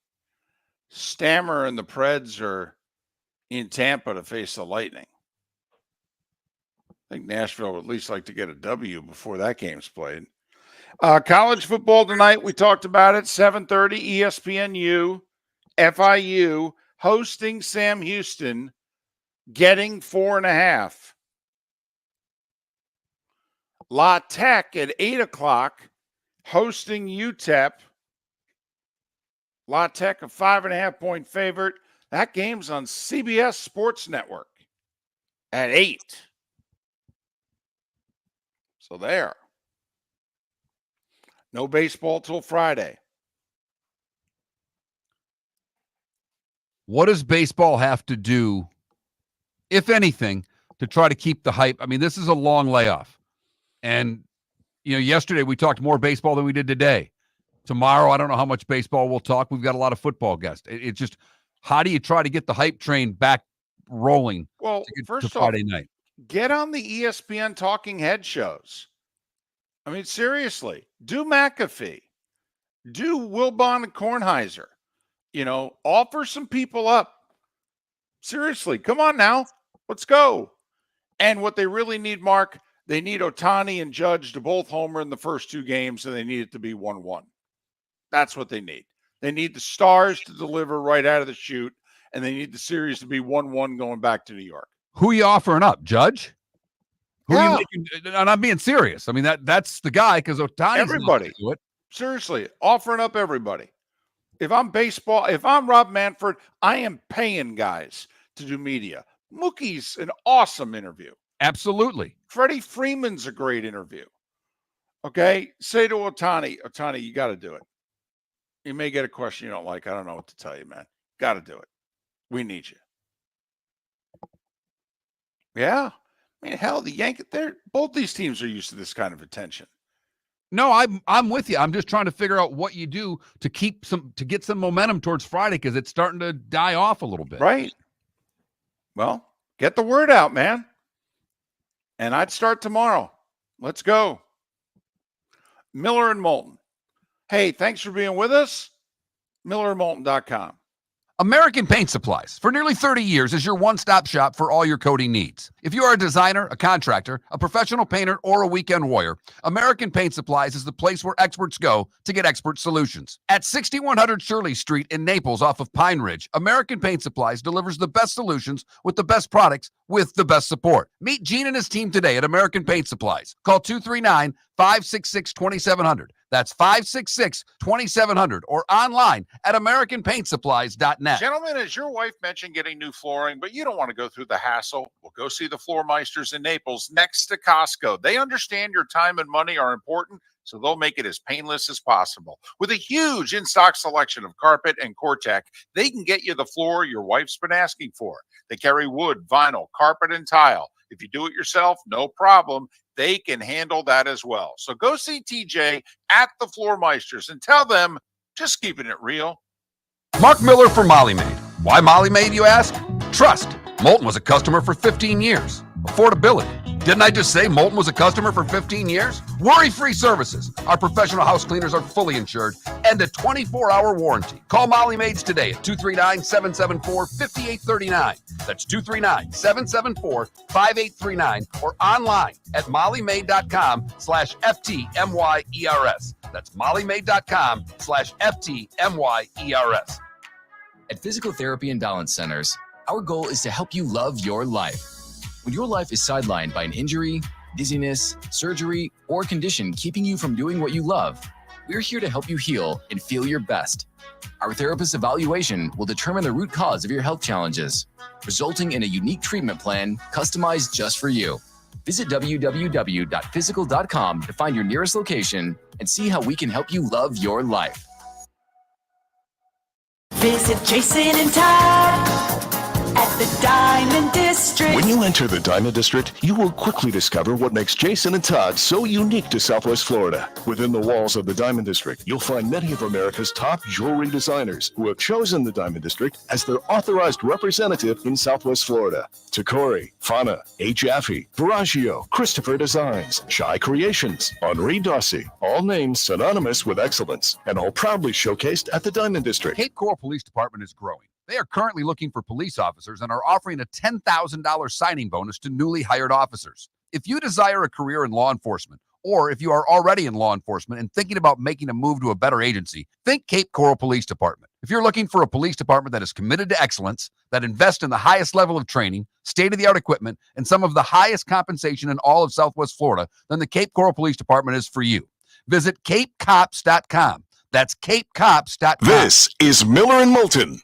Stammer and the Preds are in Tampa to face the Lightning. I think Nashville would at least like to get a W before that game's played. College football tonight, we talked about it, 7:30, ESPNU, FIU, hosting Sam Houston, getting 4.5. La Tech at 8 o'clock, hosting UTEP. La Tech, a 5.5-point favorite. That game's on CBS Sports Network at 8. So there. No baseball till Friday. What does baseball have to do, if anything, to try to keep the hype? I mean, this is a long layoff. And, you know, yesterday we talked more baseball than we did today. Tomorrow, I don't know how much baseball we'll talk. We've got a lot of football guests. It's just, how do you try to get the hype train back rolling? Well, first off, Friday night, get on the ESPN talking head shows. I mean, seriously, do McAfee, do Wilbon and Kornheiser, you know, offer some people up. Seriously, come on now, let's go. And what they really need, Mark, they need Ohtani and Judge to both homer in the first 2 games, and they need it to be 1-1. That's what they need. They need the Stars to deliver right out of the chute, and they need the series to be 1-1 going back to New York. who are you offering up, Judge? Who Yeah. are you making? And I'm being serious. I mean, that's the guy, because Ohtani's Everybody. not gonna do it. Seriously, offering up everybody. If I'm baseball, if I'm Rob Manfred, I am paying guys to do media. Mookie's an awesome interview. Absolutely. Freddie Freeman's a great interview. Okay, say to Ohtani, you got to do it. You may get a question you don't like. I don't know what to tell you, man. Got to do it. We need you. Yeah. I mean, hell, both these teams are used to this kind of attention. No, I'm with you. I'm just trying to figure out what you do to get some momentum towards Friday, because it's starting to die off a little bit. Right. Well, get the word out, man. And I'd start tomorrow. Let's go. Miller and Moulton. Hey, thanks for being with us. MillerandMoulton.com. American Paint Supplies, for nearly 30 years, is your one-stop shop for all your coating needs. If you are a designer, a contractor, a professional painter, or a weekend warrior, American Paint Supplies is the place where experts go to get expert solutions. At 6100 Shirley Street in Naples off of Pine Ridge, American Paint Supplies delivers the best solutions with the best products with the best support. Meet Gene and his team today at American Paint Supplies. Call 239-566-2700. That's 566-2700, or online at AmericanPaintSupplies.net. Gentlemen, as your wife mentioned getting new flooring, but you don't want to go through the hassle, well, go see the Floor Meisters in Naples next to Costco. They understand your time and money are important, so they'll make it as painless as possible. With a huge in-stock selection of carpet and Cortec, they can get you the floor your wife's been asking for. They carry wood, vinyl, carpet, and tile. If you do it yourself, no problem. They can handle that as well. So go see TJ at the Floor Meisters and tell them, just keeping it real. Mark Miller for Molly Maid. Why Molly Maid, you ask? Trust. Moulton was a customer for 15 years. Affordability. Didn't I just say Moulton was a customer for 15 years? Worry-free services. Our professional house cleaners are fully insured and a 24-hour warranty. Call Molly Maids today at 239-774-5839. That's 239-774-5839, or online at mollymaid.com/FTMYERS. That's mollymaid.com/FTMYERS. At Physical Therapy and Balance Centers, our goal is to help you love your life. When your life is sidelined by an injury, dizziness, surgery, or condition keeping you from doing what you love, we're here to help you heal and feel your best. Our therapist evaluation will determine the root cause of your health challenges, resulting in a unique treatment plan customized just for you. Visit www.physical.com to find your nearest location and see how we can help you love your life. Visit Jason and Todd at the Diamond District. When you enter the Diamond District, you will quickly discover what makes Jason and Todd so unique to Southwest Florida. Within the walls of the Diamond District, you'll find many of America's top jewelry designers who have chosen the Diamond District as their authorized representative in Southwest Florida. Takori, Fana, A. Jaffe, Veragio, Christopher Designs, Shy Creations, Henri Darcy, all names synonymous with excellence, and all proudly showcased at the Diamond District. Cape Coral Police Department is growing. They are currently looking for police officers and are offering a $10,000 signing bonus to newly hired officers. If you desire a career in law enforcement, or if you are already in law enforcement and thinking about making a move to a better agency, think Cape Coral Police Department. If you're looking for a police department that is committed to excellence, that invests in the highest level of training, state-of-the-art equipment, and some of the highest compensation in all of Southwest Florida, then the Cape Coral Police Department is for you. Visit capecops.com. That's capecops.com. This is Miller and Moulton.